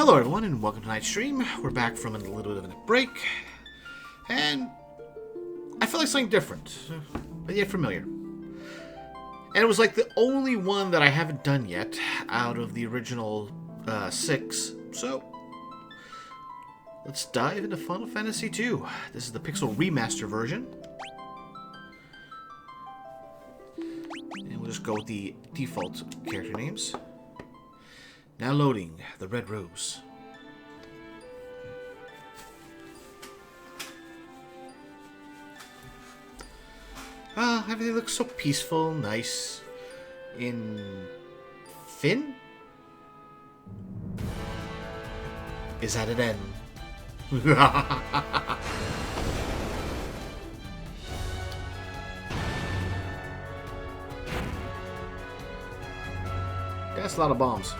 Hello everyone and welcome to tonight's stream. We're back from a little bit of a break. And I feel like something different, but yet familiar. And it was like the only one that I haven't done yet out of the original 6. So, let's dive into Final Fantasy II. This is the Pixel Remaster version. And we'll just go with the default character names. Now loading the Red Rose. Everything looks so peaceful, nice. In Finn? Is at an end. That's a lot of bombs.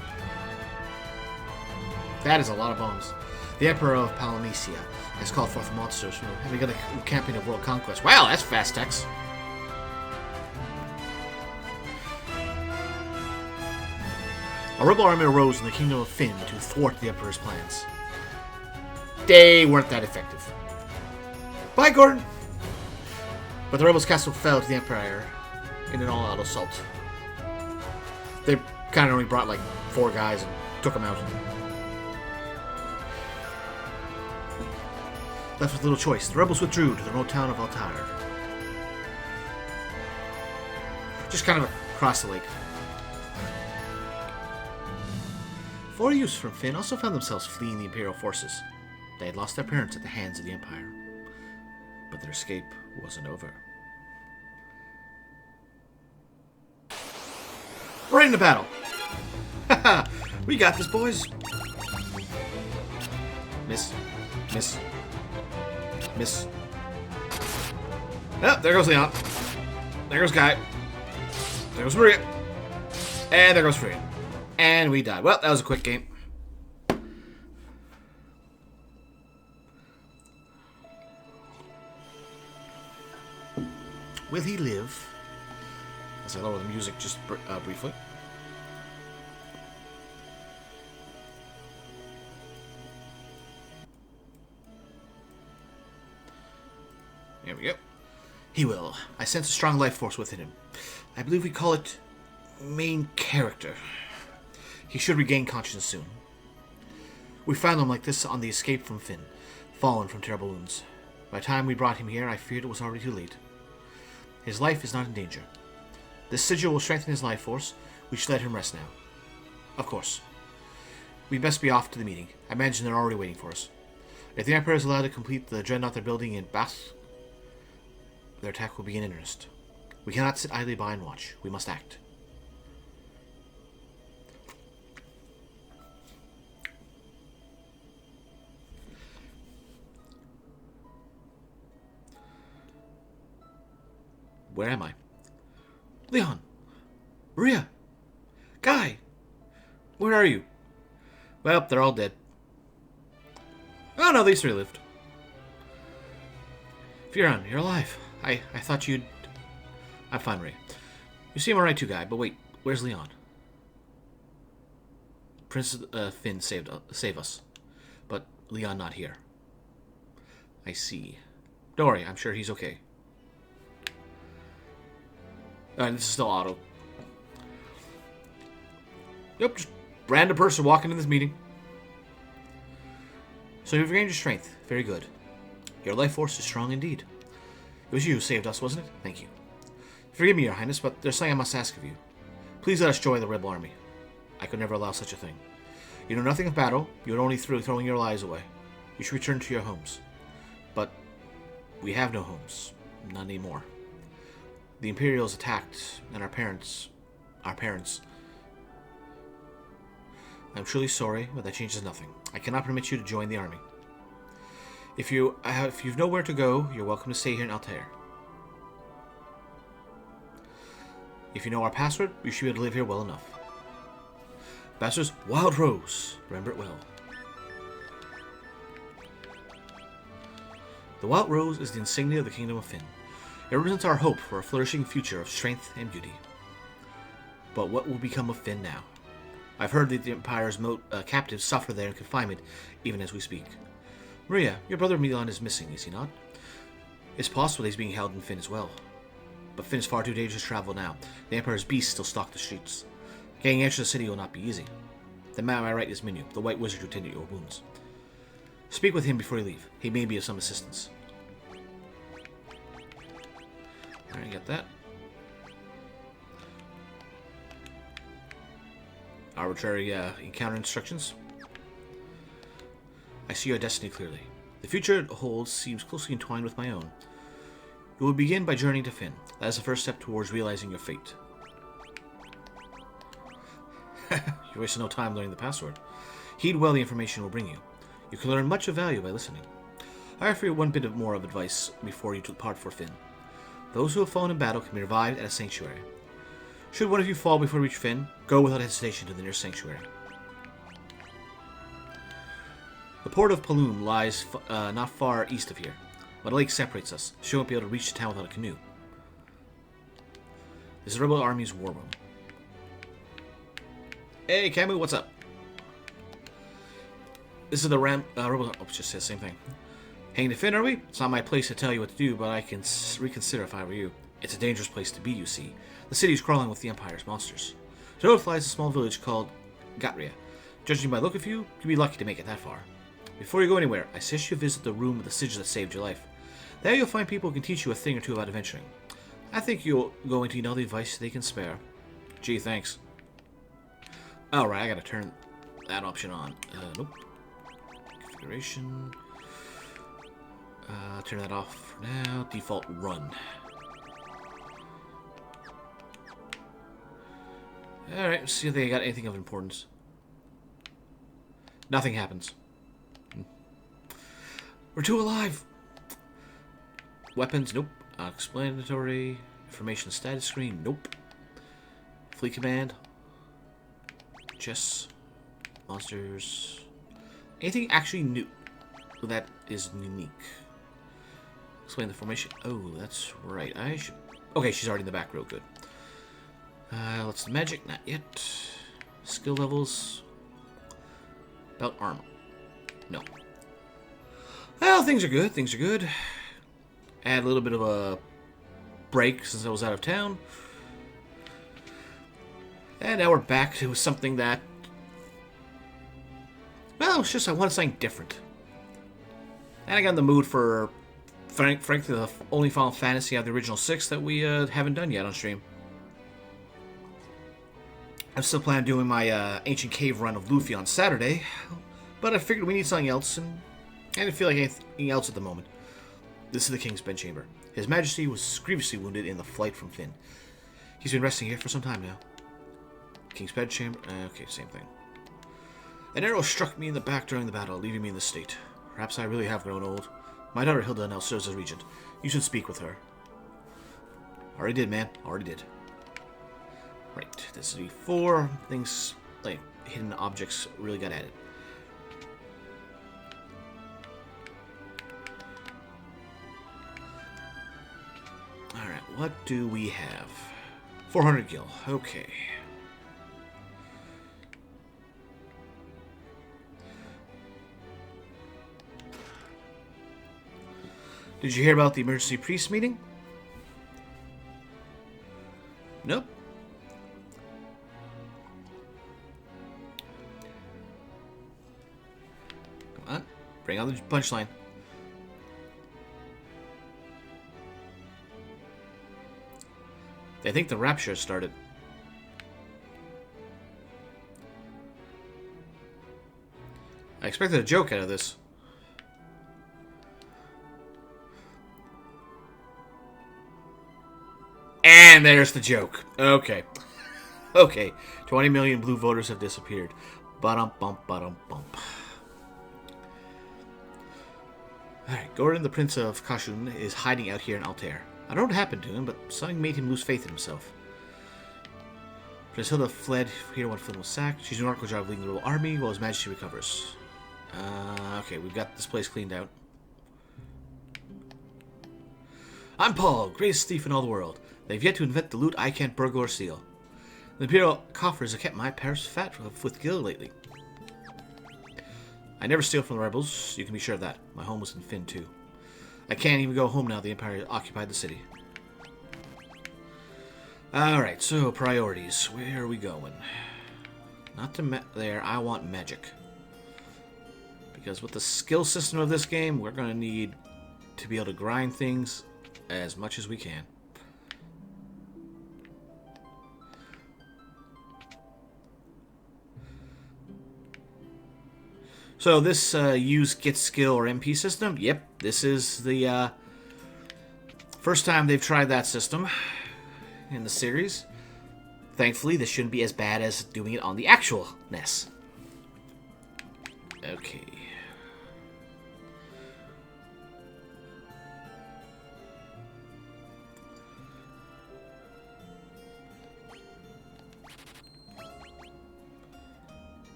That is a lot of bombs. The Emperor of Polynesia has called forth monsters from having a campaign of world conquest. Wow, that's fast text. A rebel army arose in the kingdom of Finn to thwart the Emperor's plans. They weren't that effective. Bye, Gordon! But the rebels' castle fell to the Empire in an all-out assault. They kind of only brought like 4 guys and took them out. Left with little choice, the rebels withdrew to the remote town of Altair. Just kind of across the lake. 4 youths from Finn also found themselves fleeing the Imperial forces. They had lost their parents at the hands of the Empire. But their escape wasn't over. Right into battle! Haha! We got this, boys! Miss. Miss. Miss. Oh, there goes Leon. There goes Guy. There goes Maria. And there goes Freya. And we died. Well, that was a quick game. Will he live? As I lower the music just briefly. There we go. He will. I sense a strong life force within him. I believe we call it main character. He should regain consciousness soon. We found him like this on the escape from Finn, fallen from terrible wounds. By the time we brought him here, I feared it was already too late. His life is not in danger. This sigil will strengthen his life force. We should let him rest now. Of course. We best be off to the meeting. I imagine they're already waiting for us. If the Emperor is allowed to complete the dreadnought they're building in Bath, their attack will begin in earnest. We cannot sit idly by and watch. We must act. Where am I? Leon! Maria! Guy! Where are you? Well, they're all dead. Oh no, these 3 lived. Fioran, you're alive. I thought you'd... I'm fine, Ray. You seem alright too, Guy, but wait, where's Leon? Prince Finn save us. But Leon not here. I see. Don't worry, I'm sure he's okay. Alright, this is still auto. Yep, just random person walking in this meeting. So you've regained your strength. Very good. Your life force is strong indeed. It was you who saved us, wasn't it? Thank you. Forgive me, Your Highness, but there's something I must ask of you. Please let us join the rebel army. I could never allow such a thing. You know nothing of battle. You would only through throwing your lives away. You should return to your homes. But we have no homes. None anymore. The Imperials attacked, and our parents... I'm truly sorry, but that changes nothing. I cannot permit you to join the army. If you've nowhere to go, you're welcome to stay here in Altair. If you know our password, you should be able to live here well enough. Bastard's Wild Rose. Remember it well. The Wild Rose is the insignia of the Kingdom of Finn. It represents our hope for a flourishing future of strength and beauty. But what will become of Finn now? I've heard that the Empire's captives suffer there in confinement, even as we speak. Maria, your brother Milan is missing, is he not? It's possible he's being held in Fynn as well. But Fynn is far too dangerous to travel now. The Empire's beasts still stalk the streets. Getting entry to the city will not be easy. The man on my right is Minu, the white wizard who tended your wounds. Speak with him before you leave. He may be of some assistance. Alright, got that. Arbitrary encounter instructions. I see your destiny clearly. The future it holds seems closely entwined with my own. You will begin by journeying to Fynn. That is the first step towards realizing your fate. You're wasting no time learning the password. Heed well the information it will bring you. You can learn much of value by listening. I offer you one bit of more of advice before you depart for Fynn. Those who have fallen in battle can be revived at a sanctuary. Should one of you fall before you reach Fynn, go without hesitation to the nearest sanctuary. The port of Paloom lies not far east of here, but a lake separates us, so you won't be able to reach the town without a canoe. This is the Rebel Army's war room. Hey, Camus, what's up? This is the Rebel... Oh, just says the same thing. Hanging to Fynn, are we? It's not my place to tell you what to do, but I can reconsider if I were you. It's a dangerous place to be, you see. The city is crawling with the Empire's monsters. To north lies a small village called Gatria. Judging by the look of you, you'd be lucky to make it that far. Before you go anywhere, I suggest you visit the room with the sigil that saved your life. There you'll find people who can teach you a thing or two about adventuring. I think you're going to need all the advice they can spare. Gee, thanks. Alright, I gotta turn that option on. Nope. Configuration. Turn that off for now. Default run. Alright, see if they got anything of importance. Nothing happens. We're two alive! Weapons, nope. Explanatory. Information status screen, nope. Fleet command. Chests. Monsters. Anything actually new that is unique. Explain the formation. Oh, that's right. I should... Okay, she's already in the back row. Good. Let's magic. Not yet. Skill levels. Belt armor. No. Well, things are good. Things are good. Add a little bit of a break since I was out of town. And now we're back to something that... Well, it's just I wanted something different. And I got in the mood for, frankly, the only Final Fantasy out of the original 6 that we haven't done yet on stream. I'm still planning on doing my Ancient Cave run of Luffy on Saturday, but I figured we need something else, and I didn't feel like anything else at the moment. This is the King's Bedchamber. His Majesty was grievously wounded in the flight from Fynn. He's been resting here for some time now. King's Bedchamber. Okay, same thing. An arrow struck me in the back during the battle, leaving me in this state. Perhaps I really have grown old. My daughter Hilda now serves as regent. You should speak with her. Already did, man. Already did. Right, this is before things like hidden objects really got added. Alright, what do we have? 400 gil. Okay. Did you hear about the emergency priest meeting? Nope. Come on. Bring on the punchline. They think the rapture started. I expected a joke out of this. And there's the joke. Okay. Okay. 20 million blue voters have disappeared. Ba-dum-bump, ba-dum-bump. Alright, Gordon, the Prince of Kashun, is hiding out here in Altair. I don't know what happened to him, but something made him lose faith in himself. Princess Hilda fled here when Flynn was sacked. She's doing an remarkable job leading the Royal Army while His Majesty recovers. Okay, we've got this place cleaned out. I'm Paul, greatest thief in all the world. They've yet to invent the loot I can't burgle or steal. The Imperial coffers have kept my purse fat with gil lately. I never steal from the rebels, you can be sure of that. My home was in Finn, too. I can't even go home now the Empire occupied the city. Alright, so priorities. Where are we going? Not to there, I want magic. Because with the skill system of this game, we're going to need to be able to grind things as much as we can. So this use get skill or MP system, yep, this is the first time they've tried that system in the series. Thankfully, this shouldn't be as bad as doing it on the actual NES. Okay.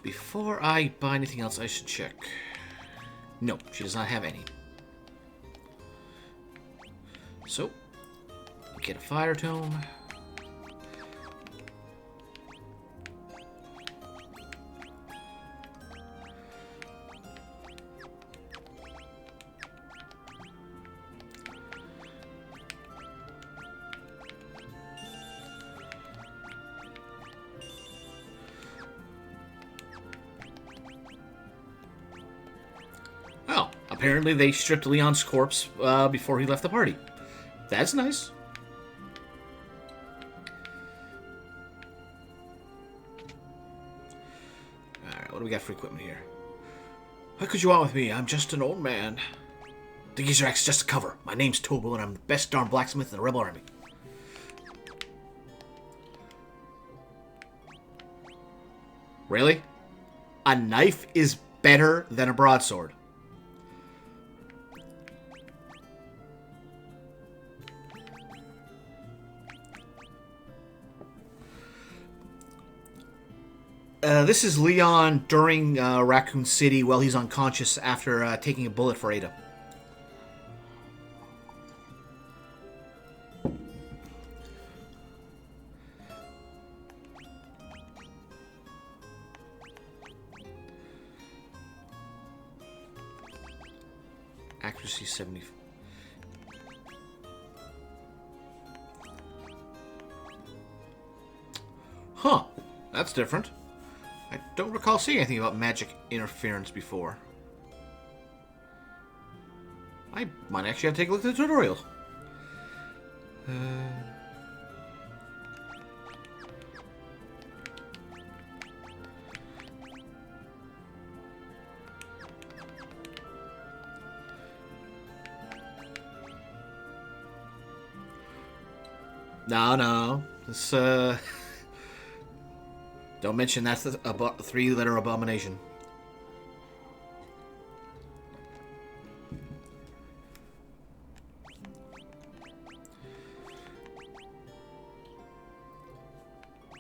Before I buy anything else, I should check. No, she does not have any. So, get a fire tome. Oh, apparently they stripped Leon's corpse before he left the party. That's nice. Alright, what do we got for equipment here? What could you want with me? I'm just an old man. The geezer act's just a cover. My name's Tobo, and I'm the best darn blacksmith in the Rebel Army. Really? A knife is better than a broadsword. This is Leon during Raccoon City while he's unconscious after taking a bullet for Ada. Accuracy 70. Huh. That's different. I don't recall seeing anything about magic interference before. I might actually have to take a look at the tutorial. No. This, don't mention that's a three-letter abomination.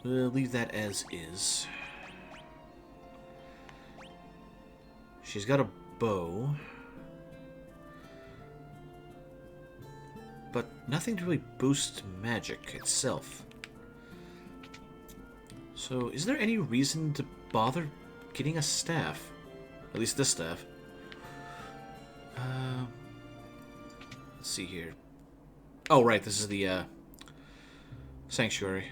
We'll leave that as is. She's got a bow. But nothing to really boost magic itself. So, is there any reason to bother getting a staff? At least this staff. Let's see here. Oh, right, this is the sanctuary.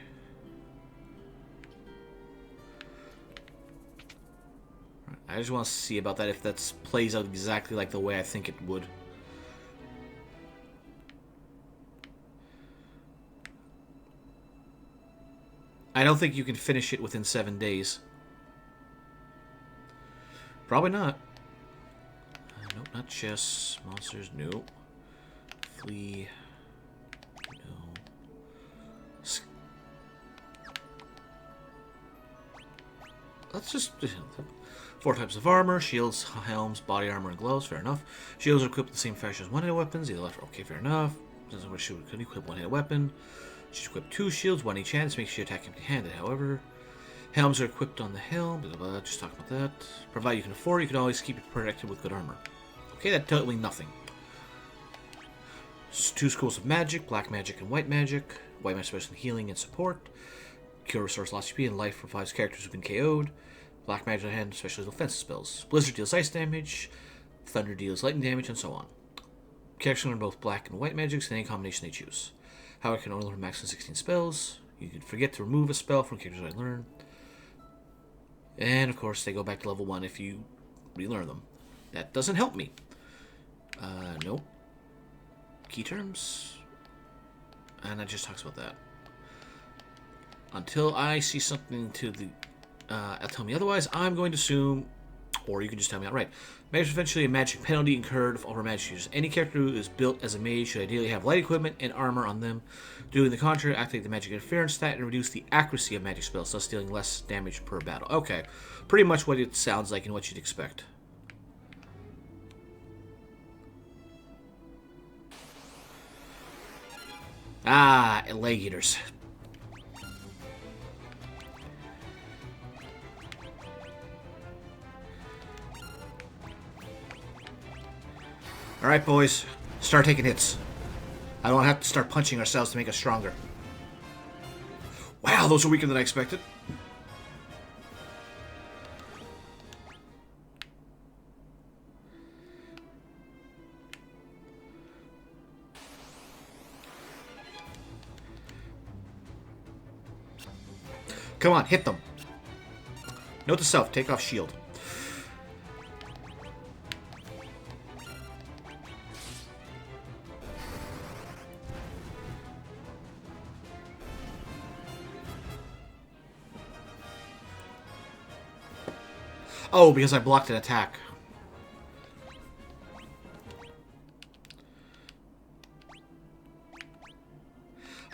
I just want to see about that, if that plays out exactly like the way I think it would. I don't think you can finish it within 7 days. Probably not. Nope, not chess. Monsters, nope. Flea. No. Let's just... 4 types of armor. Shields, helms, body armor, and gloves. Fair enough. Shields are equipped the same fashion as one-handed weapons. Either left or... Okay, fair enough. Doesn't what she could equip one-handed weapon. She's equipped 2 shields, 1 each hand. This makes you attack empty-handed. However, helms are equipped on the helm. Blah, blah, blah. Just talk about that. Provided you can afford, you can always keep it protected with good armor. Okay, that tells me nothing. 2 schools of magic, black magic and white magic. White magic special in healing and support. Cure restores lost HP and life for 5 characters who've been KO'd. Black magic hand, especially offensive spells. Blizzard deals ice damage. Thunder deals lightning damage, and so on. Characters can learn both black and white magics in any combination they choose. However, can only learn maximum 16 spells. You can forget to remove a spell from characters I learn. And of course, they go back to level 1 if you relearn them. That doesn't help me. Nope. Key terms. And that just talks about that. Until I see something to the tell me otherwise, I'm going to assume, or you can just tell me outright. Magic is eventually a magic penalty incurred over magic users. Any character who is built as a mage should ideally have light equipment and armor on them. Doing the contrary, activate the magic interference stat and reduce the accuracy of magic spells, thus dealing less damage per battle. Okay, pretty much what it sounds like and what you'd expect. Ah, leg eaters. Alright, boys. Start taking hits. I don't have to start punching ourselves to make us stronger. Wow, those are weaker than I expected. Come on, hit them. Note to self, take off shield. Oh, because I blocked an attack.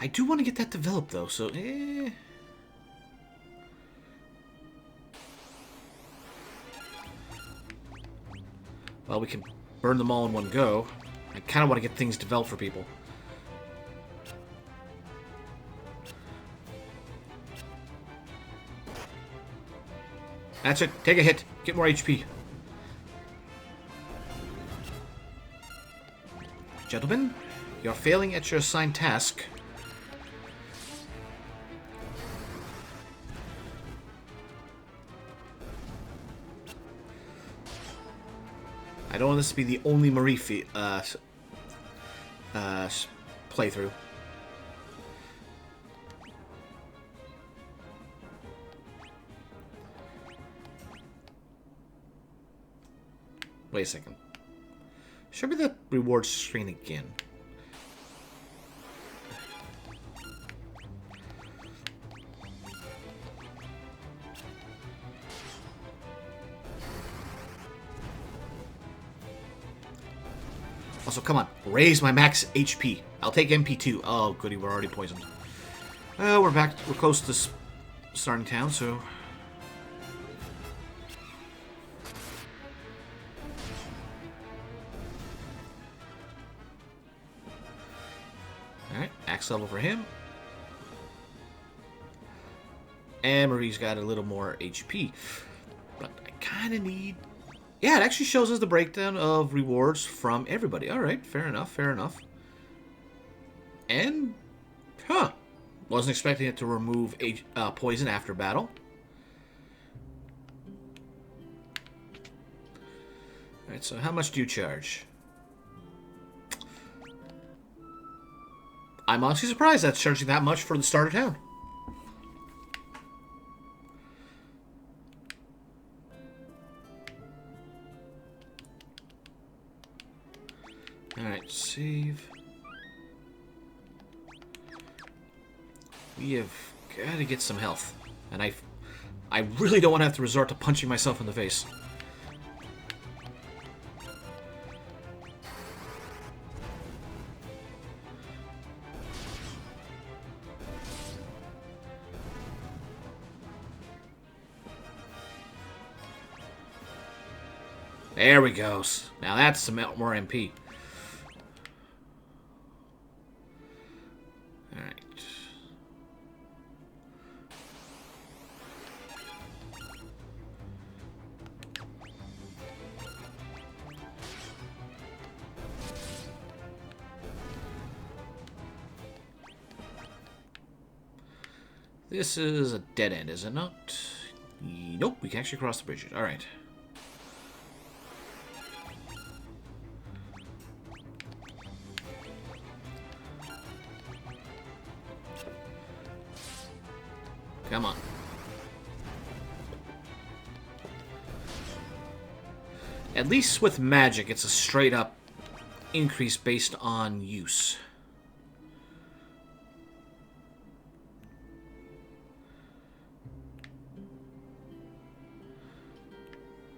I do want to get that developed, though, so... Well, we can burn them all in one go. I kind of want to get things developed for people. That's it. Take a hit. Get more HP. Gentlemen, you're failing at your assigned task. I don't want this to be the only Marie playthrough. Wait a second. Show me the rewards screen again. Also, come on. Raise my max HP. I'll take MP2. Oh, goody. We're already poisoned. We're back. We're close to starting town, so... Alright. Axe level for him. And Marie's got a little more HP. But I kind of need... Yeah, it actually shows us the breakdown of rewards from everybody. Alright, fair enough, fair enough. And, wasn't expecting it to remove poison after battle. Alright, so how much do you charge? I'm honestly surprised that's charging that much for the start of town. Alright, save. We have got to get some health. And I really don't want to have to resort to punching myself in the face. There we go. Now that's some more MP. Alright. This is a dead end, is it not? Nope, we can actually cross the bridge. Alright. Come on. At least with magic, it's a straight up increase based on use.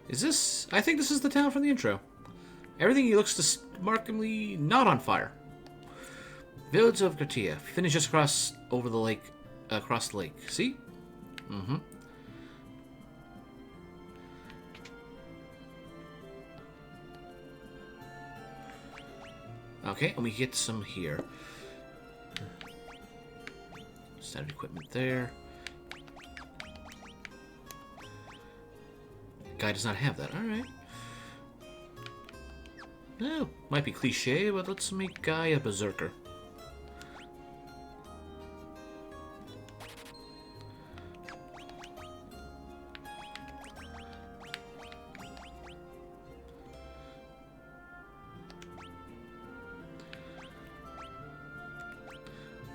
Is this... I think this is the town from the intro. Everything looks remarkably not on fire. Village of Gratia. Finished just across over the lake. Across the lake. See? Mm-hmm. Okay, and we get some here. Standard equipment there. Guy does not have that. Alright. Oh, might be cliche, but let's make Guy a berserker.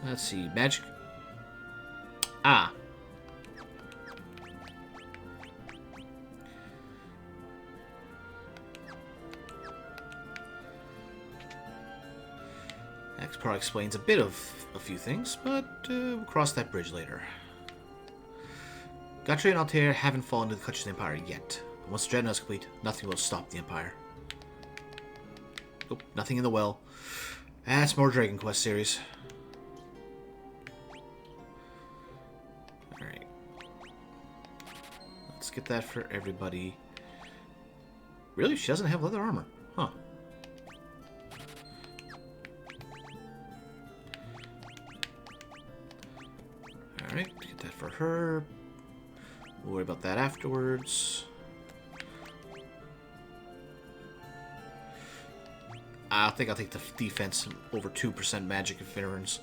Let's see, magic. Ah. That probably explains a bit of a few things, but we'll cross that bridge later. Gauthier and Altair haven't fallen to the clutches of the Empire yet. But once the Dreadnought is complete, nothing will stop the Empire. Nope, nothing in the well. That's more Dragon Quest series. Alright. Let's get that for everybody. Really? She doesn't have leather armor. Huh. Alright, get that for her. We'll worry about that afterwards. I think I'll take the defense over 2% magic if it earns.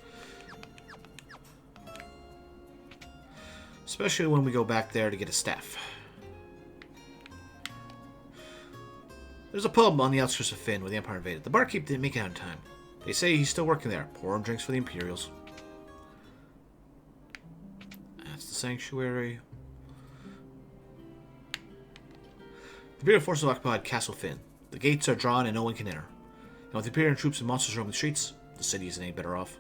Especially when we go back there to get a staff. There's a pub on the outskirts of Finn where the Empire invaded. The barkeep didn't make it out in time. They say he's still working there. Pour him drinks for the Imperials. That's the sanctuary. The Imperial forces have occupied Castle Finn. The gates are drawn and no one can enter. And with the Imperial troops and monsters roaming the streets, the city isn't any better off.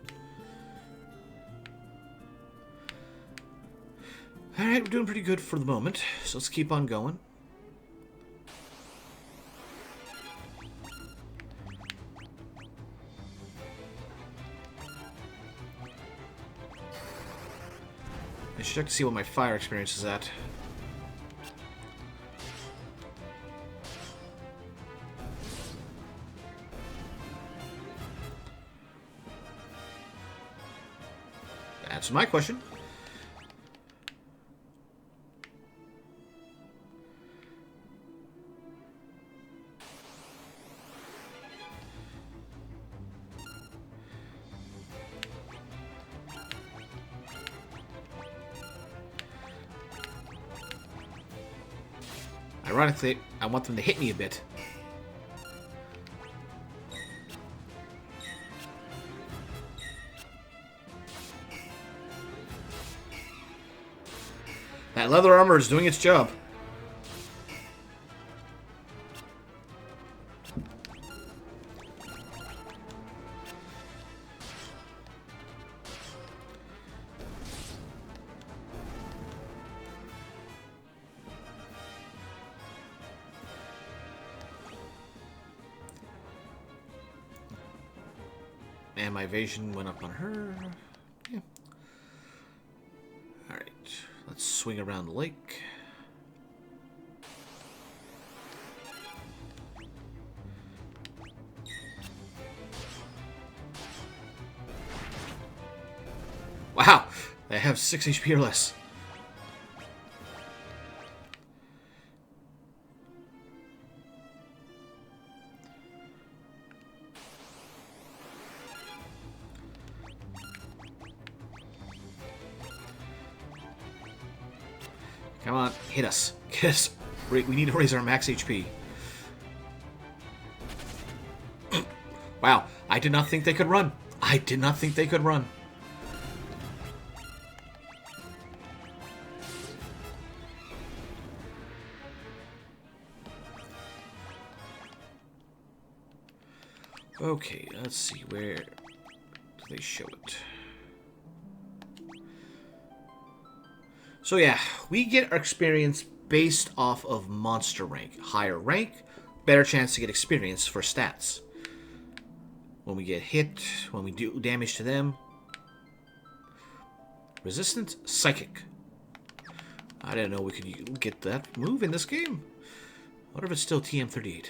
Alright, we're doing pretty good for the moment, so let's keep on going. I should check to see what my fire experience is at. Answer my question. Ironically, I want them to hit me a bit. That leather armor is doing its job. And my evasion went up on her. Yeah. Alright. Let's swing around the lake. Wow! I have 6 HP or less. Come on, hit us. Get us. We need to raise our max HP. Wow, I did not think they could run. I did not think they could run. Okay, let's see, where do they show it? So yeah, we get our experience based off of monster rank. Higher rank, better chance to get experience for stats. When we get hit, when we do damage to them. Resistant, psychic. I didn't know we could get that move in this game. I wonder if it's still TM38.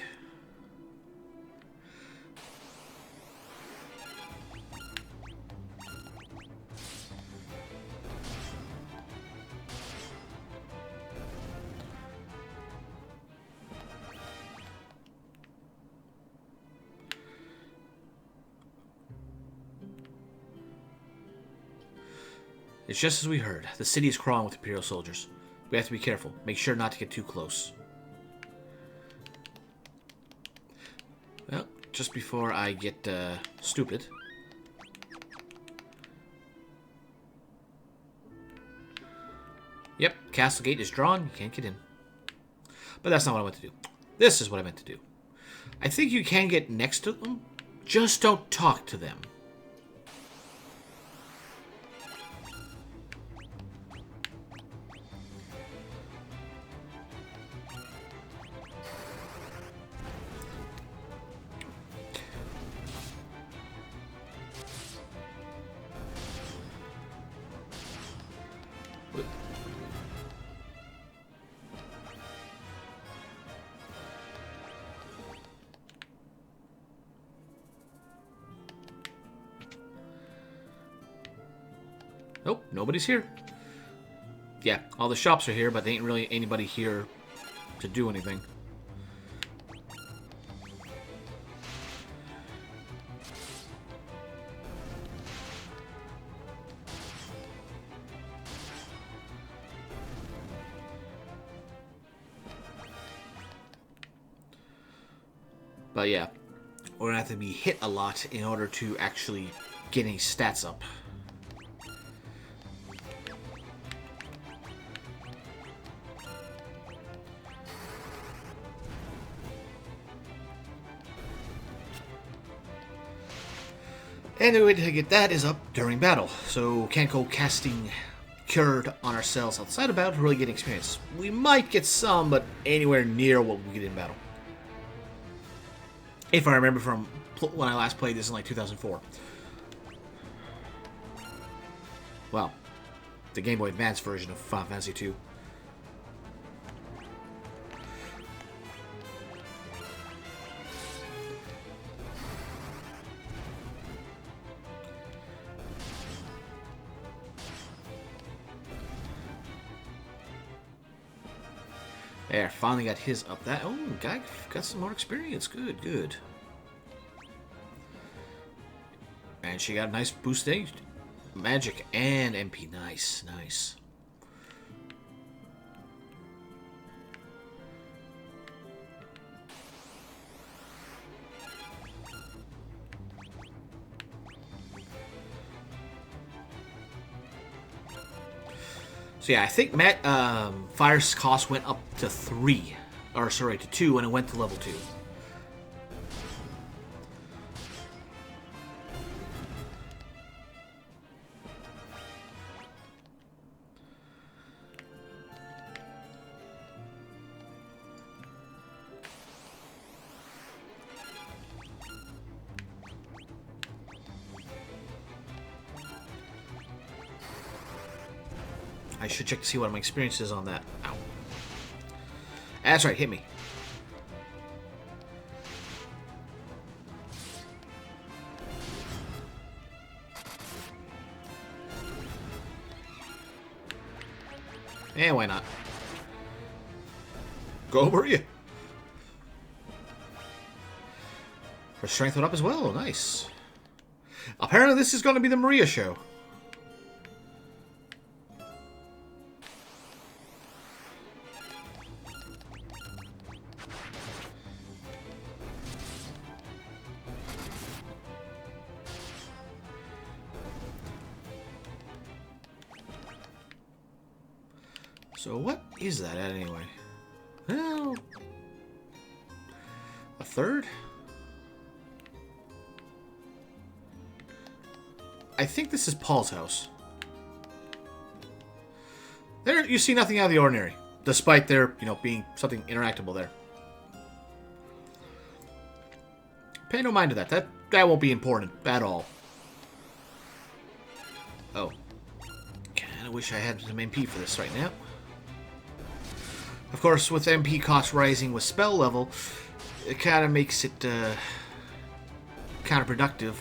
It's just as we heard. The city is crawling with Imperial soldiers. We have to be careful. Make sure not to get too close. Well, just before I get stupid. Yep, castle gate is drawn. You can't get in. But that's not what I meant to do. This is what I meant to do. I think you can get next to them. Just don't talk to them. Nope, nobody's here. Yeah, all the shops are here, but there ain't really anybody here to do anything. But yeah, we're gonna have to be hit a lot in order to actually get any stats up. And the way to get that is up during battle. So can't go casting Cured on ourselves outside of battle to really get experience. We might get some, but anywhere near what we get in battle. If I remember from when I last played this in like 2004. Well, the Game Boy Advance version of Final Fantasy II. There, finally got his up that. Oh, guy got some more experience. Good, good. And she got a nice boost in magic and MP. Nice, nice. So yeah, I think Fire's cost went up to 3. Or sorry, to 2, and it went to level 2. I should check to see what my experience is on that. Ow. That's right, hit me. Yeah, why not? Go, Maria. Her strength went up as well. Nice. Apparently this is going to be the Maria show. So what is that at anyway? Well, a third? I think this is Paul's house. There, you see nothing out of the ordinary, despite there, being something interactable there. Pay no mind to that. That won't be important at all. Oh. Kinda wish I had some MP for this right now. Of course, with MP costs rising with spell level, it kinda makes it counterproductive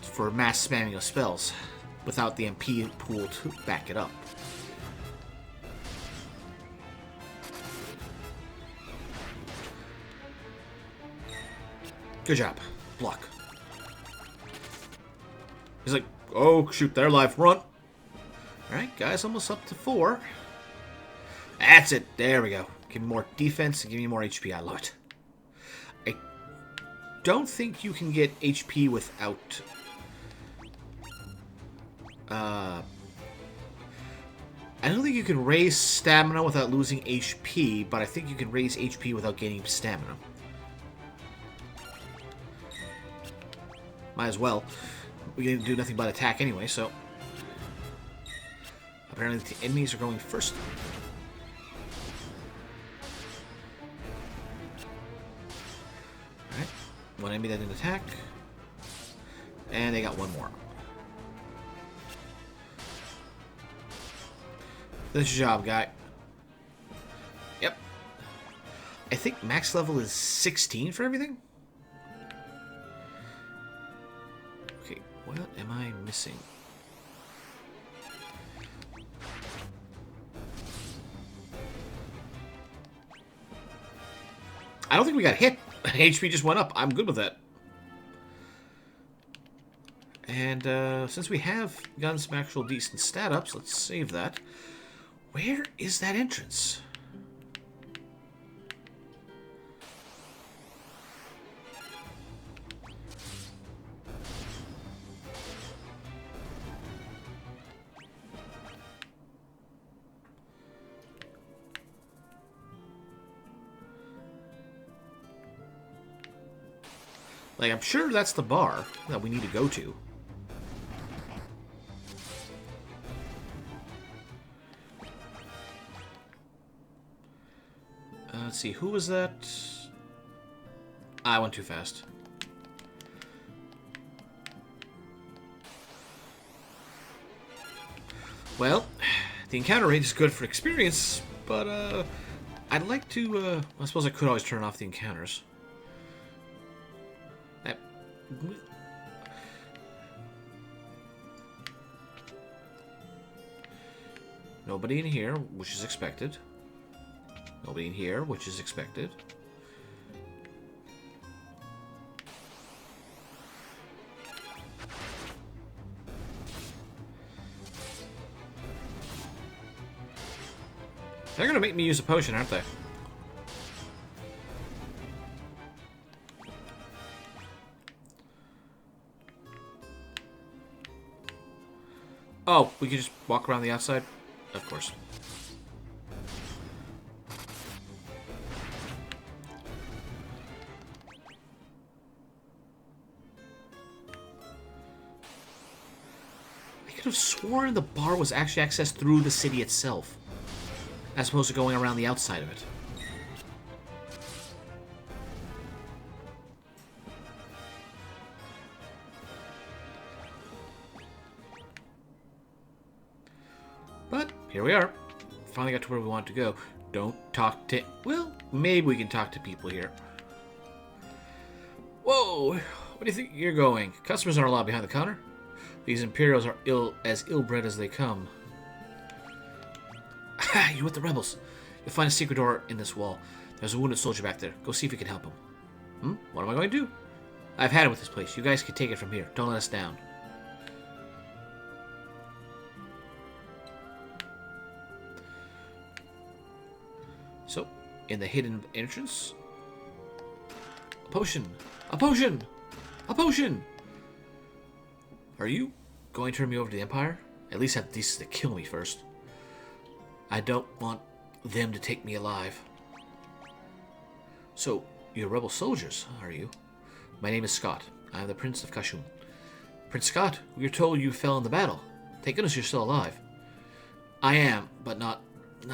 for mass spamming of spells without the MP pool to back it up. Good job. Block. He's like, oh, shoot, they're alive. Run. Alright, guys, almost up to 4. That's it. There we go. Give me more defense and give me more HP. I love it. I don't think you can get HP without... I don't think you can raise stamina without losing HP, but I think you can raise HP without gaining stamina. Might as well. We didn't do nothing but attack anyway, so... Apparently the enemies are going first. Alright. One enemy that didn't attack. And they got one more. Finish your job, guy. Yep. I think max level is 16 for everything? Okay, what am I missing? I don't think we got hit. HP just went up. I'm good with that. And since we have gotten some actual decent stat ups, let's save that. Where is that entrance? Like, I'm sure that's the bar that we need to go to. Let's see, who was that? I went too fast. Well, the encounter rate is good for experience, but I'd like to, I suppose I could always turn off the encounters. Nobody in here, which is expected. Nobody in here, which is expected. They're gonna make me use a potion, aren't they? Oh, we can just walk around the outside? Of course. I could have sworn the bar was actually accessed through the city itself, as opposed to going around the outside of it. But here we are. Finally got to where we want to go. Don't talk to... Well, maybe we can talk to people here. Whoa! Where do you think you're going? Customers aren't allowed behind the counter. These Imperials are as ill-bred as they come. Ha! You're with the rebels. You'll find a secret door in this wall. There's a wounded soldier back there. Go see if you can help him. What am I going to do? I've had it with this place. You guys can take it from here. Don't let us down. So, in the hidden entrance... A potion! A potion! A potion! Are you going to turn me over to the Empire? At least have the decency to kill me first. I don't want them to take me alive. So, you're rebel soldiers, are you? My name is Scott. I am the Prince of Kashun. Prince Scott, we are told you fell in the battle. Thank goodness you're still alive. I am, but not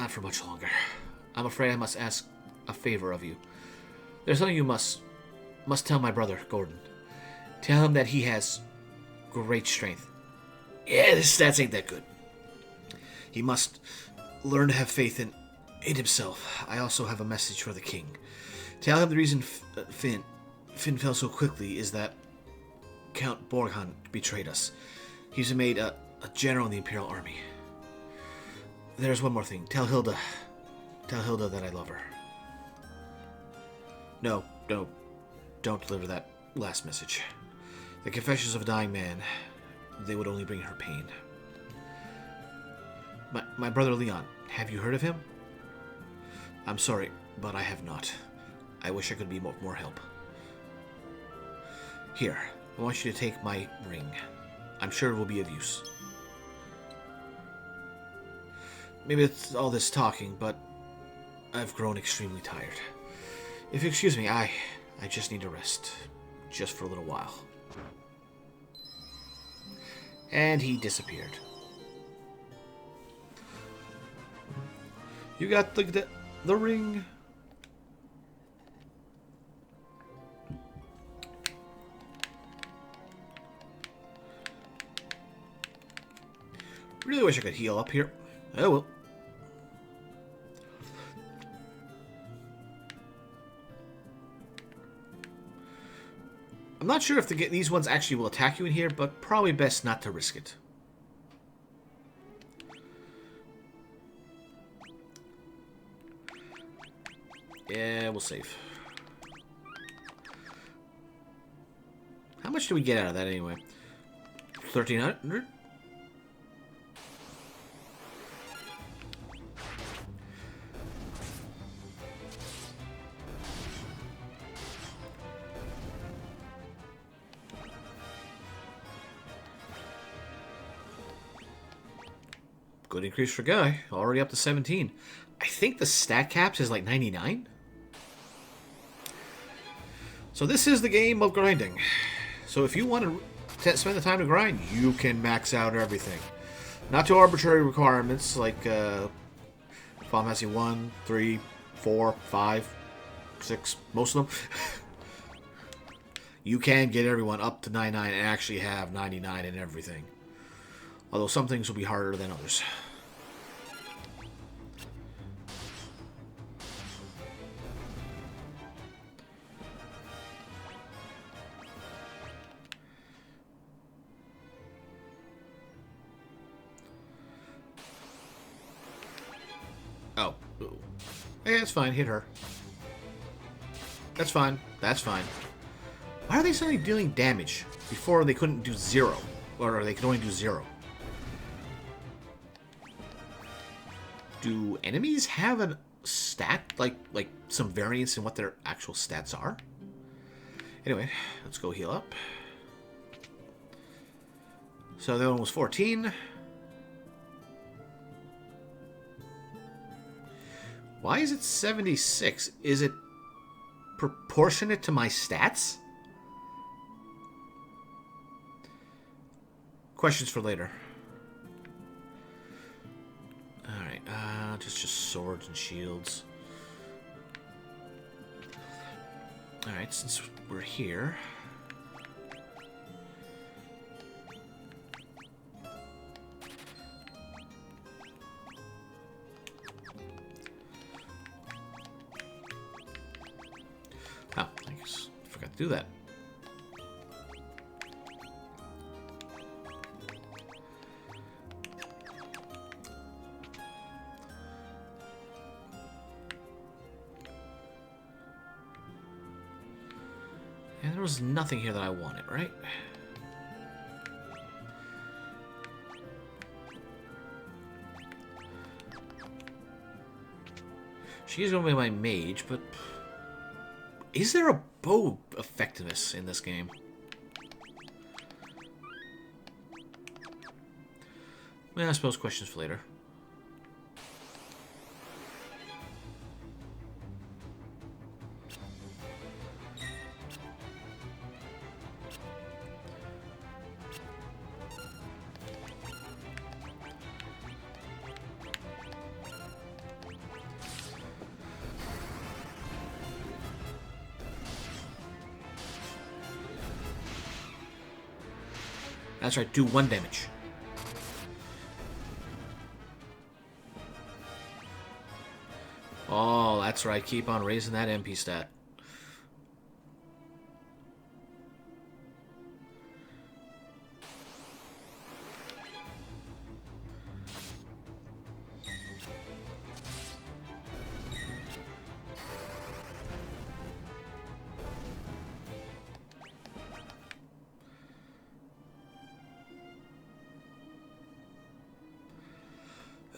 for much longer. I'm afraid I must ask a favor of you. There's something you must tell my brother, Gordon. Tell him that he has great strength. Yeah, his stats ain't that good. He must learn to have faith in himself. I also have a message for the king. Tell him the reason Finn fell so quickly is that Count Borghan betrayed us. He's made a general in the Imperial Army. There's one more thing. Tell Hilda that I love her. No, don't deliver that last message. The confessions of a dying man, they would only bring her pain. My brother Leon, have you heard of him? I'm sorry, but I have not. I wish I could be more help. Here, I want you to take my ring. I'm sure it will be of use. Maybe it's all this talking, but I've grown extremely tired. If you excuse me, I just need to rest. Just for a little while. And he disappeared. You got the ring. Really wish I could heal up here. Oh well. I'm not sure if these ones actually will attack you in here, but probably best not to risk it. Yeah, we'll save. How much do we get out of that anyway? 1,300? Good increase for Guy. Already up to 17. I think the stat caps is like 99. So this is the game of grinding. So if you want to spend the time to grind, you can max out everything. Not to arbitrary requirements like Final Fantasy 1, 3, 4, 5, 6, most of them. You can get everyone up to 99 and actually have 99 and everything. Although some things will be harder than others. Oh. Hey, that's fine. Hit her. That's fine. That's fine. Why are they suddenly dealing damage? Before they couldn't do 0. Or they could only do 0. Do enemies have a stat? Like some variance in what their actual stats are? Anyway, let's go heal up. So the other one was 14. Why is it 76? Is it proportionate to my stats? Questions for later. Alright, just swords and shields. Alright, since we're here... Oh, I guess I forgot to do that. And there was nothing here that I wanted, right? She's going to be my mage, but... Is there a bow effectiveness in this game? Well, I suppose questions for later. That's right, do 1 damage. Oh, that's right, keep on raising that MP stat.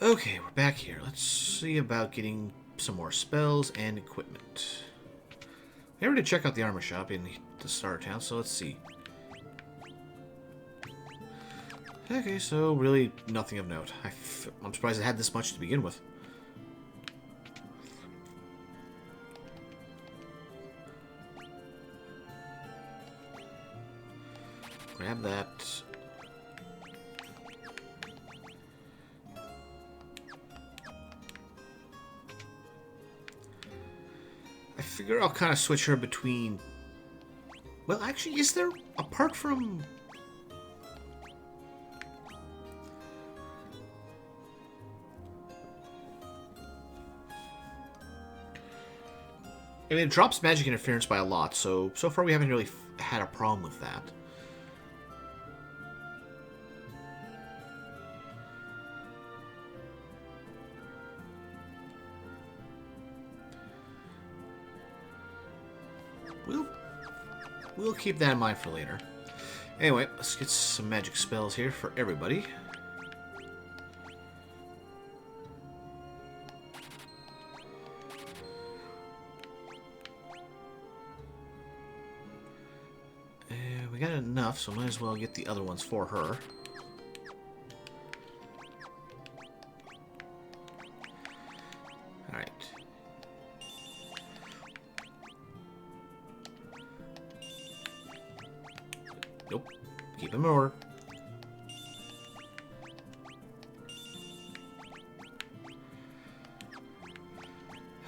Okay, we're back here. Let's see about getting some more spells and equipment. We already checked out the armor shop in the starter town, so let's see. Okay, so really nothing of note. I'm surprised it had this much to begin with. Grab that. I figure I'll kind of switch her between... Well, actually, is there... Apart from... I mean, it drops magic interference by a lot, so far we haven't really had a problem with that. We'll keep that in mind for later. Anyway, let's get some magic spells here for everybody. We got enough, so might as well get the other ones for her. Alright. Nope. Keep them in order.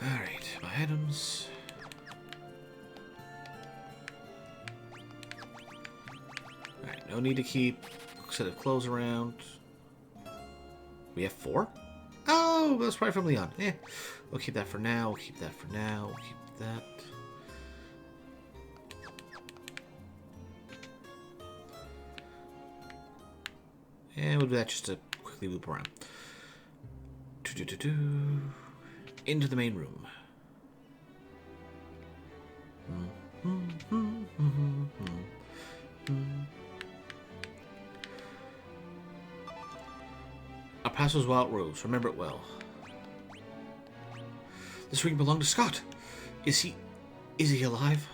Alright, my items. Alright, no need to keep a set of clothes around. We have 4? Oh, that's probably from Leon. Eh. We'll keep that for now. We'll keep that for now. We'll keep that. And we'll do that just to quickly loop around. Into the main room. Our past was Wild Rose. Remember it well. This ring belonged to Scott. Is he alive?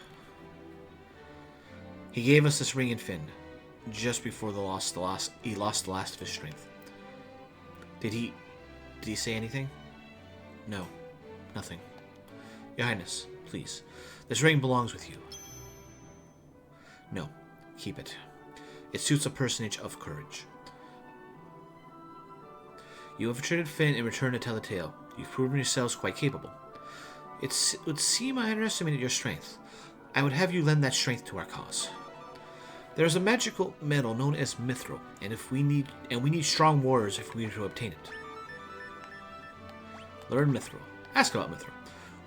He gave us this ring in Finn. Just before he lost the last of his strength. Did he say anything? No, nothing. Your Highness, please. This ring belongs with you. No, keep it. It suits a personage of courage. You have betrayed Finn and returned to tell the tale. You've proven yourselves quite capable. It would seem I underestimated your strength. I would have you lend that strength to our cause. There is a magical metal known as mithril, and we need strong warriors if we are to obtain it. Learn mithril. Ask about mithril.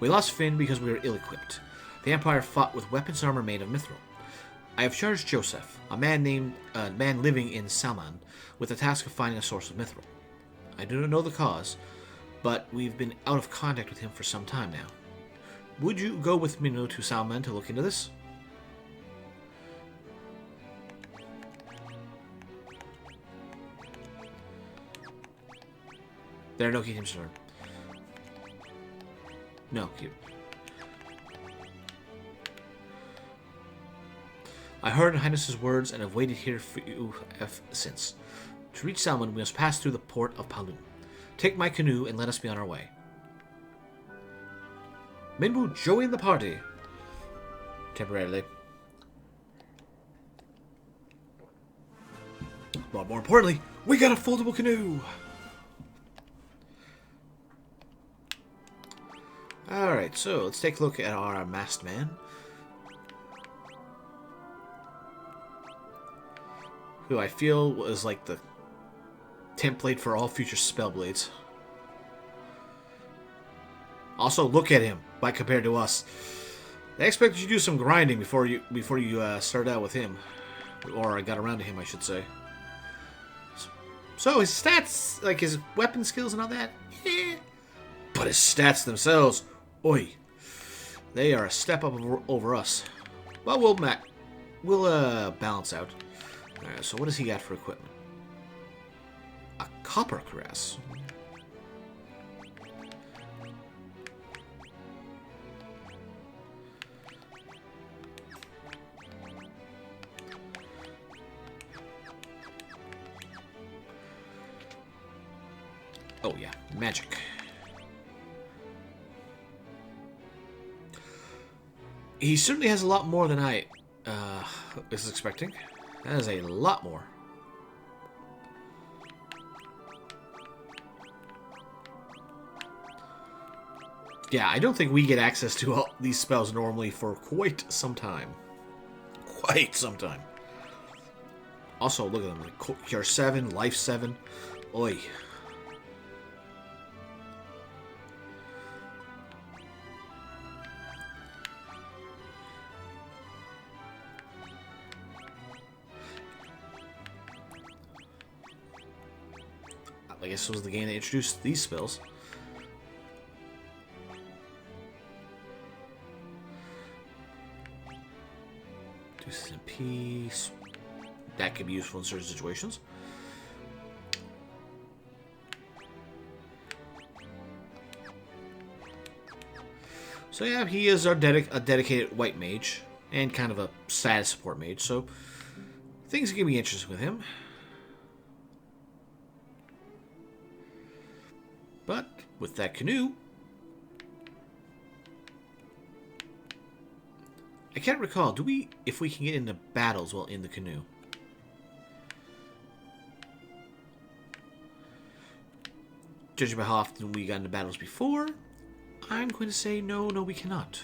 We lost Finn because we were ill-equipped. The Empire fought with weapons and armor made of mithril. I have charged Joseph, a man living in Salman, with the task of finding a source of mithril. I do not know the cause, but we've been out of contact with him for some time now. Would you go with me to Salman to look into this? There are no kingdoms to learn. No, keep. I heard Her Highness's words and have waited here for you since. To reach Salmon, we must pass through the port of Palun. Take my canoe and let us be on our way. Minwu, join the party. Temporarily. But more importantly, we got a foldable canoe. Alright, so let's take a look at our masked man. who I feel was like the template for all future Spellblades. Also, look at him, by compared to us. They expected you to do some grinding before you start out with him. Or I got around to him, I should say. So his stats, like his weapon skills and all that, yeah. But his stats themselves, oi, they are a step up over us. Well, we'll balance out. Alright, so what does he got for equipment? A copper cuirass. Oh yeah, magic. He certainly has a lot more than I was expecting. That is a lot more. Yeah, I don't think we get access to all these spells normally for quite some time. Quite some time. Also, look at them. Like, Cure 7, Life 7. Oi. I guess it was the game that introduced these spells. Deuces and peace. That could be useful in certain situations. So yeah, he is our dedicated white mage and kind of a sad support mage. So things are gonna be interesting with him. But with that canoe, I can't recall. If we can get into battles while in the canoe? Judging by how often we got into battles before, I'm going to say no, we cannot.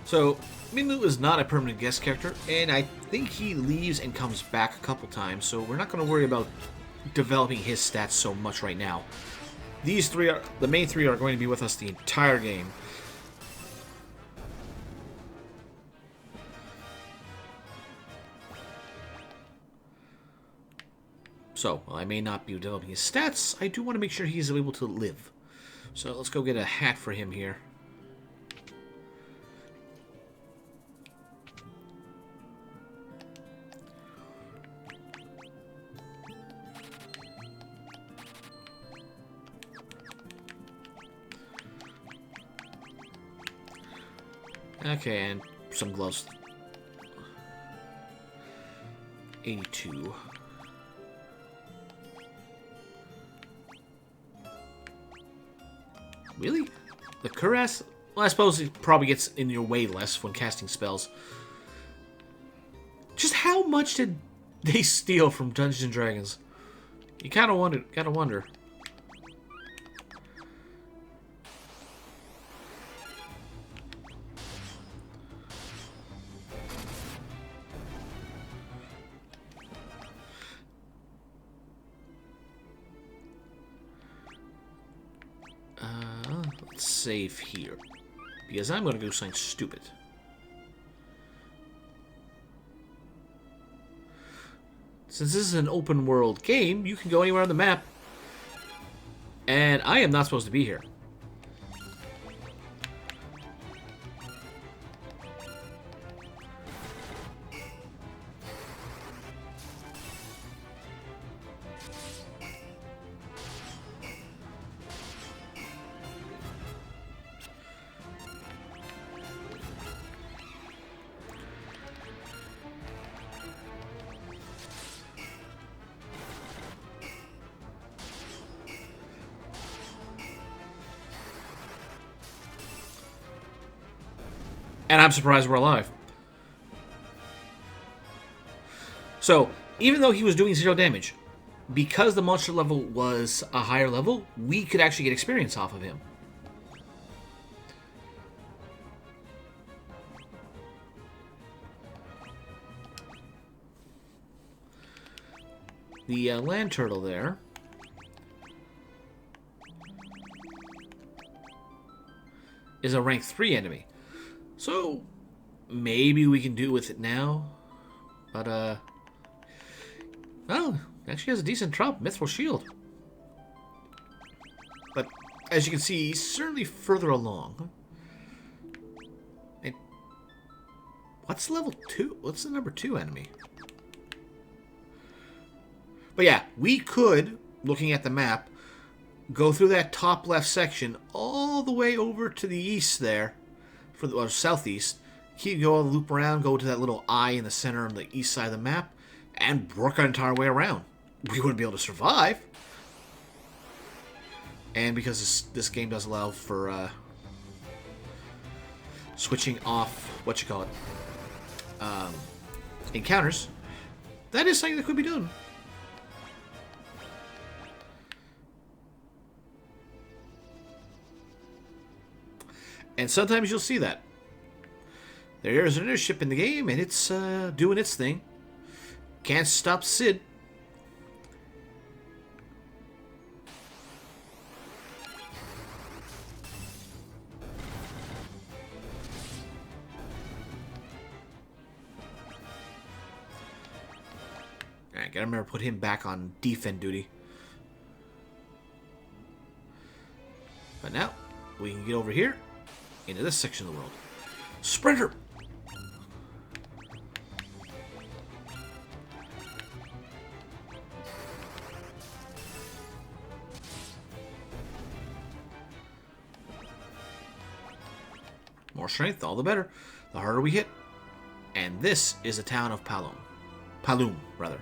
So, Minlu is not a permanent guest character, and I think he leaves and comes back a couple times, so we're not going to worry about developing his stats so much right now. These three are the main three are going to be with us the entire game. So, while I may not be developing his stats, I do want to make sure he's able to live. So let's go get a hat for him here. Okay, and some gloves. 82. Really? The cuirass? Well, I suppose it probably gets in your way less when casting spells. Just how much did they steal from Dungeons and Dragons? You gotta wonder. Let's save here. Because I'm gonna do something stupid. Since this is an open world game, you can go anywhere on the map. And I am not supposed to be here. And I'm surprised we're alive. So, even though he was doing 0 damage, because the monster level was a higher level, we could actually get experience off of him. The land turtle there is a rank 3 enemy. So, maybe we can do with it now. But, well, actually has a decent drop. Mithril Shield. But, as you can see, he's certainly further along. And what's level 2? What's the number 2 enemy? But yeah, we could, looking at the map, go through that top left section all the way over to the east there, or southeast. Keep going, loop around, go to that little eye in the center on the east side of the map, and work our entire way around. We wouldn't be able to survive. And because this game does allow for switching off, encounters, that is something that could be done. And sometimes you'll see that. There's an airship in the game, and it's doing its thing. Can't stop Sid. Alright, gotta remember to put him back on defend duty. But now, we can get over here into this section of the world. Sprinter! More strength, all the better. The harder we hit. And this is the town of Paloom. Paloom, rather.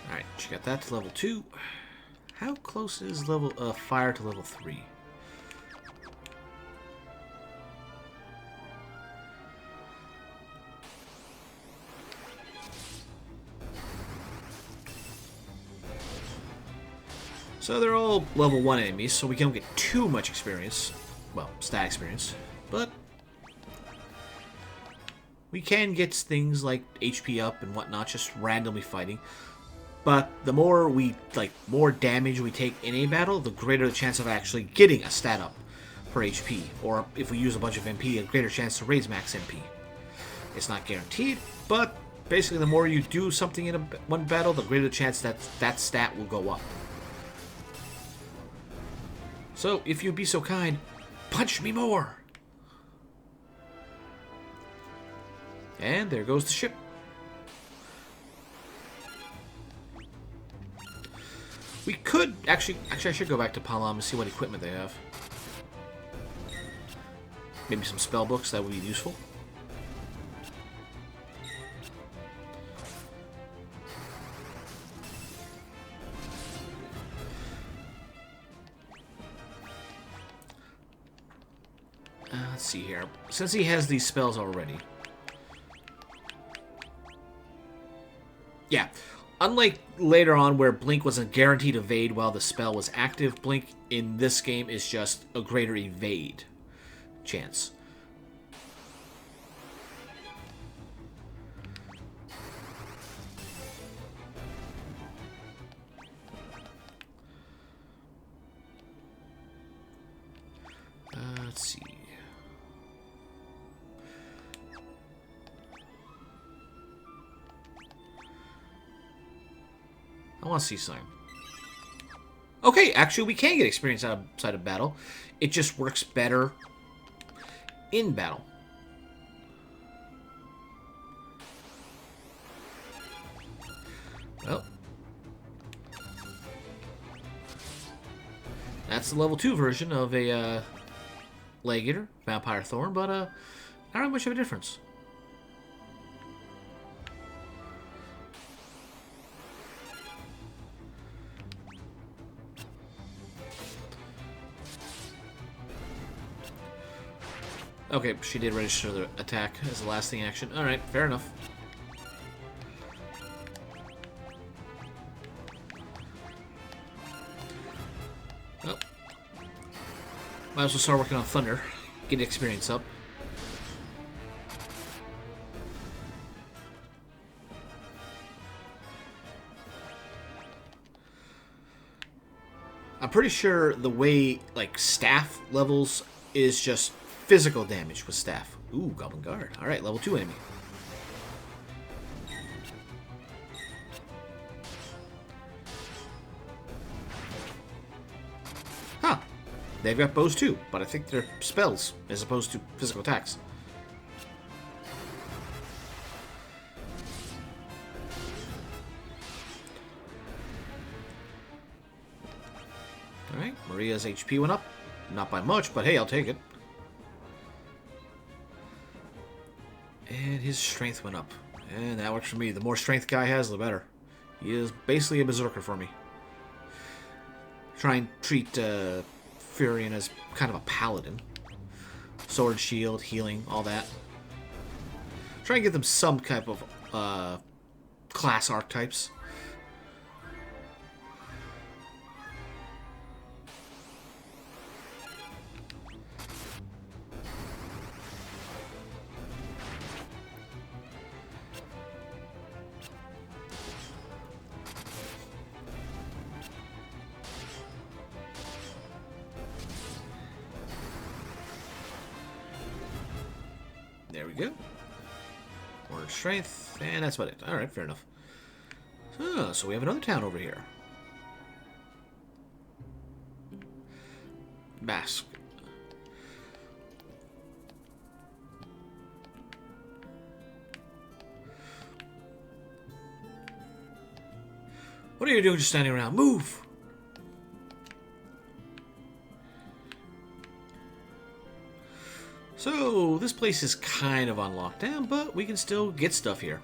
Alright, she got that to level 2. How close is level fire to level 3? So they're all level 1 enemies, so we don't get too much experience. Well, stat experience. But we can get things like HP up and whatnot, just randomly fighting. But the more more damage we take in a battle, the greater the chance of actually getting a stat up for HP. Or if we use a bunch of MP, a greater chance to raise max MP. It's not guaranteed, but basically the more you do something in one battle, the greater the chance that that stat will go up. So, if you'd be so kind, punch me more! And there goes the ship. We could actually I should go back to Palam and see what equipment they have. Maybe some spell books, that would be useful. Let's see here. Since he has these spells already. Yeah. Unlike later on where Blink was a guaranteed evade while the spell was active, Blink in this game is just a greater evade chance. Let's see. I want to see something. Okay, actually we can get experience outside of battle. It just works better in battle. Well, that's the level 2 version of a Leg Eater, Vampire Thorn, but not really much of a difference. Okay, she did register the attack as the lasting action. Alright, fair enough. Well, might as well start working on Thunder. Get experience up. I'm pretty sure the way, like, staff levels is just physical damage with staff. Ooh, Goblin Guard. Alright, level 2 enemy. Huh. They've got bows too, but I think they're spells as opposed to physical attacks. Alright, Maria's HP went up. Not by much, but hey, I'll take it. And his strength went up. And that works for me. The more strength guy has, the better. He is basically a berserker for me. Try and treat Furion as kind of a paladin. Sword, shield, healing, all that. Try and give them some type of class archetypes. There we go. More strength, and that's about it. Alright, fair enough. So we have another town over here. Mask. What are you doing just standing around? Move! So, this place is kind of on lockdown, but we can still get stuff here.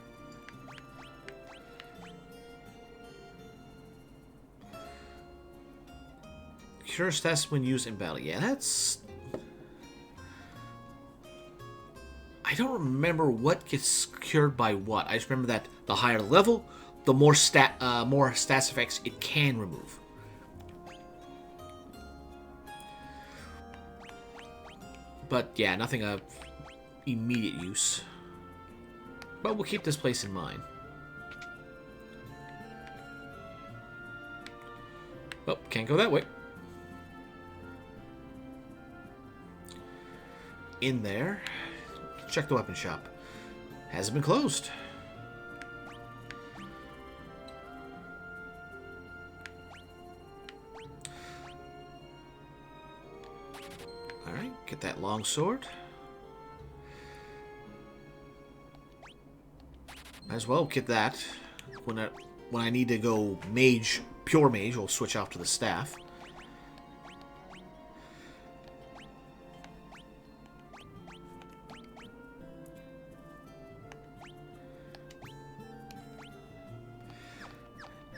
Cure stats when used in battle. Yeah, that's... I don't remember what gets cured by what. I just remember that the higher the level, the more stats effects it can remove. But yeah, nothing of immediate use. But we'll keep this place in mind. Well, can't go that way. In there. Check the weapon shop. Hasn't been closed. Alright, get that long sword. Might as well get that. When I need to go mage, pure mage, we'll switch off to the staff.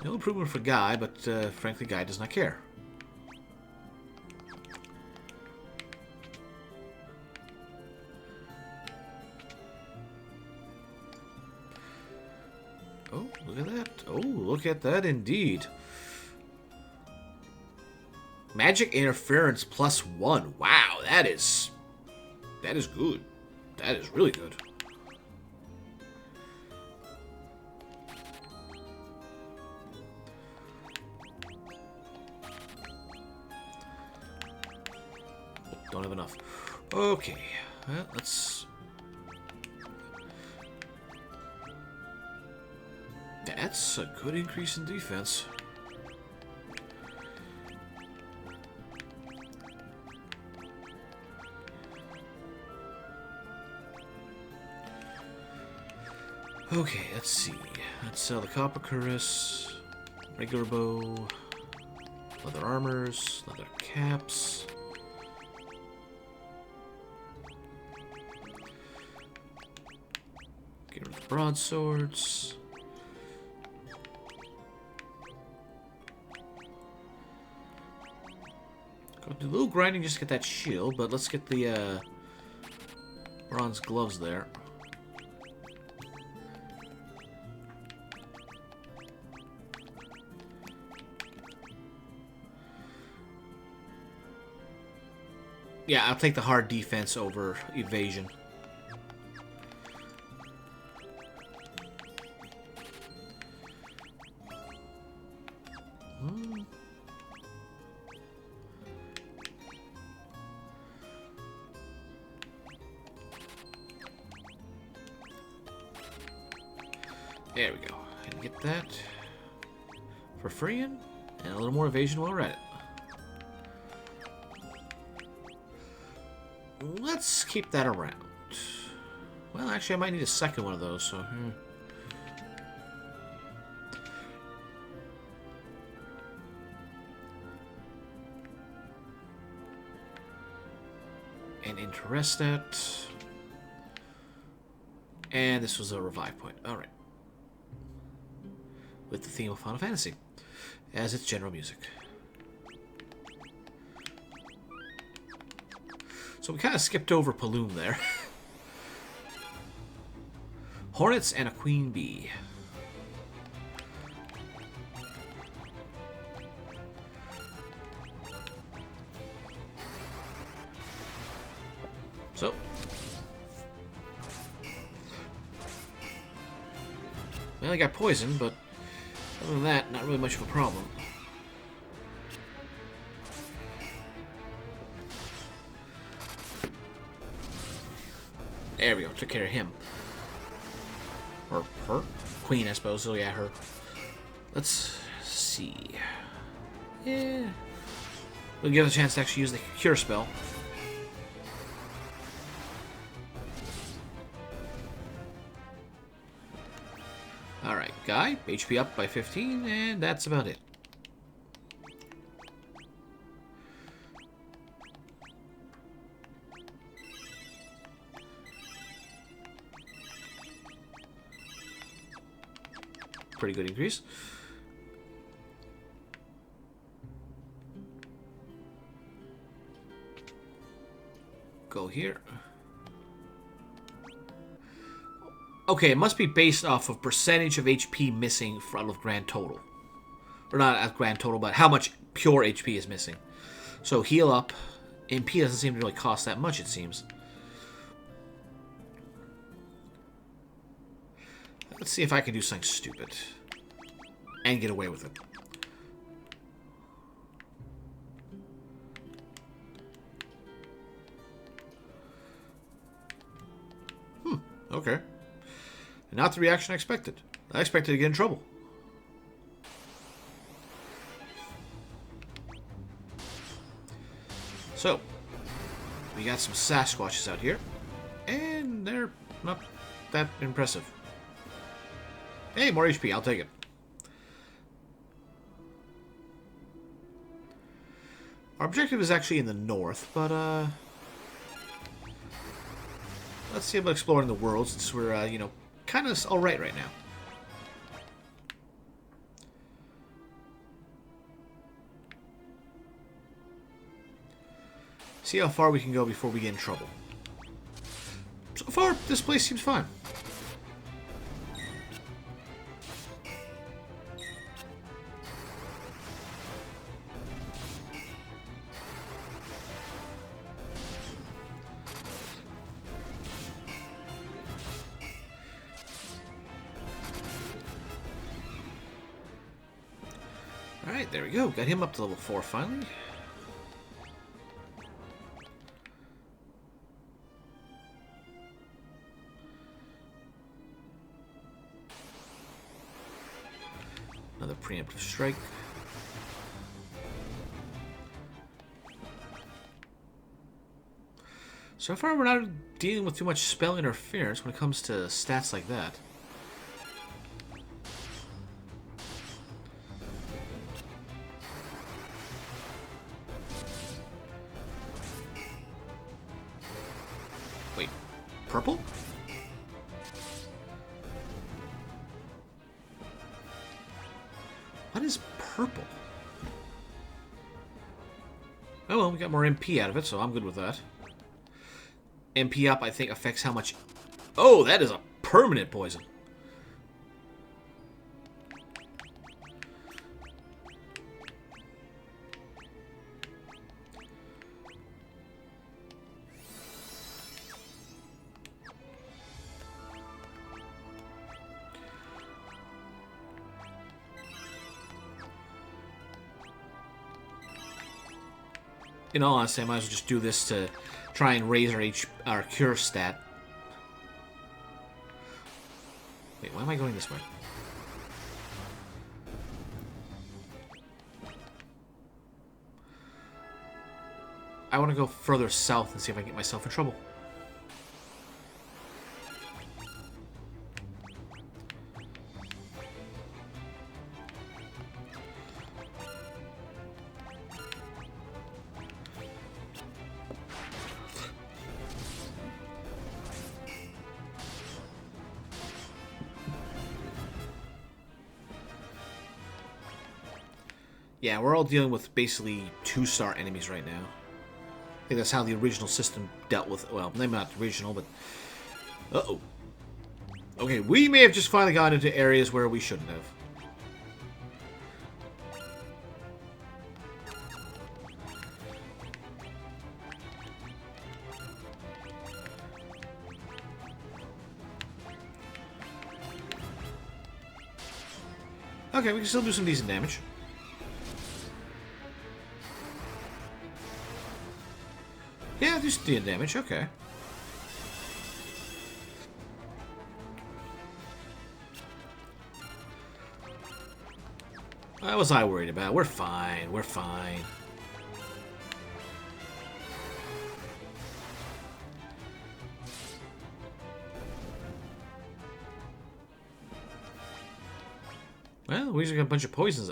No improvement for Guy, but frankly, Guy does not care. Oh, look at that. Oh, look at that indeed. Magic interference +1. Wow, that is good. That is really good. Don't have enough. Okay, well, let's... That's a good increase in defense. Okay, let's see. Let's sell the copper cuirass, regular bow, leather armors, leather caps. Get rid of the broadswords. Go do a little grinding just to get that shield, but let's get the Bronze gloves there. Yeah, I'll take the hard defense over evasion. There we go. And get that for free and a little more evasion while we're at it. Let's keep that around. Well, actually, I might need a second one of those, so... And interest that. And this was a revive point. Alright. With the theme of Final Fantasy as its general music. So we kind of skipped over Paloom there. Hornets and a queen bee. So. Well, I got poisoned, but other than that, not really much of a problem. There we go. Took care of him. Or her. Queen, I suppose. So yeah, her. Let's see. Yeah. We'll give it a chance to actually use the cure spell. Alright, Guy. HP up by 15, and that's about it. Pretty good increase. Go here. Okay, it must be based off of percentage of HP missing out of grand total. Or not at grand total, but how much pure HP is missing. So heal up. MP doesn't seem to really cost that much, it seems. Let's see if I can do something stupid. And get away with it. Okay. Not the reaction I expected. I expected to get in trouble. So, we got some Sasquatches out here. And they're not that impressive. Hey, more HP. I'll take it. Our objective is actually in the north, but, let's see about exploring the world, since we're, you know, kind of alright right now. See how far we can go before we get in trouble. So far, this place seems fine. Alright, there we go. Got him up to level 4 finally. Another preemptive strike. So far, we're not dealing with too much spell interference when it comes to stats like that. Wait, purple? What is purple? Oh well, we got more MP out of it, so I'm good with that. MP up, I think, affects how much... Oh, that is a permanent poison. In all honesty, I might as well just do this to try and raise our cure stat. Wait, why am I going this way? I want to go further south and see if I can get myself in trouble. Yeah, we're all dealing with basically 2-star enemies right now. I think that's how the original system dealt with... Well, maybe not the original, but... Uh-oh. Okay, we may have just finally gotten into areas where we shouldn't have. Okay, we can still do some decent damage. Yeah, do some decent damage, okay. What was I worried about? We're fine, we're fine. Well, we just got a bunch of poisons,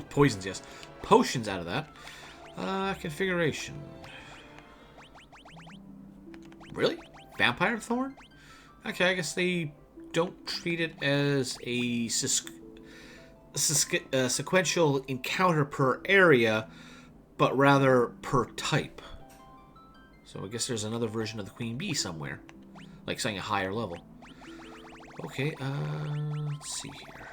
poisons, yes. Potions out of that. Configuration. Really? Vampire Thorn? Okay, I guess they don't treat it as a sequential encounter per area, but rather per type. So I guess there's another version of the Queen Bee somewhere. Like saying a higher level. Okay, let's see here.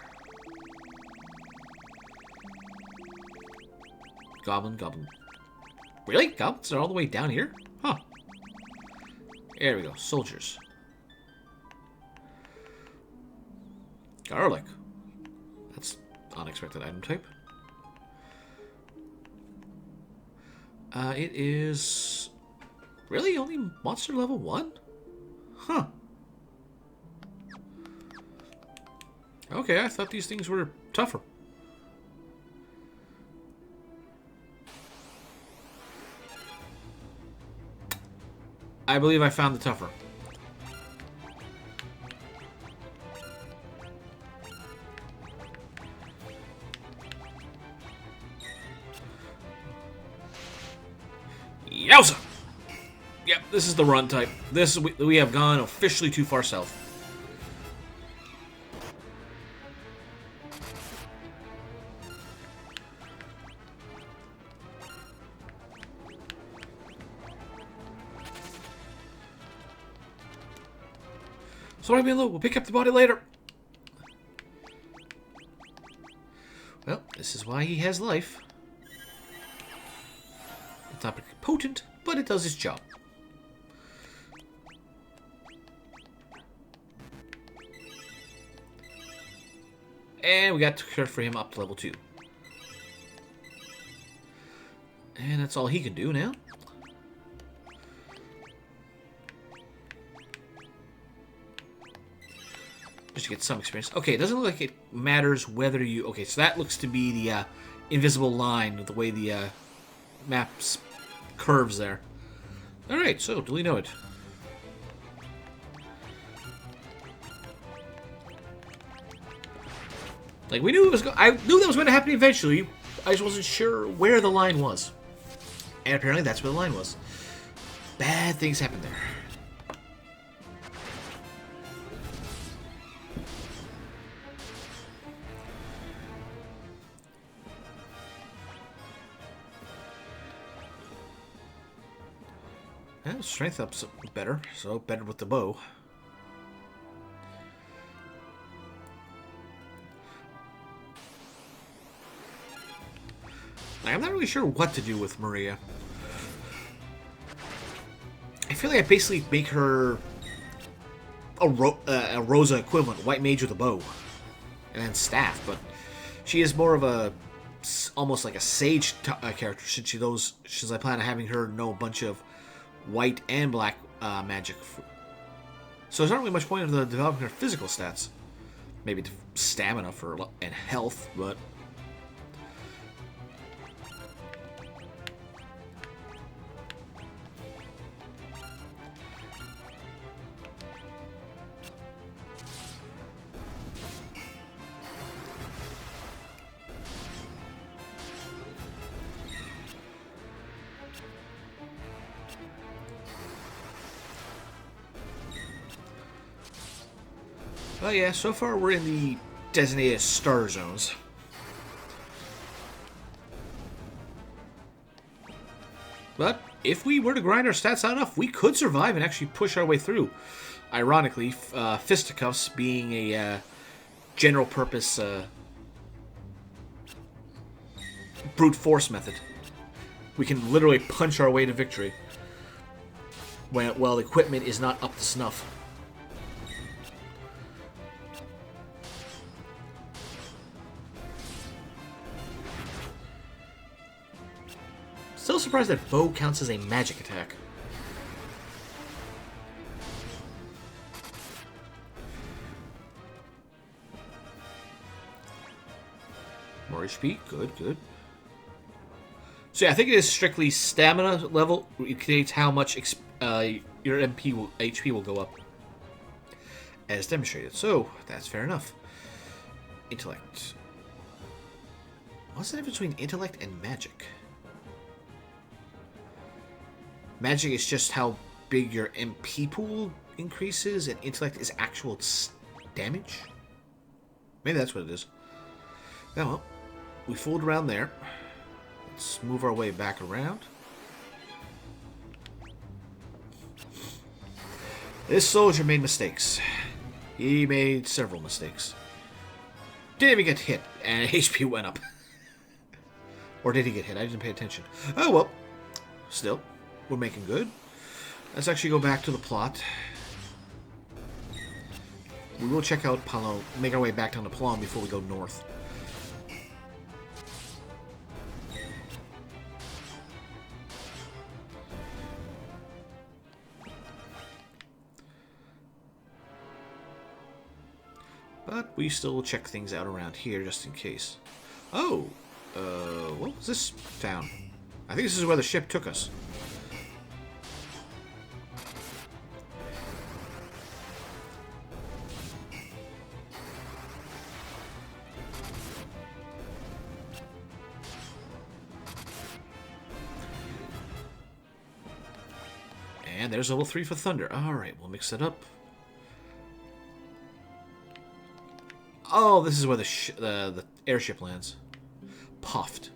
Goblin. Really? Goblins are all the way down here? Huh. There we go. Soldiers. Garlic. That's unexpected item type. It is... Really? Only monster level 1? Huh. Okay, I thought these things were tougher. I believe I found the tougher. Yowza! Yep, this is the run type. We have gone officially too far south. Sorry, Milo. We'll pick up the body later. Well, this is why he has life. It's not particularly potent, but it does its job. And we got to cure for him up to level 2. And that's all he can do now. Just to get some experience. Okay, it doesn't look like it matters whether you... Okay, so that looks to be the invisible line with the way the map's curves there. Alright, so do we know it? Like, we knew it was... I knew that was going to happen eventually. I just wasn't sure where the line was. And apparently that's where the line was. Bad things happened there. Strength up's better, so better with the bow. I'm not really sure what to do with Maria. I feel like I basically make her a Rosa equivalent, white mage with a bow, and then staff. But she is more of a almost like a sage character, since I plan on having her know a bunch of white and black magic. So there's not really much point in developing her physical stats. Maybe stamina and health, but. Well, yeah, so far we're in the designated star zones. But if we were to grind our stats out enough, we could survive and actually push our way through. Ironically, fisticuffs being a general purpose brute force method. We can literally punch our way to victory. While equipment is not up to snuff. Still surprised that bow counts as a magic attack. More HP, good, good. So yeah, I think it is strictly stamina level. It dictates how much your HP will go up, as demonstrated. So that's fair enough. Intellect. What's the difference between intellect and magic? Magic is just how big your MP pool increases, and intellect is actual damage? Maybe that's what it is. Yeah, well, we fooled around there. Let's move our way back around. This soldier made mistakes. He made several mistakes. Didn't even get hit, and HP went up. Or did he get hit? I didn't pay attention. Oh, well. Still. We're making good. Let's actually go back to the plot. We will check out Palom, make our way back down to Palom before we go north. But we still check things out around here just in case. Oh! What was this town? I think this is where the ship took us. And there's level 3 for Thunder. Alright, we'll mix it up. Oh, this is where the airship lands. Poft.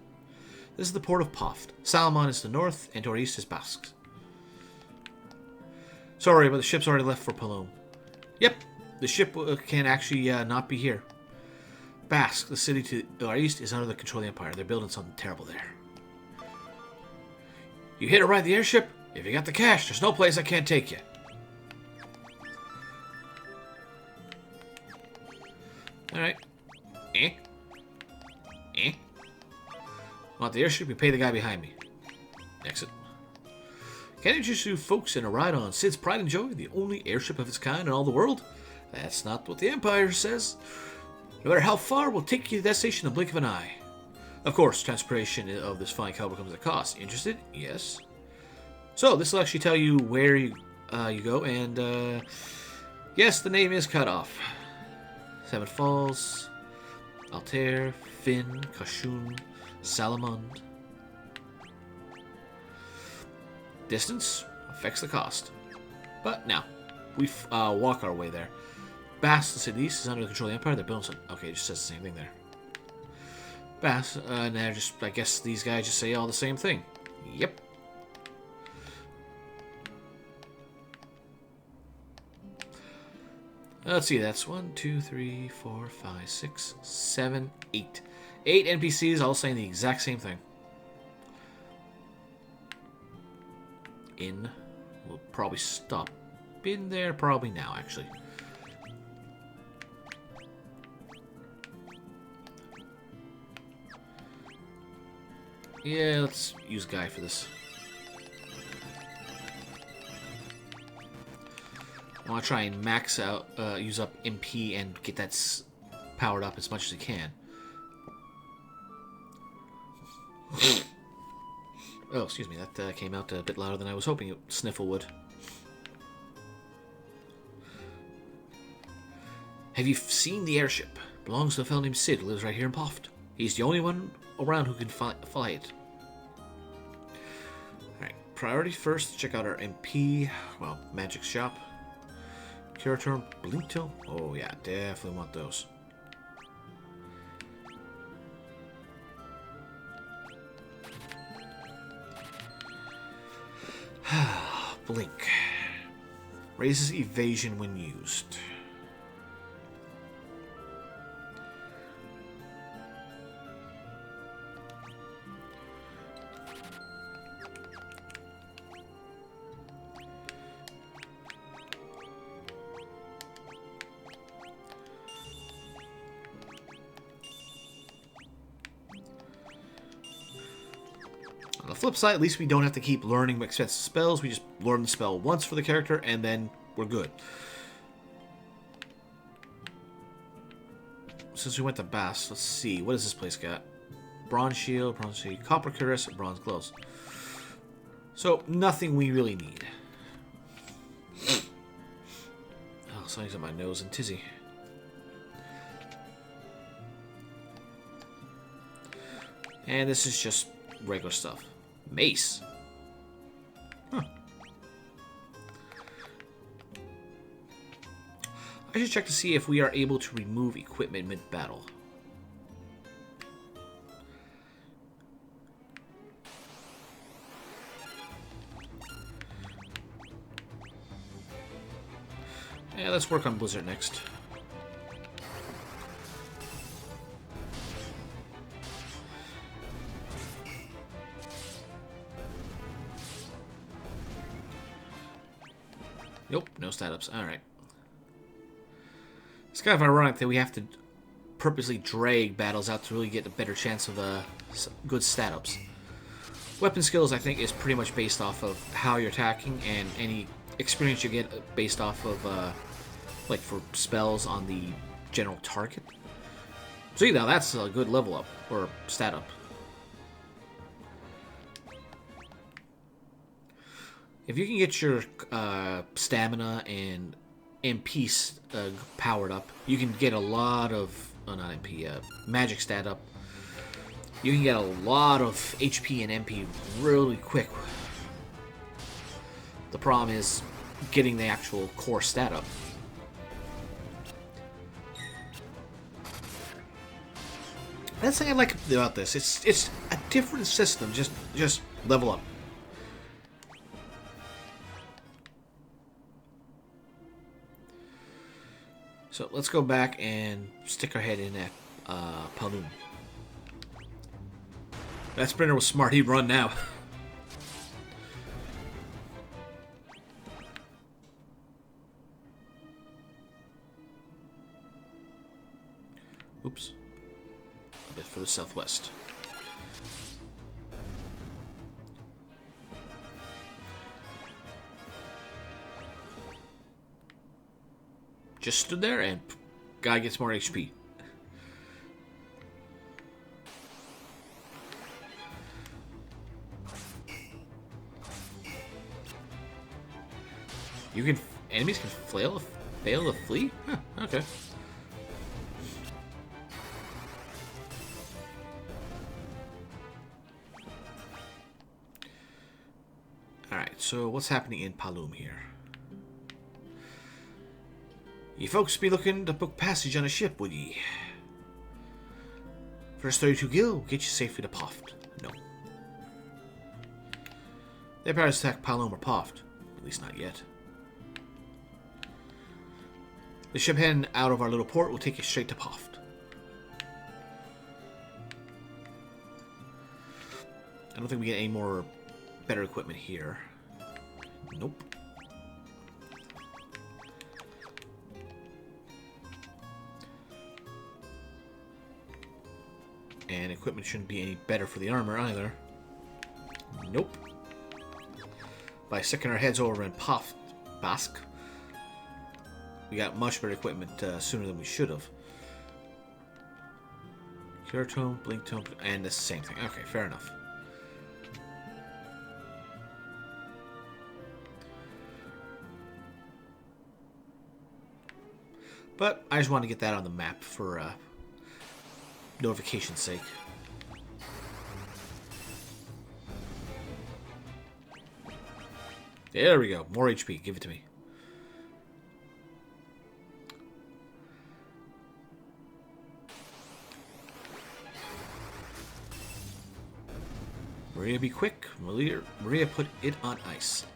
This is the port of Poft. Salomon is to the north, and to our east is Basque. Sorry, but the ship's already left for Palom. Yep, the ship can actually not be here. Basque, the city to our east, is under the control of the Empire. They're building something terrible there. You hit or ride the airship? If you got the cash, there's no place I can't take you. Alright. Want the airship? You pay the guy behind me. Exit. Can I introduce you folks in a ride on Sid's Pride and Joy, the only airship of its kind in all the world? That's not what the Empire says. No matter how far, we'll take you to that station in the blink of an eye. Of course, transportation of this fine caliber comes at a cost. Interested? Yes. So, this will actually tell you where you go, and yes, the name is cut off. Seven Falls, Altair, Finn, Kashun, Salamand. Distance affects the cost. But now, we walk our way there. Bass, the city east, is under the control of the Empire. They're building some. Okay, it just says the same thing there. Bass, and they're just, I guess these guys just say all the same thing. Yep. Let's see, that's 1, 2, 3, 4, 5, 6, 7, 8. 8 NPCs all saying the exact same thing. In. We'll probably stop in there probably now, actually. Yeah, let's use Guy for this. I want to try and max out, use up MP and get that powered up as much as I can. Oh, excuse me, that came out a bit louder than I was hoping Sniffle would. Have you seen the airship? Belongs to a fellow named Sid who lives right here in Poft. He's the only one around who can fly it. Alright, priority first, check out our MP, well, magic shop. Curator, Blinto. Oh yeah, definitely want those. Blink. Raises evasion when used. On the flip side, at least we don't have to keep learning expensive spells. We just learn the spell once for the character, and then we're good. Since we went to Bass, let's see. What does this place got? Bronze shield, copper cuirass, and bronze gloves. So, nothing we really need. Oh, something's on my nose and tizzy. And this is just regular stuff. Mace. Huh. I should check to see if we are able to remove equipment mid-battle. Yeah, let's work on Blizzard next. Nope, no stat-ups. Alright. It's kind of ironic that we have to purposely drag battles out to really get a better chance of good stat-ups. Weapon skills, I think, is pretty much based off of how you're attacking, and any experience you get based off of, like, for spells on the general target. See, now that's a good level up, or stat-up. If you can get your stamina and MP powered up, you can get a lot of, oh, not MP, magic stat up. You can get a lot of HP and MP really quick. The problem is getting the actual core stat up. That's the thing I like about this. It's a different system. Just level up. So let's go back and stick our head in at Paloom. That sprinter was smart. He'd run now. Oops. A bit for the southwest. Just stood there and guy gets more HP. Enemies can fail to flee? Huh, okay. Alright, so what's happening in Paloom here? You folks be looking to book passage on a ship, would ye? First 32 gil will get you safely to Poft. No. Their pirates attack Paloom or Poft. At least not yet. The ship heading out of our little port will take you straight to Poft. I don't think we get any more better equipment here. Nope. And equipment shouldn't be any better for the armor either. Nope. By sticking our heads over in Poft Bask, we got much better equipment sooner than we should have. Cure Tome, Blink Tome, and the same thing. Okay, fair enough. But I just wanted to get that on the map for notification's sake. There we go. More HP. Give it to me. Maria, be quick. Maria put it on ice.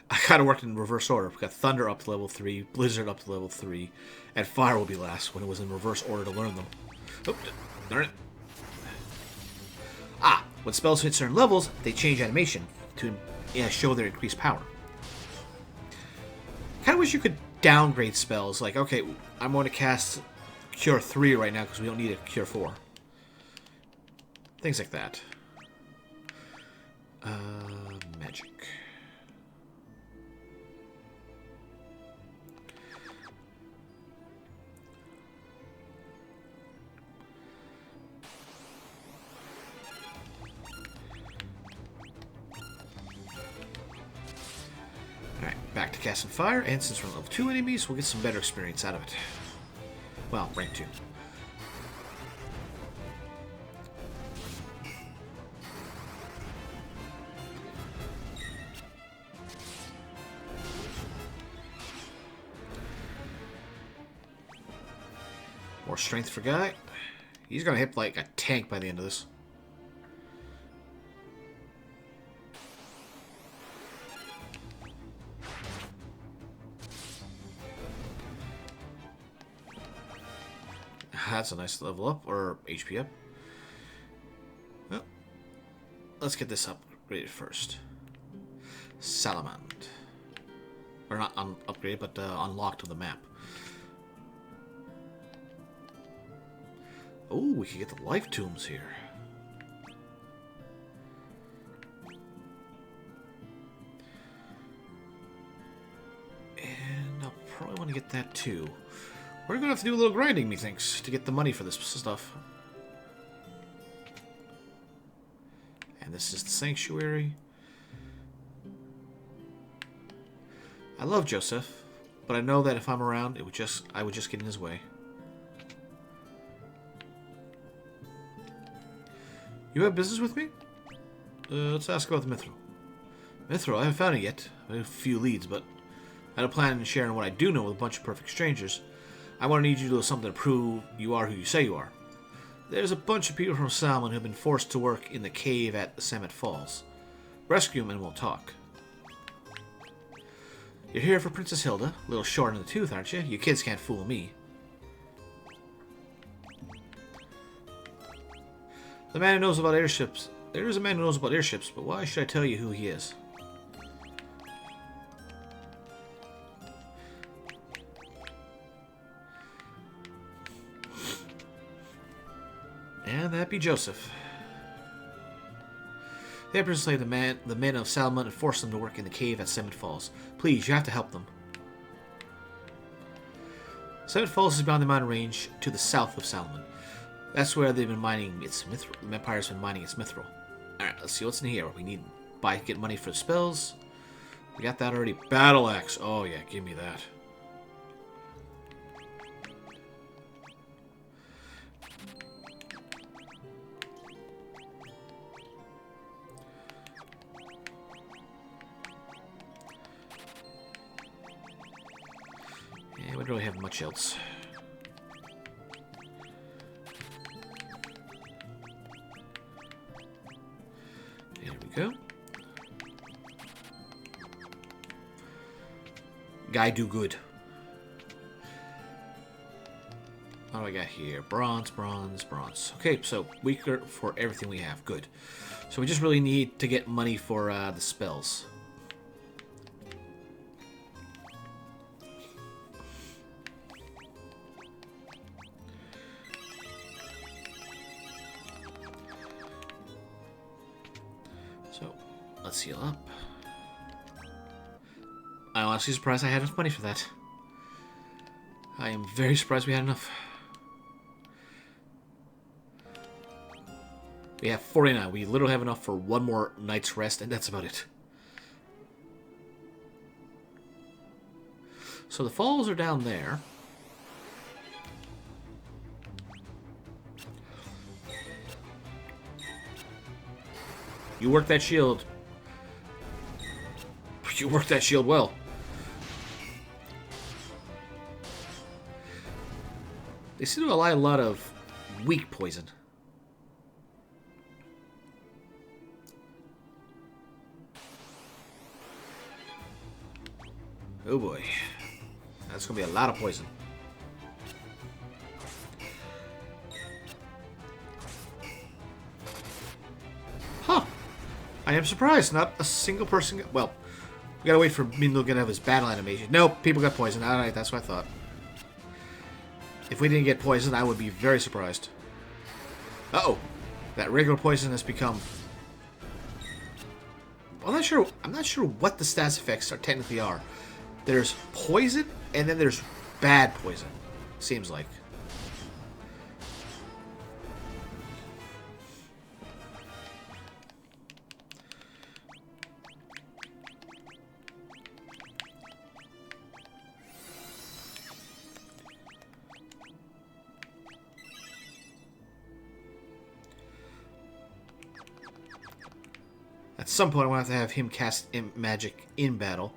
I kind of worked in reverse order. We got Thunder up to level 3, Blizzard up to level 3, and Fire will be last when it was in reverse order to learn them. Oh, darn it. Ah, when spells hit certain levels, they change animation to show their increased power. Kind of wish you could downgrade spells. Like, okay, I'm going to cast Cure 3 right now because we don't need a Cure 4. Things like that. Magic. Alright, back to casting fire, and since we're level 2 enemies, we'll get some better experience out of it. Well, rank 2. More strength for Guy. He's gonna hit like a tank by the end of this. That's a nice level up, or HP up. Well, let's get this upgraded first. Salamand. Or not upgraded, but unlocked to the map. Oh, we can get the life tombs here. And I'll probably want to get that too. We're going to have to do a little grinding, methinks, to get the money for this stuff. And this is the Sanctuary. I love Joseph, but I know that if I'm around, I would just get in his way. You have business with me? Let's ask about the Mithril. Mithril, I haven't found it yet. I have a few leads, but I don't plan on sharing what I do know with a bunch of perfect strangers. I want to need you to do something to prove you are who you say you are. There's a bunch of people from Salmon who have been forced to work in the cave at Summit Falls. Rescue them and we'll talk. You're here for Princess Hilda. A little short in the tooth, aren't you? You kids can't fool me. The man who knows about airships. There is a man who knows about airships, but why should I tell you who he is? And that be Joseph. The Emperor enslaved the men of Salmon and forced them to work in the cave at Summit Falls. Please, you have to help them. Summit Falls is beyond the mountain range to the south of Salmon. That's where they've been mining its mithril. The Empire's been mining its mithril. Alright, let's see what's in here. We need to get money for the spells. We got that already. Battle Axe. Oh yeah, give me that. Yeah, we don't really have much else. Go. Guy do good. What do I got here? Bronze, bronze, bronze. Okay, so weaker for everything we have. Good. So we just really need to get money for the spells. So, let's heal up. I'm honestly surprised I had enough money for that. I am very surprised we had enough. We have 49. We literally have enough for one more night's rest, and that's about it. So the falls are down there. You work that shield. You work that shield well. They seem to allow a lot of weak poison. Oh boy. That's going to be a lot of poison. Huh. I am surprised. Not a single person... Well, we gotta wait for Minlo to have his battle animation. Nope, people got poisoned. Alright, that's what I thought. If we didn't get poisoned, I would be very surprised. Uh-oh. That regular poison has become... I'm not sure what the stats effects technically are. There's poison, and then there's bad poison. Seems like. At some point, I want to have him cast magic in battle.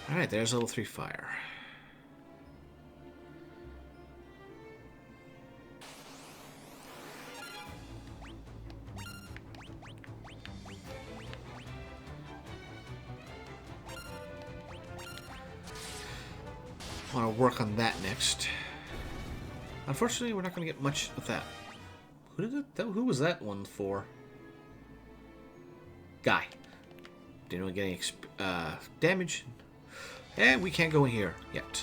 Alright, there's level 3 fire. I want to work on that next. Unfortunately, we're not going to get much of that. Who was that one for? Guy. Didn't really get any damage. And we can't go in here yet.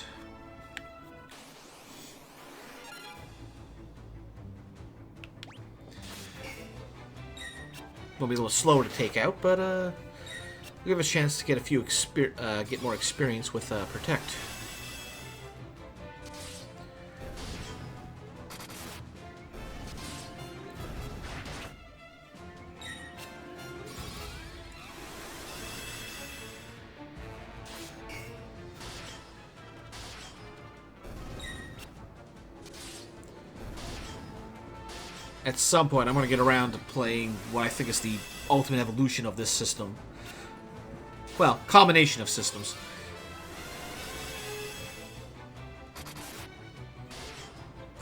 Will be a little slower to take out, but we have a chance to get get more experience with Protect. At some point, I'm going to get around to playing what I think is the ultimate evolution of this system. Well, combination of systems.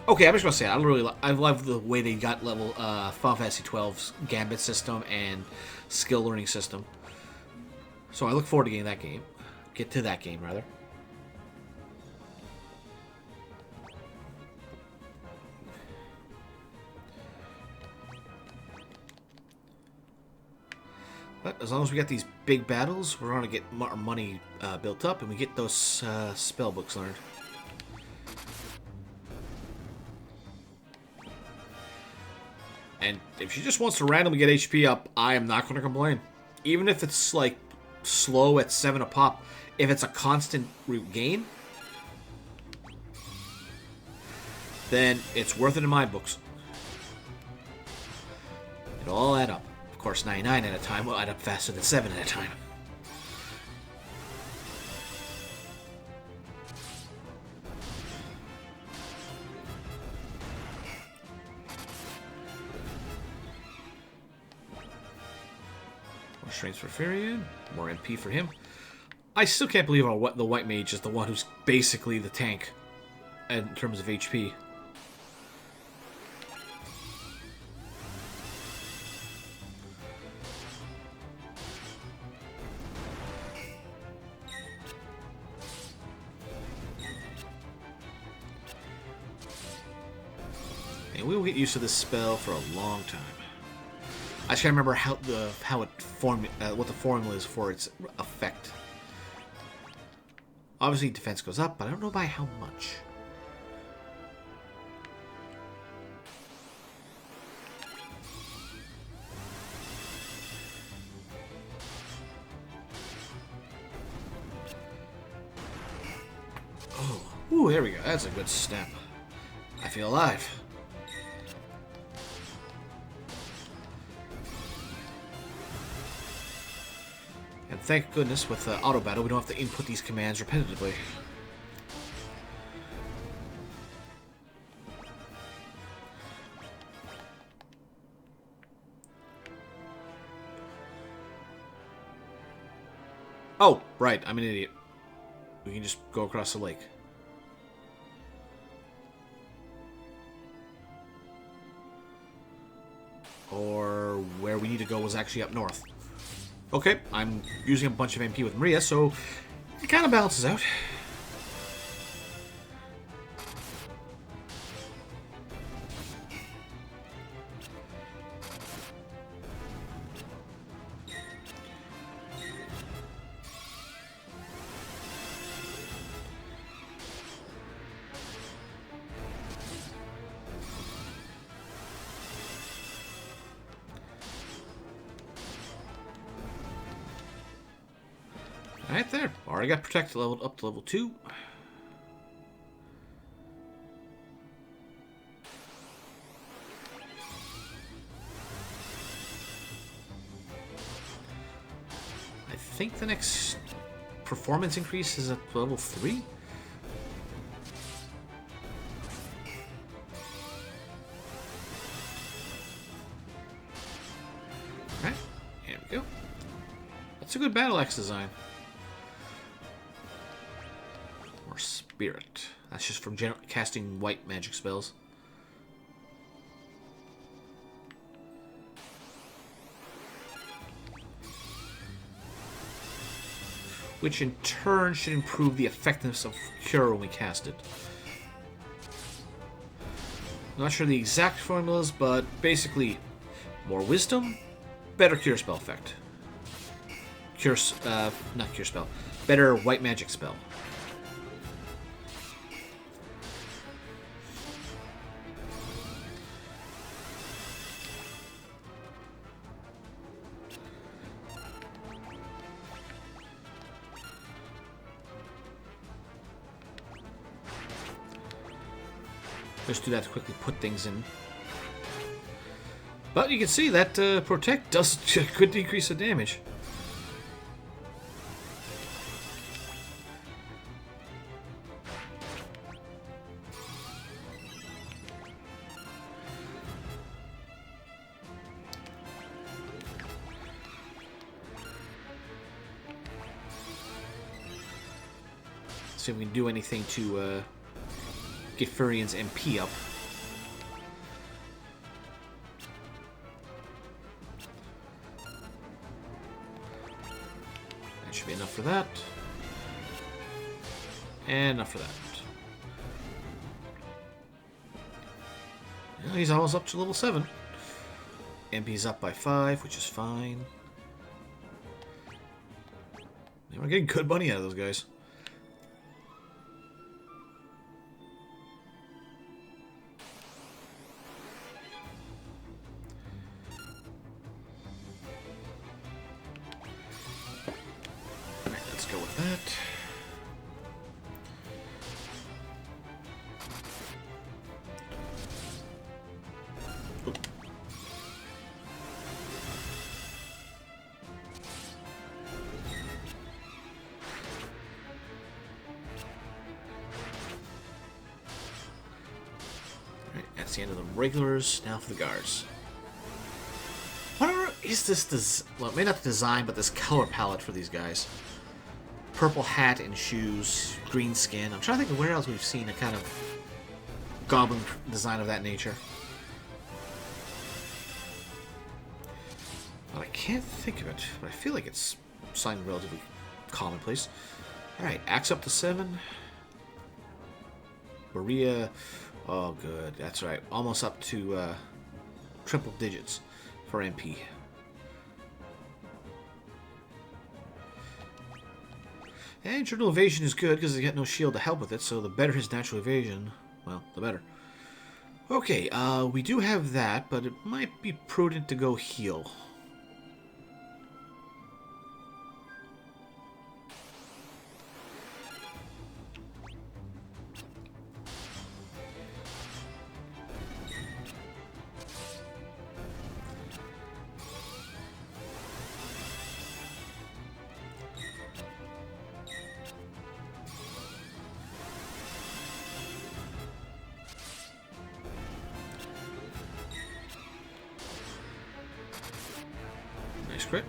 Okay, I'm just going to say, I love the way they got level Final Fantasy XII's Gambit system and skill learning system. So I look forward to getting that game. Get to that game, rather. But as long as we got these big battles, we're going to get our money built up, and we get those spell books learned. And if she just wants to randomly get HP up, I am not going to complain. Even if it's, like, slow at 7 a pop, if it's a constant gain, then it's worth it in my books. It'll all add up. Of course, 99 at a time will add up faster than 7 at a time. More strength for Furion, more MP for him. I still can't believe the White Mage is the one who's basically the tank in terms of HP. And we will get used to this spell for a long time. I just gotta remember what the formula is for its effect. Obviously, defense goes up, but I don't know by how much. Oh, ooh, there we go. That's a good step. I feel alive. And thank goodness with auto battle we don't have to input these commands repetitively. Oh, right, I'm an idiot. We can just go across the lake. Or where we need to go was actually up north. Okay, I'm using a bunch of MP with Maria, so it kind of balances out. Right there. Already got Protect leveled up to level 2. I think the next performance increase is at level 3. Alright, here we go. That's a good battle axe design. Or Spirit. That's just from casting white magic spells. Which in turn should improve the effectiveness of Cure when we cast it. I'm not sure the exact formulas, but basically more Wisdom, better Cure spell effect. Not Cure spell. Better white magic spell. Just do that to quickly put things in. But you can see that Protect does could decrease the damage. See if we can do anything to get Furian's MP up. That should be enough for that. And enough for that. Well, he's almost up to level 7. MP's up by 5, which is fine. And we're getting good money out of those guys. Go with that. Oop. Alright, that's the end of the regulars. Now for the guards. What is this? Well, maybe not the design, but this color palette for these guys. Purple hat and shoes, green skin. I'm trying to think of where else we've seen a kind of goblin design of that nature. But I can't think of it, but I feel like it's something relatively commonplace. Alright, axe up to 7. Maria Oh, good. That's right. Almost up to triple digits for MP. And internal evasion is good because he's got no shield to help with it, so the better his natural evasion, well, the better. Okay, we do have that, but it might be prudent to go heal. Nice crit.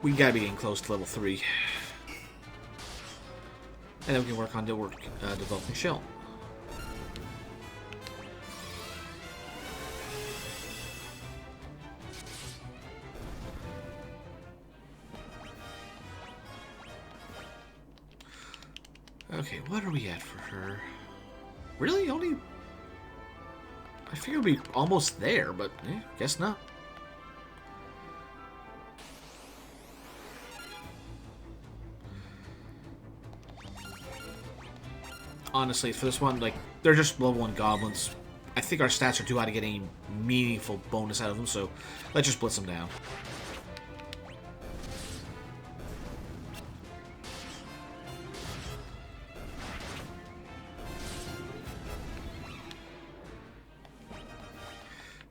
We gotta be getting close to level 3. And then we can work on developing shell. Okay, what are we at for her? Really? Only... I figured we'd be almost there, but guess not. Honestly, for this one, like, they're just level 1 goblins. I think our stats are too high to get any meaningful bonus out of them, so let's just blitz them down.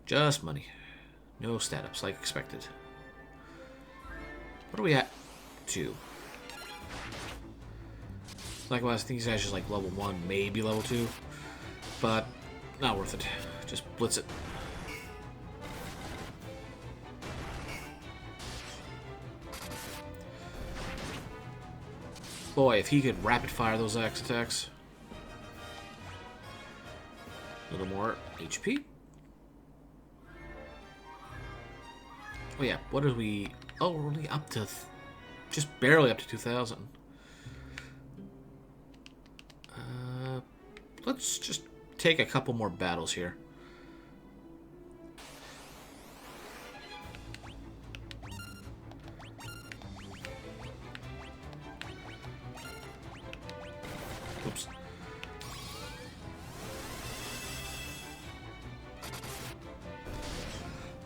Just money. No stat ups, like expected. What are we at? 2. Likewise, I think these guys just like level 1, maybe level 2. But, not worth it. Just blitz it. Boy, if he could rapid fire those axe attacks. A little more HP. Oh yeah, what are we... Oh, we're only up to... just barely up to 2,000. Let's just take a couple more battles here. Oops.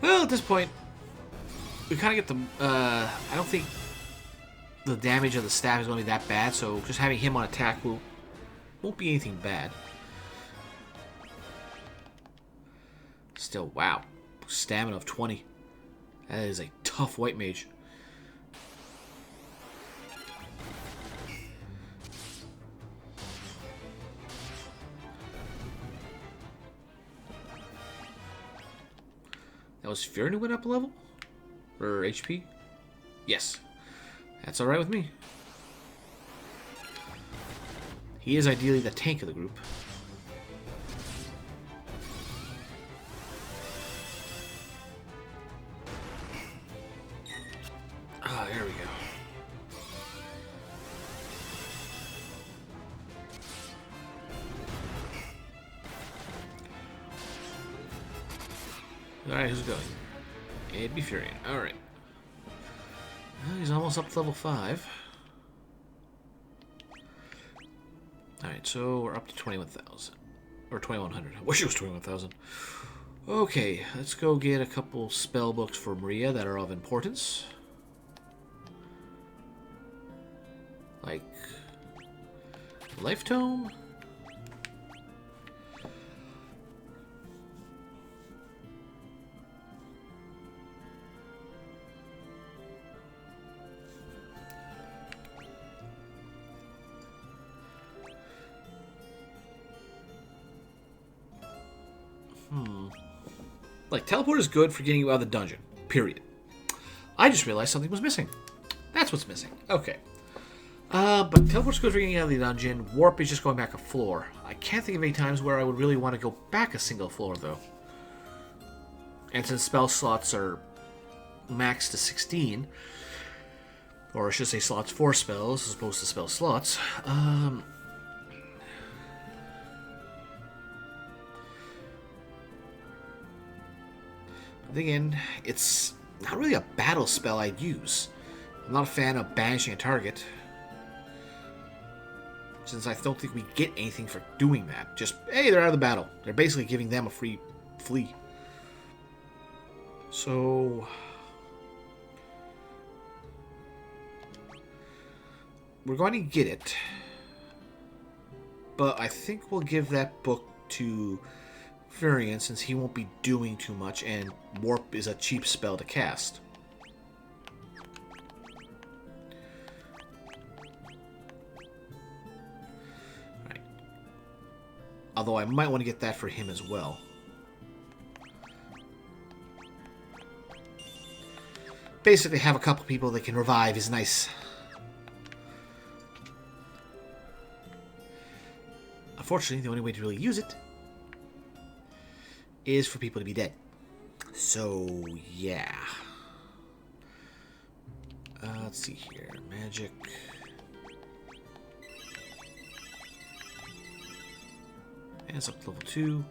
Well, at this point, we kind of get the... I don't think the damage of the staff is going to be that bad, so just having him on attack won't be anything bad. Still, wow. Stamina of 20. That is a tough white mage. That was Fear who went up a level? Or HP? Yes. That's alright with me. He is ideally the tank of the group. Ah, there we go. Alright, who's going? It'd be Furion. Alright. He's almost up to level 5. Alright, so we're up to 21,000. Or 2,100. I wish it was 21,000. Okay, let's go get a couple spell books for Maria that are of importance. Like... Life Tome? Like, teleport is good for getting you out of the dungeon. Period. I just realized something was missing. That's what's missing. Okay. But teleport's good for getting out of the dungeon. Warp is just going back a floor. I can't think of any times where I would really want to go back a single floor, though. And since spell slots are maxed to 16, Or I should say slots for spells as opposed to spell slots. Again, it's not really a battle spell I'd use. I'm not a fan of banishing a target, since I don't think we get anything for doing that. Just, hey, they're out of the battle. They're basically giving them a free flee. So we're going to get it, but I think we'll give that book to Furion, since he won't be doing too much, and Warp is a cheap spell to cast. Right. Although I might want to get that for him as well. Basically, have a couple people that can revive is nice. Unfortunately, the only way to really use it is for people to be dead. So, yeah. Let's see here. Magic. And it's up to level 2.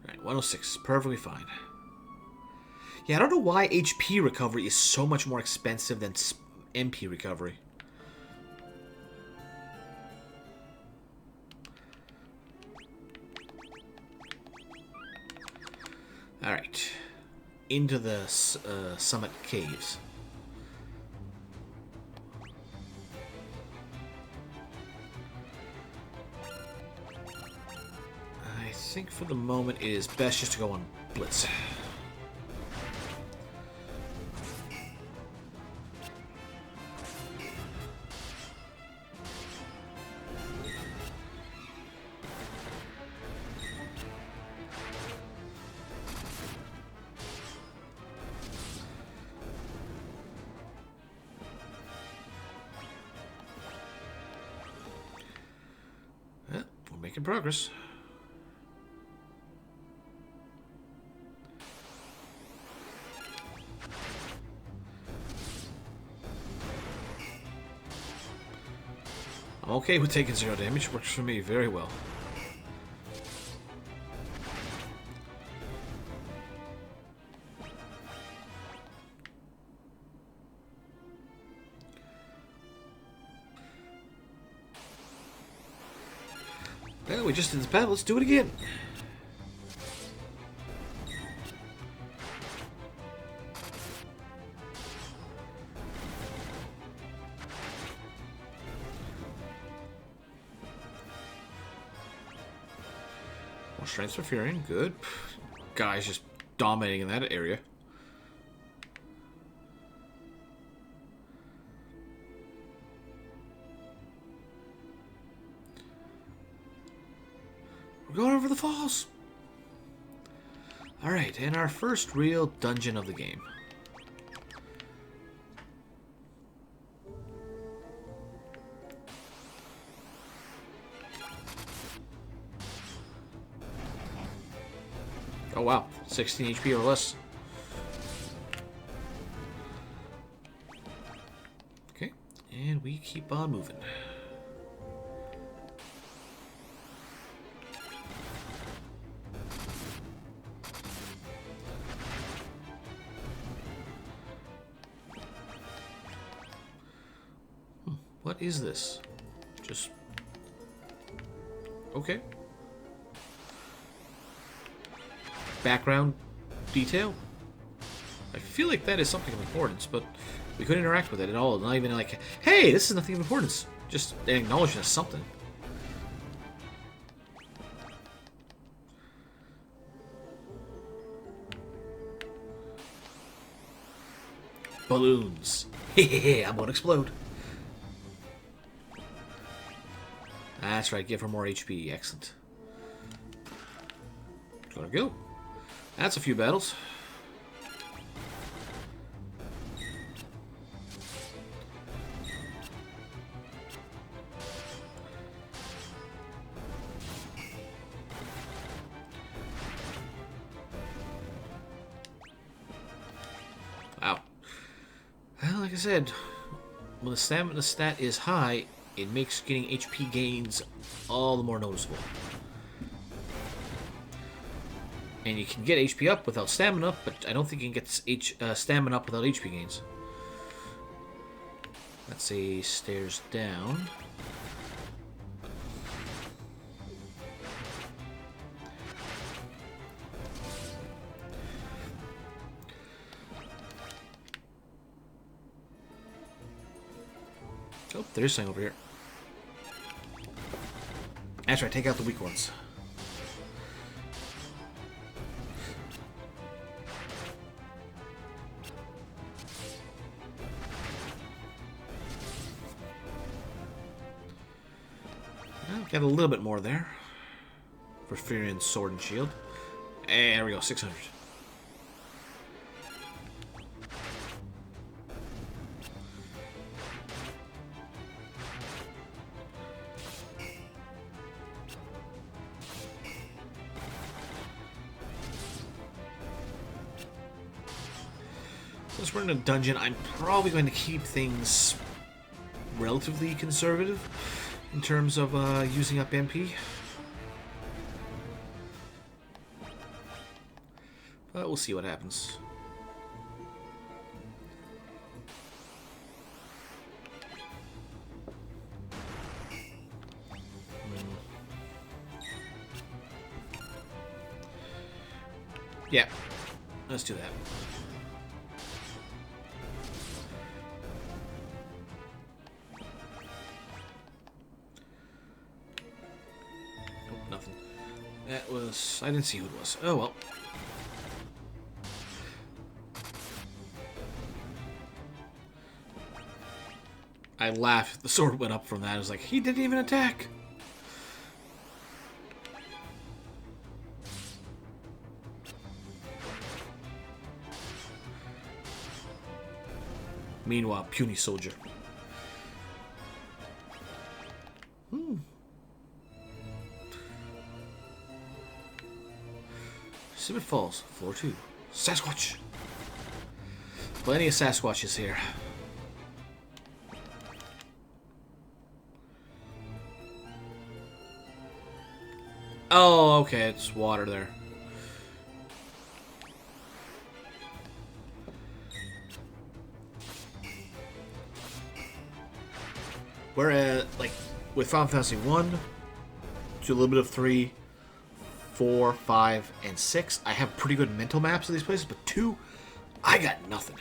Right, 106. Perfectly fine. Yeah, I don't know why HP recovery is so much more expensive than MP recovery. Alright. Into the summit caves. I think for the moment it is best just to go on Blitz. Well, we're making progress. I'm okay with taking 0 damage. Works for me very well. Well, we just did this battle. Let's do it again. More strength for Furion. Good. Guy's just dominating in that area. We're going over the falls. Alright, and our first real dungeon of the game. Oh wow, 16 HP or less. Okay, and we keep on moving. What is this? Just... okay. Background detail? I feel like that is something of importance, but we couldn't interact with it at all. Not even like, hey, this is nothing of importance. Just an acknowledgement of something. Balloons. Hehehe, I'm gonna explode. That's right, give her more HP. Excellent. Gotta go. That's a few battles. like I said, when the stamina stat is high, it makes getting HP gains all the more noticeable. And you can get HP up without stamina up, but I don't think you can get stamina up without HP gains. Let's say stairs down. Oh, there's something over here. That's right, take out the weak ones. Well, got a little bit more there. For Furian's sword and shield. And there we go, 600. Since we're in a dungeon, I'm probably going to keep things relatively conservative in terms of using up MP. But we'll see what happens. Yeah, let's do that. Nothing. That was... I didn't see who it was. Oh, well. I laughed. The sword went up from that. I was like, he didn't even attack. Meanwhile, puny soldier. Civet Falls, floor 2. Sasquatch! Plenty of Sasquatches here. Oh, okay, it's water there. Whereas, like, with Final Fantasy 1, to a little bit of 3, 4, 5, and 6, I have pretty good mental maps of these places, but 2, I got nothing.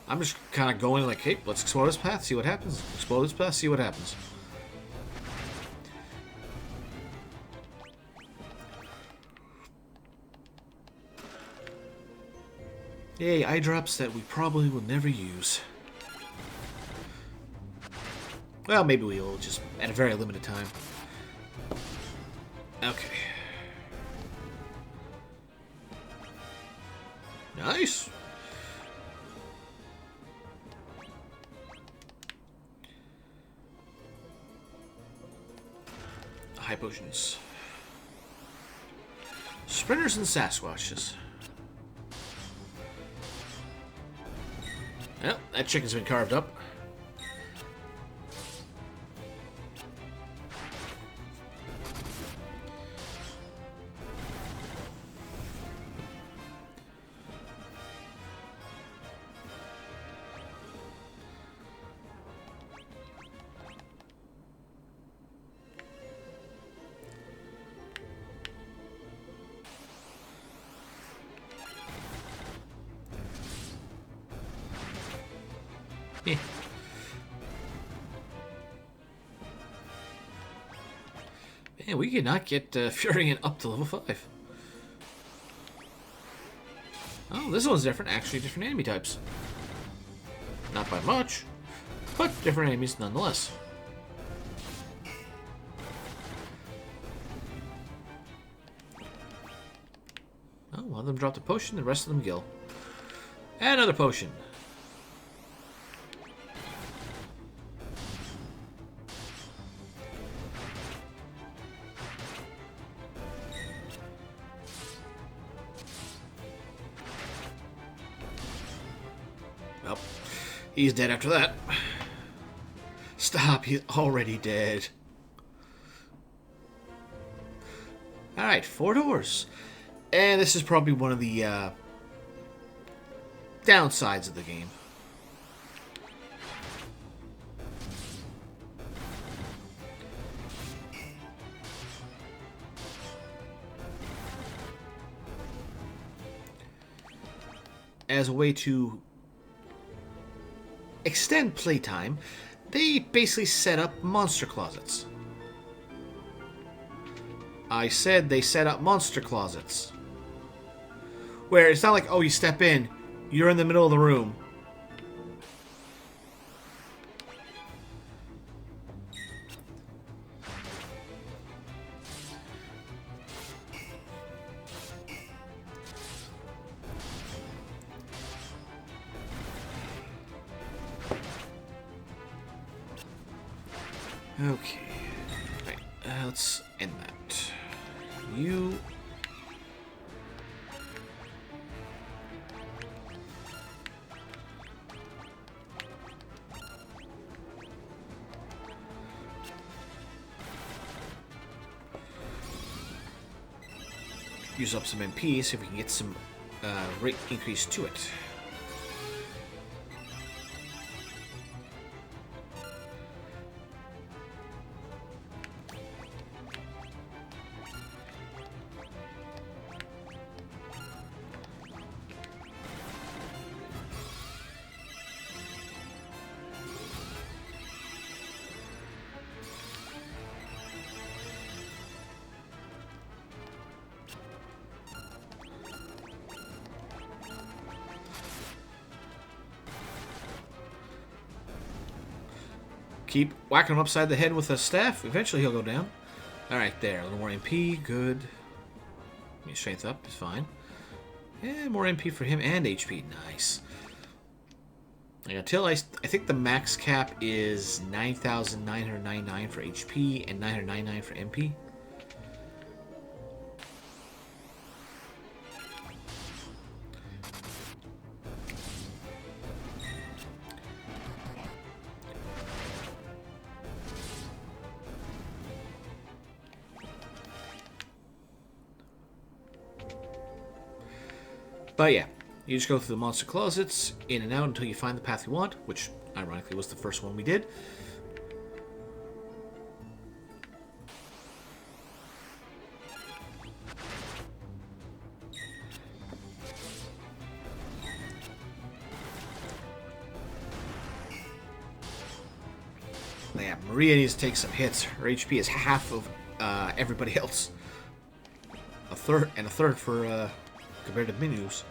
I'm just kind of going like, hey, let's explore this path, see what happens. Explore this path, see what happens. Yay, eye drops that we probably will never use. Well, maybe we will, just at a very limited time. Okay. Nice! High potions. Sprinters and Sasquatches. Well, that chicken's been carved up. Yeah. Man, we cannot get Furion up to level 5. Oh, this one's different. Actually, different enemy types. Not by much, but different enemies nonetheless. Oh, one of them dropped a potion, the rest of them gill. And another potion. He's dead after that. Stop, he's already dead. Alright, 4 doors. And this is probably one of the downsides of the game. As a way to extend playtime, they basically set up monster closets. I said they set up monster closets. Where it's not like, oh, you step in, you're in the middle of the room. Okay. Right. Let's end that. You... use up some MP, see if we can get some rate increase to it. Keep whacking him upside the head with a staff. Eventually he'll go down. Alright, there. A little more MP. Good. Strength up is fine. Yeah, more MP for him and HP. Nice. Until I think the max cap is 9,999 for HP and 999 for MP. But yeah, you just go through the monster closets, in and out until you find the path you want, which ironically was the first one we did. Yeah, Maria needs to take some hits. Her HP is half of everybody else. A third for compared to menus.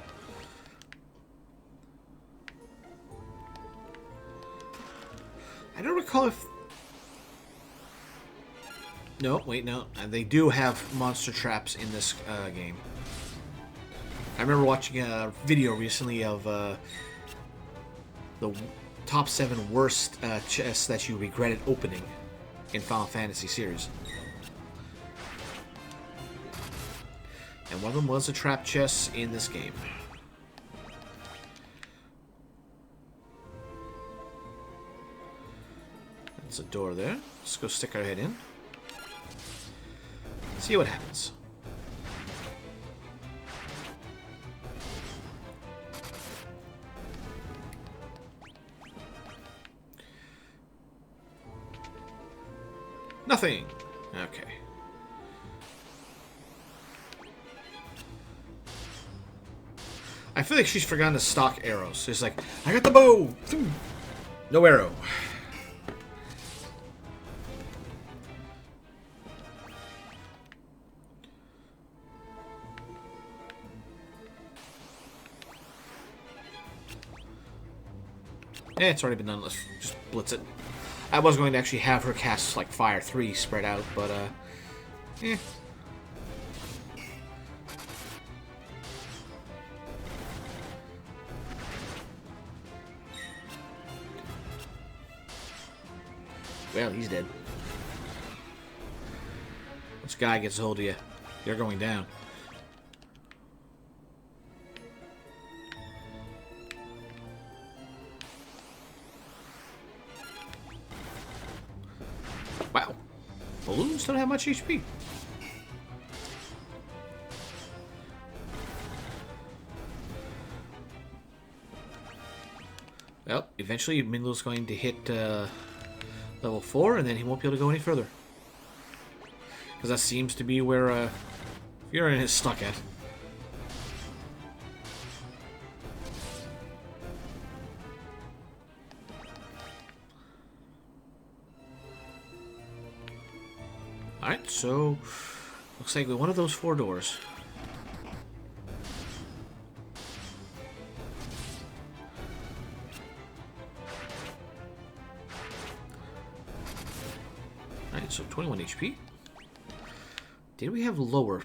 I don't recall if... No, wait, no. They do have monster traps in this game. I remember watching a video recently of the top 7 worst chests that you regretted opening in Final Fantasy series. And one of them was a trap chest in this game. There's a door there. Let's go stick our head in. See what happens. Nothing. Okay. I feel like she's forgotten to stock arrows. It's like, I got the bow! No arrow. It's already been done. Let's just blitz it. I was going to actually have her cast like Fire 3 spread out, but eh. Well, he's dead. This guy gets a hold of you, you're going down. Balloons don't have much HP. Well, eventually Minlo's going to hit level 4, and then he won't be able to go any further. Because that seems to be where Furin is stuck at. Alright, so looks like one of those 4 doors. Alright, so 21 HP. Did we have lower?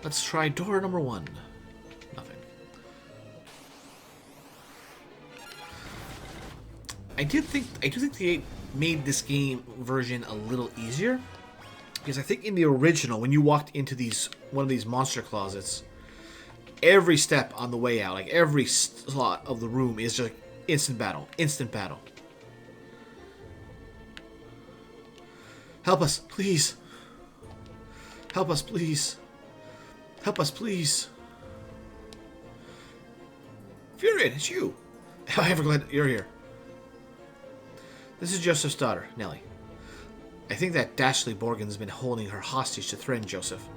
Let's try door number 1. Nothing. I do think they made this game version a little easier, because I think in the original, when you walked into one of these monster closets, every step on the way out, like every slot of the room, is just instant battle, instant battle. Help us, please. Help us, please. Help us, please. Furin, it's you. I'm ever glad you're here. This is Joseph's daughter, Nellie. I think that Dashley Borgen's been holding her hostage to threaten Joseph.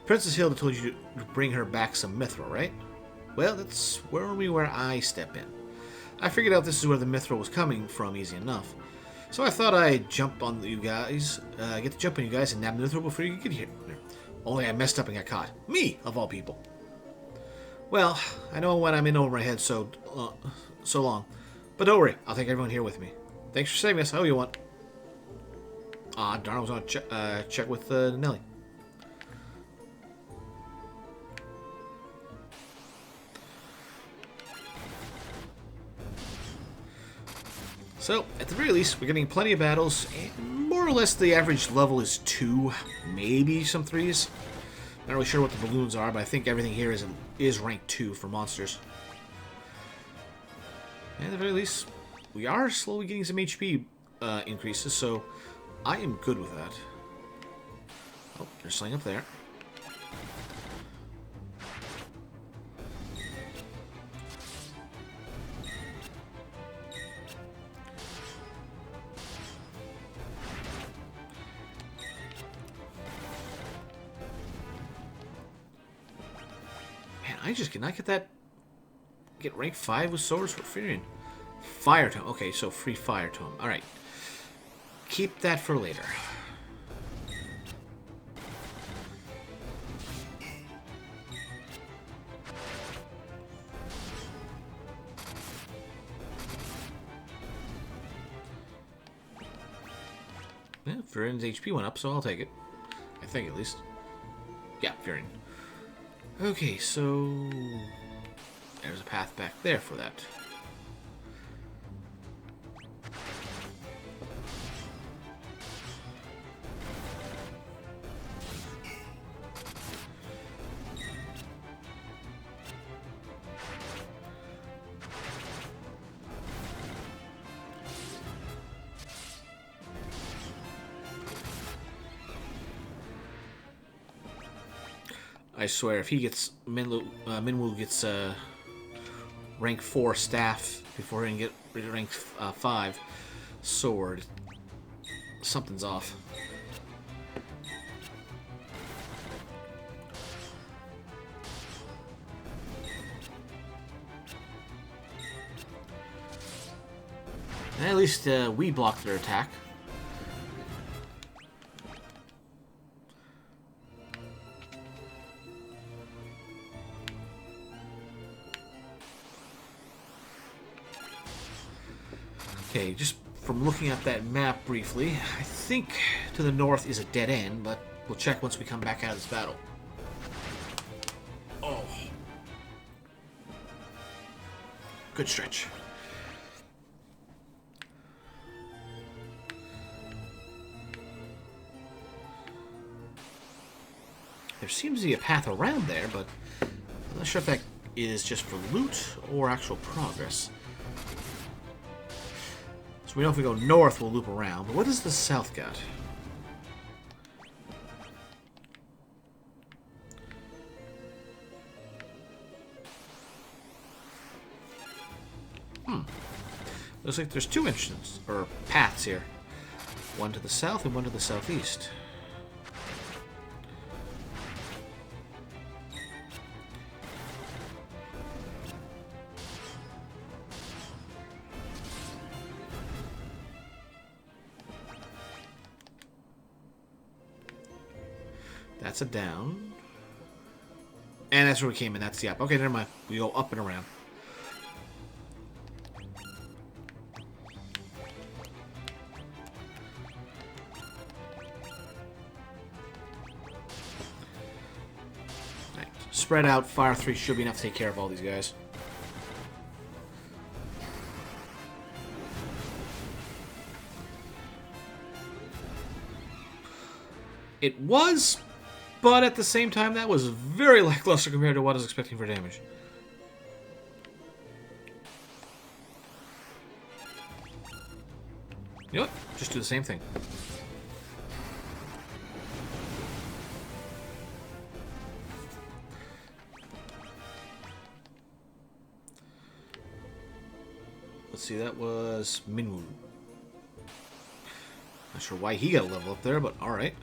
Princess Hilda told you to bring her back some mithril, right? Well, that's where I step in. I figured out this is where the mithril was coming from easy enough. So I thought I'd jump on you guys, get the jump on you guys and nab the mithril before you get here. Only I messed up and got caught. Me, of all people. Well, I know when I'm in over my head so long. But don't worry, I'll take everyone here with me. Thanks for saving us. I owe you one. Ah, darn, I was on check with Nellie. So, at the very least, we're getting plenty of battles, and more or less the average level is 2, maybe some 3s. Not really sure what the balloons are, but I think everything here is rank 2 for monsters. And at the very least, we are slowly getting some HP increases, so I am good with that. Oh, there's something up there. I just cannot get rank 5 with swords for Furin. Fire tome. Okay, so free fire tome. Alright. Keep that for later. Yeah, Furin's HP went up, so I'll take it. I think, at least. Yeah, Furin. Okay, so there's a path back there for that. I swear, if he gets Minwoo gets rank 4 staff before he can get rank 5 sword, something's off. At least we blocked their attack. Okay, just from looking at that map briefly, I think to the north is a dead end, but we'll check once we come back out of this battle. Oh. Good stretch. There seems to be a path around there, but I'm not sure if that is just for loot or actual progress. So we know if we go north, we'll loop around. But what does the south got? Looks like there's two entrances, or paths here. One to the south and one to the southeast. That's a down. And that's where we came in. That's the up. Okay, never mind. We go up and around. Spread out, fire 3 should be enough to take care of all these guys. It was, but at the same time, that was very lackluster compared to what I was expecting for damage. You know what? Just do the same thing. Let's see, that was Minwoo. Not sure why he got a level up there, but alright.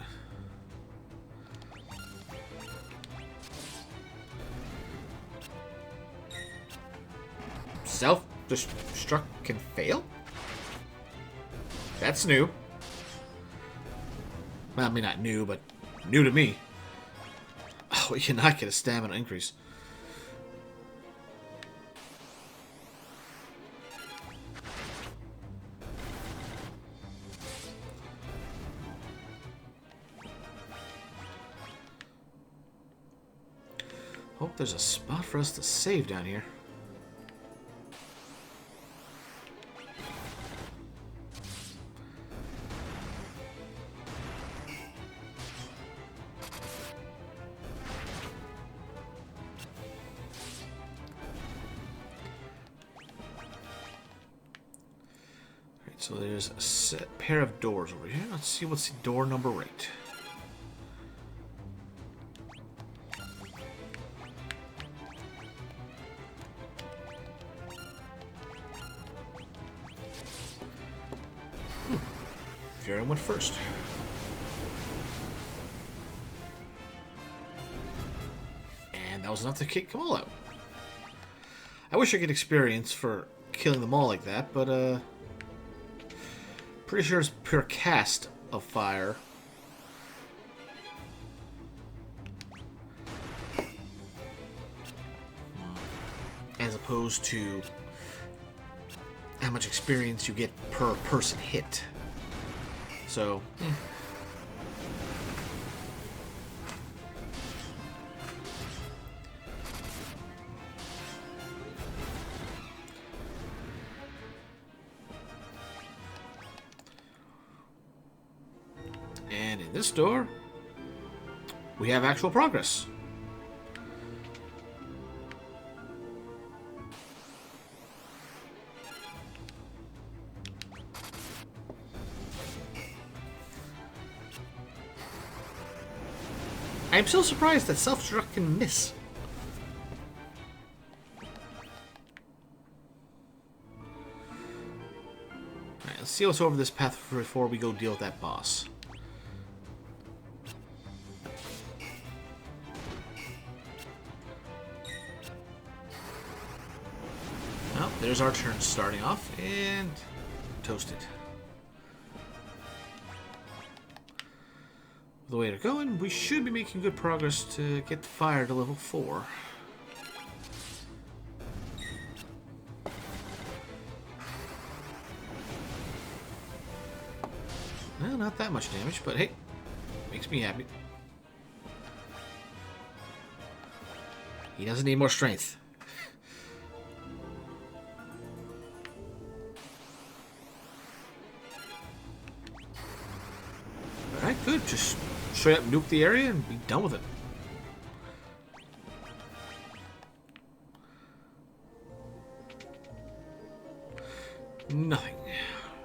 Self-destruct can fail? That's new. Well, I mean, not new, but new to me. Oh, we cannot get a stamina increase. Hope there's a spot for us to save down here. Alright, so there's a set pair of doors over here. Let's see what's the door number 8. Fury went first. And that was enough to kick them all out. I wish I could experience for killing them all like that, but pretty sure it's pure cast of fire. As opposed to how much experience you get per person hit. So, and in this door, we have actual progress. I'm so surprised that self-destruct can miss. Alright, let's see what's over this path before we go deal with that boss. Well, there's our turn starting off, and toasted. The way to going, we should be making good progress to get the fire to level 4. Well, not that much damage, but hey, makes me happy. He doesn't need more strength. Alright, good. Just straight up nuke the area and be done with it. Nothing.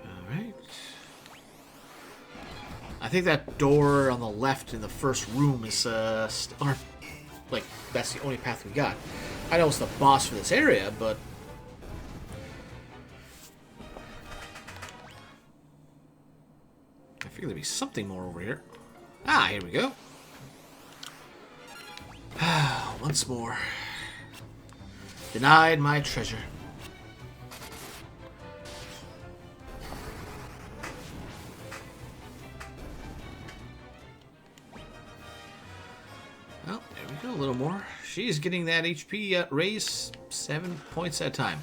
Alright. I think that door on the left in the first room is, like, that's the only path we got. I know it's the boss for this area, but... I figure there'd be something more over here. Ah, here we go. Once more. Denied my treasure. Well, there we go, a little more. She's getting that HP raise 7 points at a time.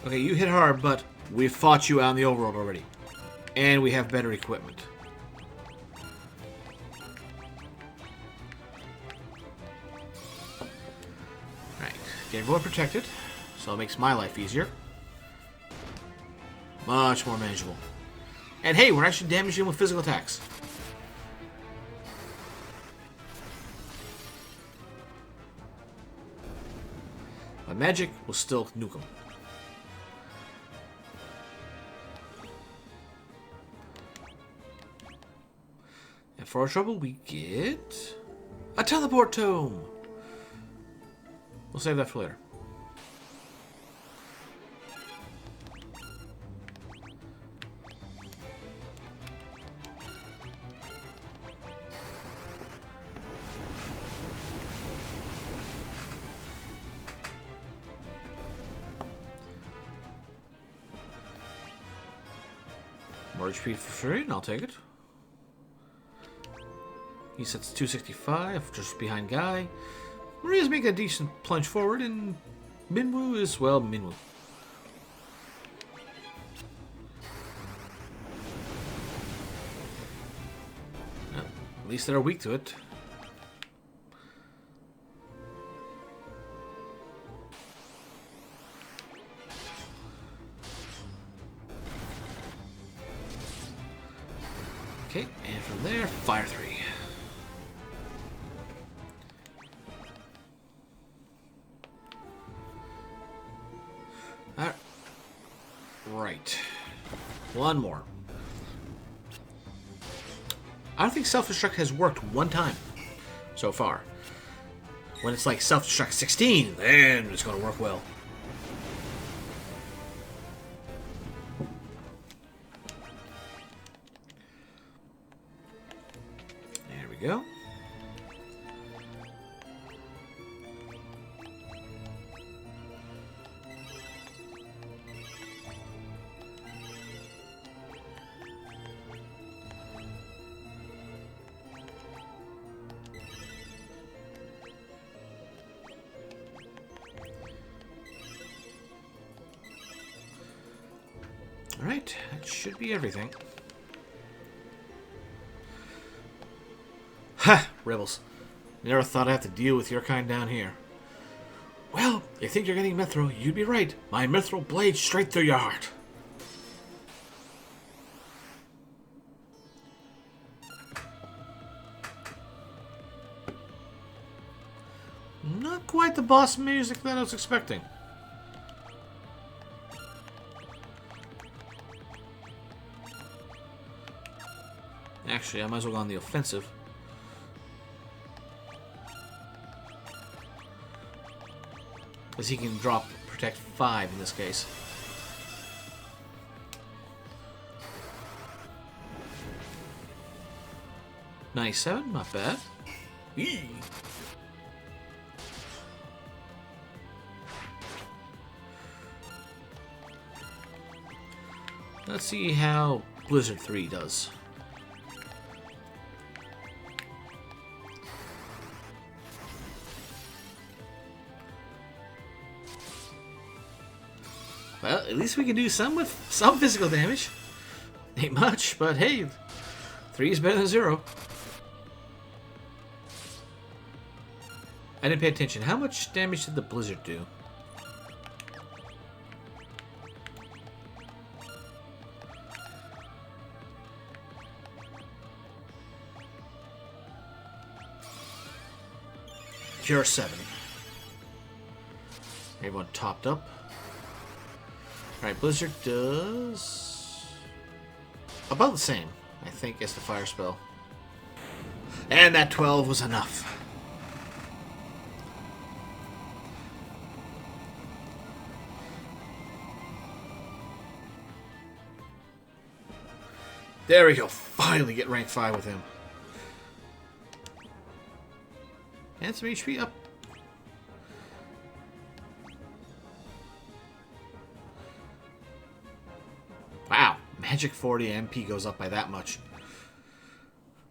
Okay, you hit hard, but we've fought you out in the overworld already. And we have better equipment. Right, getting more protected, so it makes my life easier. Much more manageable. And hey, we're actually damaging him with physical attacks. But magic will still nuke him. And for our trouble, we get a teleport tome. We'll save that for later. More HP for free, and I'll take it. He sets 265, just behind Guy. Maria's making a decent plunge forward, and Minwoo is, well, Minwoo. Well, at least they're weak to it. Okay, and from there, fire 3. Right. One more. I don't think self-destruct has worked one time so far. When it's like self-destruct 16, then it's going to work well. There we go. Alright, that should be everything. Ha! Rebels. Never thought I'd have to deal with your kind down here. Well, you think you're getting mithril, you'd be right. My mithril blade straight through your heart. Not quite the boss music that I was expecting. Actually, I might as well go on the offensive. Because he can drop Protect 5 in this case. $97, not bad. Eee. Let's see how Blizzard 3 does. Well, at least we can do some with some physical damage. Ain't much, but hey, 3 is better than 0. I didn't pay attention. How much damage did the blizzard do? Cure 7. Everyone topped up. Alright, Blizzard does about the same, I think, as the fire spell. And that 12 was enough. There we go. Finally get rank 5 with him. And some HP up. Wow. Magic 40 MP goes up by that much.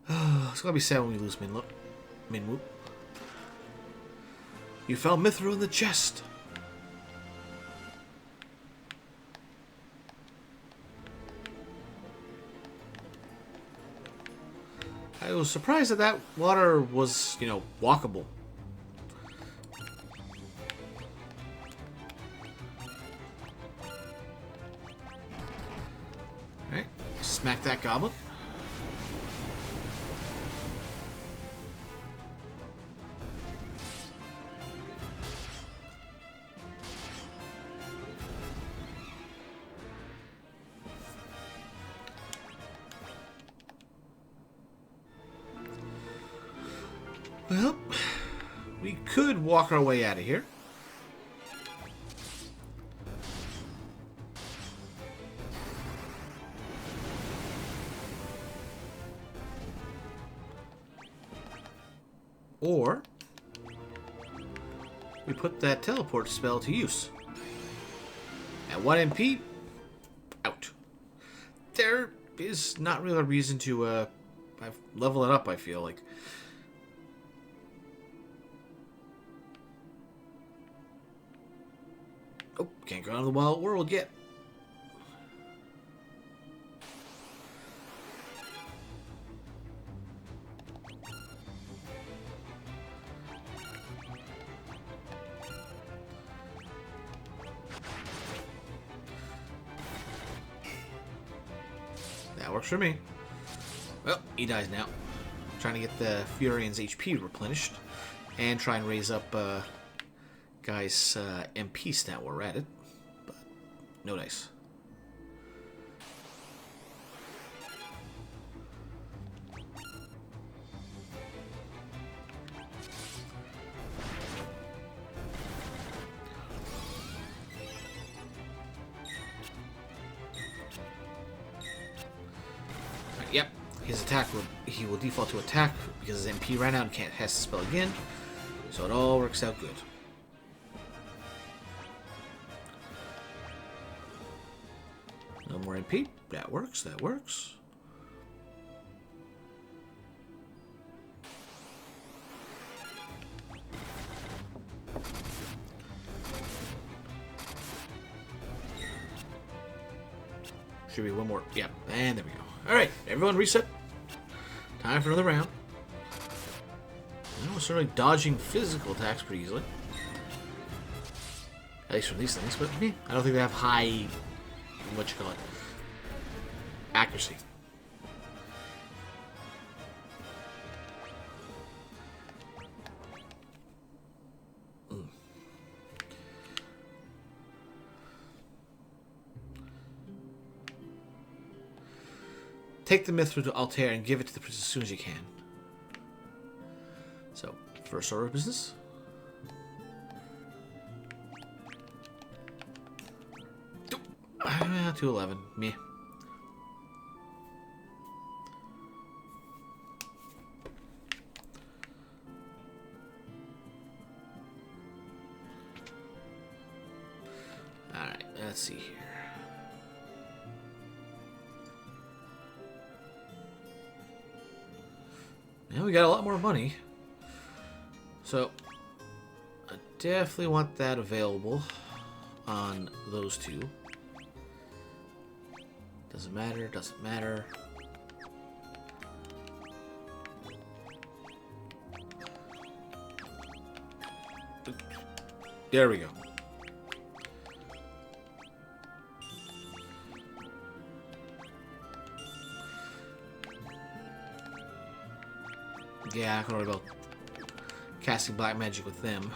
It's gonna be sad when we lose Minwoo. You found Mithra in the chest. I was surprised that that water was, you know, walkable. Alright, smack that goblin. Well, we could walk our way out of here. Or we put that teleport spell to use. At 1 MP, out. There is not really a reason to level it up, I feel like. Oh, can't go out of the wild world yet. That works for me. Well, he dies now. Trying to get the Furian's HP replenished and try and raise up guy's MP stat while we're at it, but no dice. Yep, his attack he will default to attack because his MP ran out and can't cast the spell again, so it all works out good. No more MP. That works. That works. Should be one more. Yep. And there we go. Alright. Everyone reset. Time for another round. We're certainly dodging physical attacks pretty easily. At least from these things. But I don't think they have high... what you call it? Accuracy. Take the Mithra to Altair and give it to the princess as soon as you can. So, first order of business. Ah, 211. Meh. Alright, let's see here. Now we got a lot more money. So, I definitely want that available on those two. Doesn't matter, doesn't matter. There we go. Yeah, I can worry about casting black magic with them.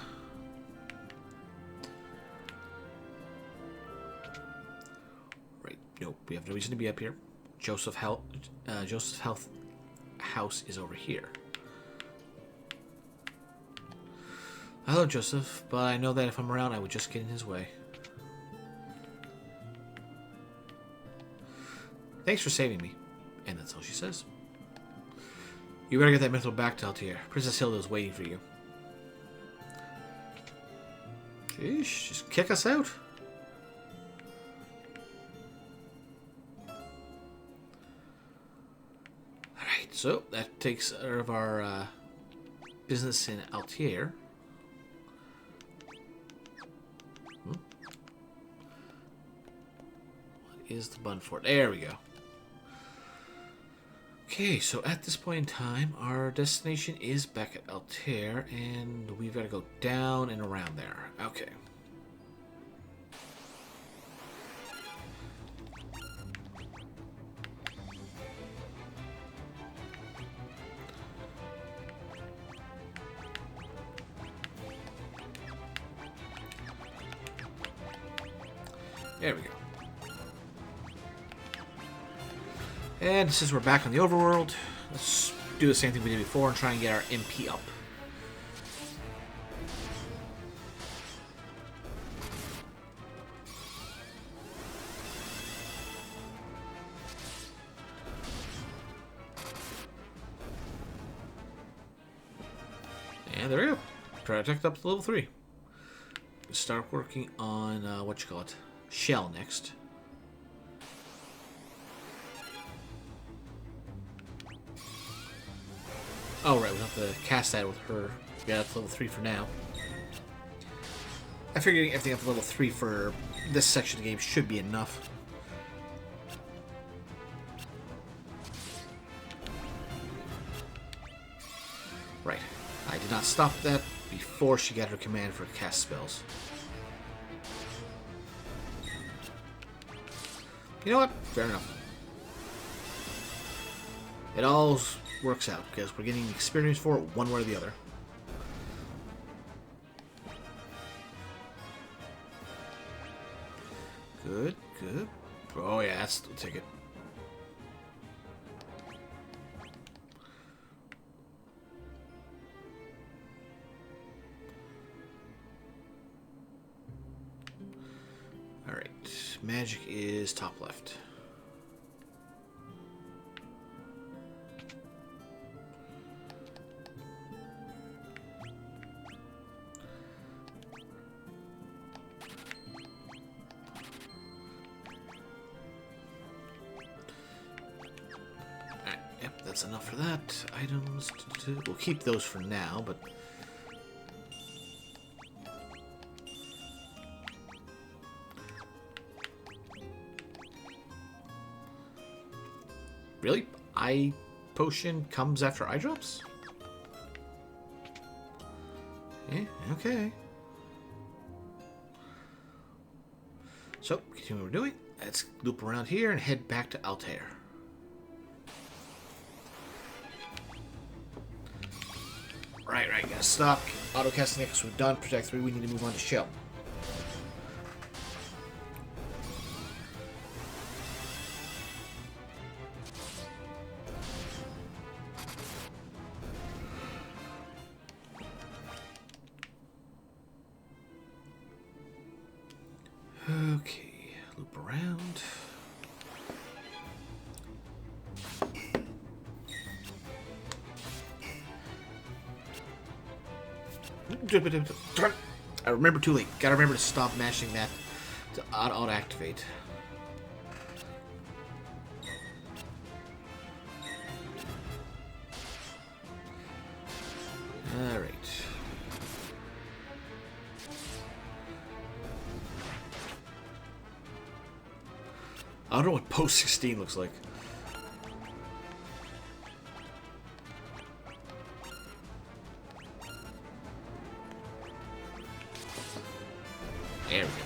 have no reason to be up here. Joseph's health house is over here. Hello, Joseph, but I know that if I'm around, I would just get in his way. Thanks for saving me. And that's all she says. You better get that mithril back to Altair. Princess Hilda is waiting for you. Sheesh, just kick us out. Alright, so that takes care of our business in Altair. What is the bun for? There we go. Okay, so at this point in time, our destination is back at Altair, and we've got to go down and around there. Okay. There we go. And since we're back on the overworld, let's do the same thing we did before and try and get our MP up. And there we go. Project up to level 3. Start working on, Shell next. Oh, right, we have to cast that with her. Yeah, that's level 3 for now. I figured everything up to level 3 for this section of the game should be enough. Right. I did not stop that before she got her command for cast spells. You know what? Fair enough. It all works out because we're getting experience for it one way or the other. Good, good. Oh yeah, that's the ticket. Alright, magic is top left. That's enough for that. Items. We'll keep those for now, but... Really? Eye potion comes after eye drops? Yeah, okay. So, continue what we're doing. Let's loop around here and head back to Altair. Right, gotta stop. Auto-casting it because we're done. Protect 3, we need to move on to Shell. Okay, loop around. I remember too late. Gotta remember to stop mashing that to auto-activate. Alright. I don't know what post 16 looks like. There we go.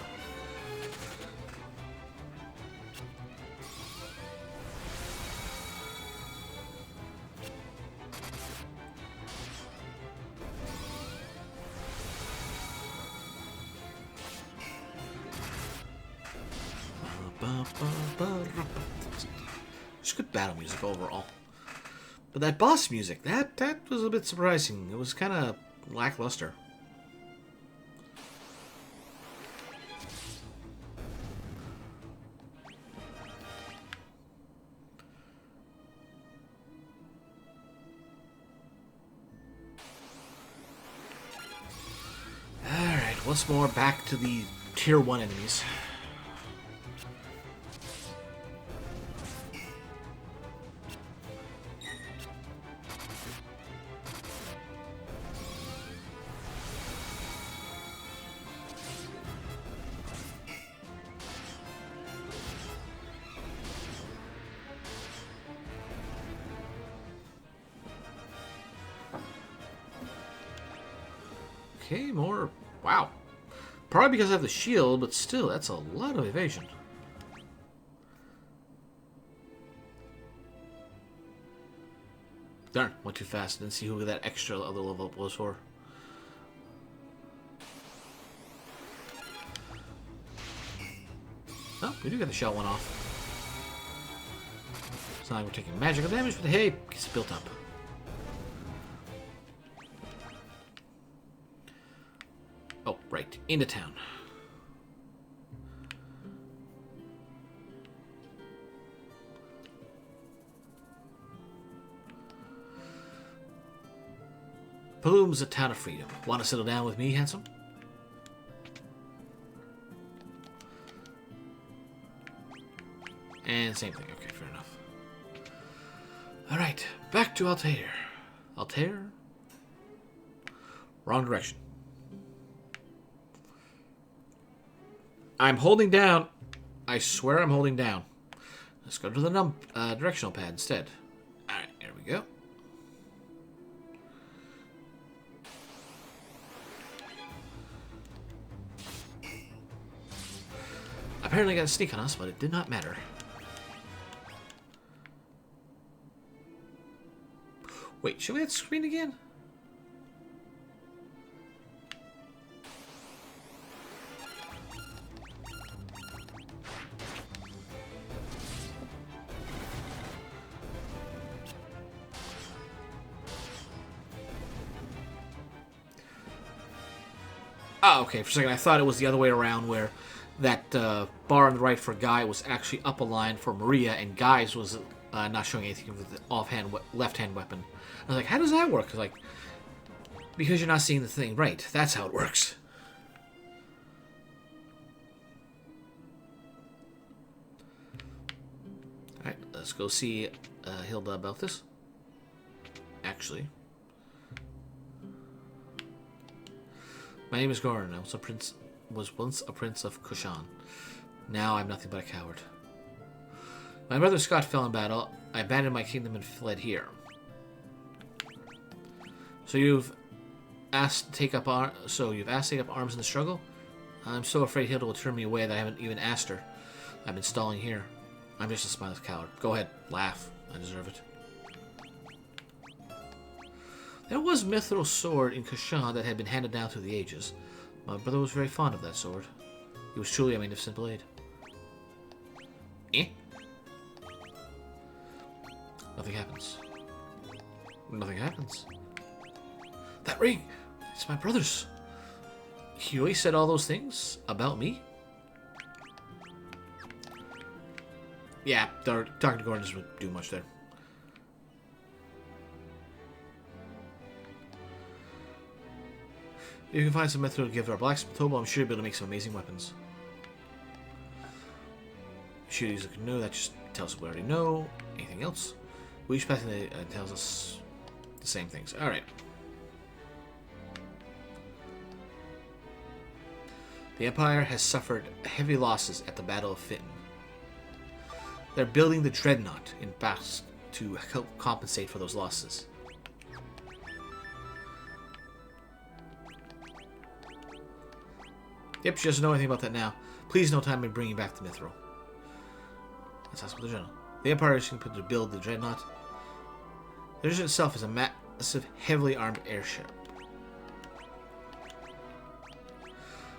It's good battle music overall. But that boss music, that was a bit surprising. It was kind of lackluster. Alright, once more back to the Tier 1 enemies. Okay, more. Wow. Probably because I have the shield, but still, that's a lot of evasion. Darn, went too fast. Didn't see who that extra other level up was for. Oh, we do get the shell one off. It's not like we're taking magical damage, but hey, it's built up. Oh, right. Into town. Bloom's a town of freedom. Want to settle down with me, handsome? And same thing. Okay, fair enough. Alright, back to Altair. Altair? Wrong direction. I'm holding down. I swear I'm holding down. Let's go to the directional pad instead. Alright, here we go. Apparently got a sneak on us, but it did not matter. Wait, should we hit screen again? Oh, okay. For a second, I thought it was the other way around, where that bar on the right for Guy was actually up a line for Maria, and Guy's was not showing anything with the offhand left-hand weapon. I was like, how does that work? Like, because you're not seeing the thing right. That's how it works. All right, let's go see Hilda about this. Actually. My name is Goran. I was once a prince of Kushan. Now I'm nothing but a coward. My brother Scott fell in battle. I abandoned my kingdom and fled here. So you've asked to take up arms in the struggle? I'm so afraid Hilda will turn me away that I haven't even asked her. I've been stalling here. I'm just a spineless coward. Go ahead, laugh. I deserve it. There was Mithril's sword in Kushan that had been handed down through the ages. My brother was very fond of that sword. He was truly a magnificent blade. Eh? Nothing happens. Nothing happens. That ring! It's my brother's. He always said all those things about me? Yeah, talking to Gordon doesn't do much there. If you can find some method to give our blacksmith Tobo, I'm sure you'll be able to make some amazing weapons. Should use a canoe, that just tells us what we already know. Anything else? We each path tells us the same things. Alright. The Empire has suffered heavy losses at the Battle of Fitton. They're building the Dreadnought in Basque to help compensate for those losses. Yep, she doesn't know anything about that now. Please no time in bringing back the Mithril. Let's ask for the general. The Empire is going to build the Dreadnought. The Dreadnought itself is a massive, heavily armed airship.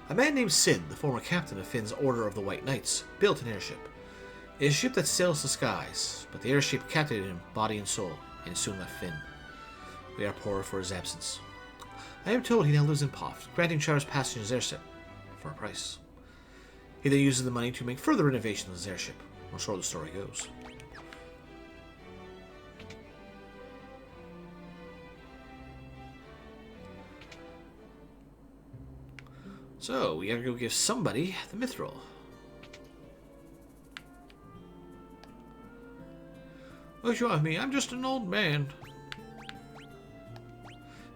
A man named Sid, the former captain of Finn's Order of the White Knights, built an airship. It is a ship that sails the skies, but the airship captivated him body and soul, and soon left Finn. We are poorer for his absence. I am told he now lives in Poft, granting charters passengers airship for a price. He then uses the money to make further renovations of his airship, or so the story goes. So, we gotta go give somebody the mithril. What's wrong with me? I'm just an old man.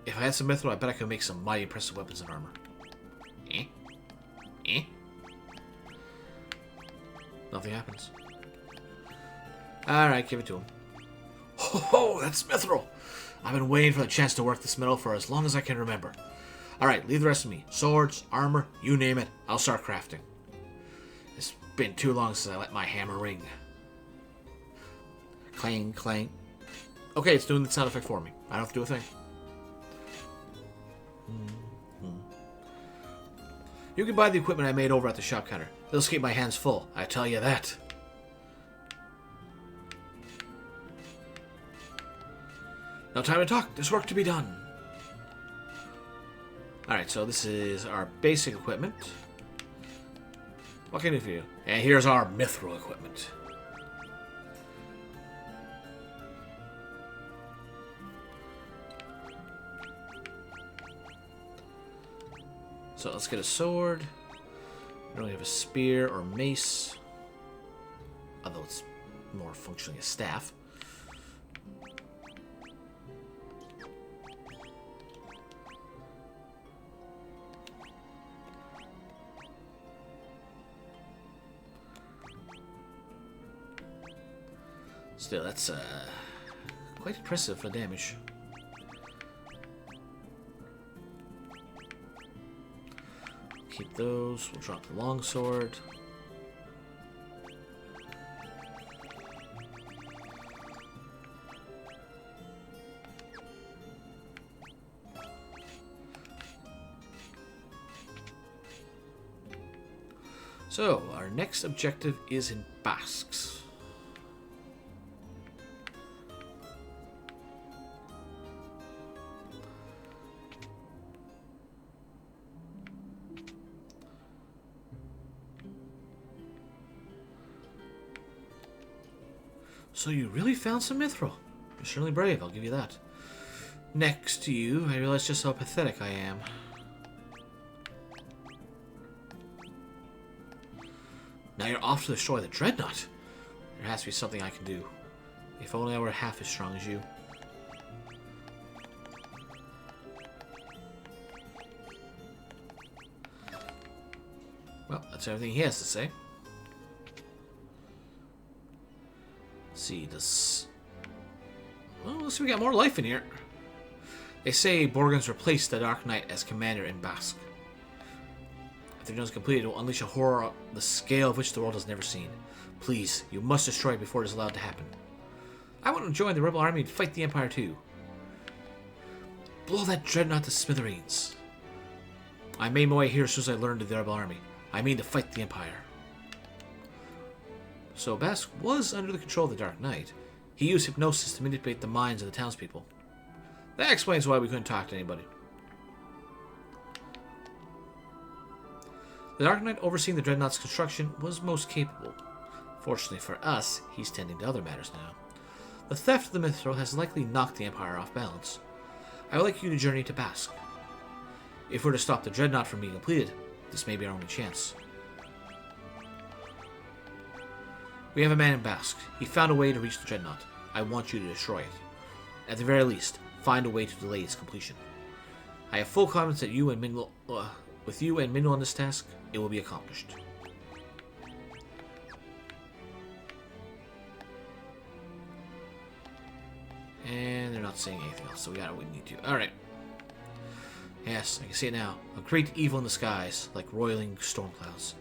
If I had some mithril, I bet I could make some mighty impressive weapons and armor. Eh? Eh? Nothing happens. Alright, give it to him. Oh, that's mithril! I've been waiting for the chance to work this metal for as long as I can remember. Alright, leave the rest of me. Swords, armor, you name it, I'll start crafting. It's been too long since I let my hammer ring. Clang, clang. Okay, it's doing the sound effect for me. I don't have to do a thing. You can buy the equipment I made over at the shop counter. It'll keep my hands full, I tell you that. No time to talk, there's work to be done. Alright, so this is our basic equipment. What can I do for you? And here's our mithril equipment. So let's get a sword. We don't have a spear or mace, although it's more functionally a staff. Still, that's quite impressive for damage. Keep those. We'll drop the longsword. So, our next objective is in Basques. So you really found some mithril. You're certainly brave, I'll give you that. Next to you, I realize just how pathetic I am. Now you're off to destroy the Dreadnought. There has to be something I can do. If only I were half as strong as you. Well, that's everything he has to say. See, this... Well, let's see, we got more life in here. They say Borgans replaced the Dark Knight as commander in Basque. If their job is completed, it will unleash a horror the scale of which the world has never seen. Please, you must destroy it before it is allowed to happen. I want to join the rebel army and fight the Empire too. Blow that dreadnought to smithereens. I made my way here as soon as I learned of the rebel army. I mean to fight the Empire. So Basque was under the control of the Dark Knight. He used hypnosis to manipulate the minds of the townspeople. That explains why we couldn't talk to anybody. The Dark Knight overseeing the Dreadnought's construction was most capable. Fortunately for us, he's tending to other matters now. The theft of the mithril has likely knocked the Empire off balance. I would like you to journey to Basque. If we're to stop the Dreadnought from being completed, this may be our only chance. We have a man in Basque. He found a way to reach the Dreadnought. I want you to destroy it. At the very least, find a way to delay its completion. I have full confidence that with you and Minwell on this task, it will be accomplished. And they're not saying anything else, so we got what we need to. Alright. Yes, I can see it now. A great evil in the skies, like roiling storm clouds.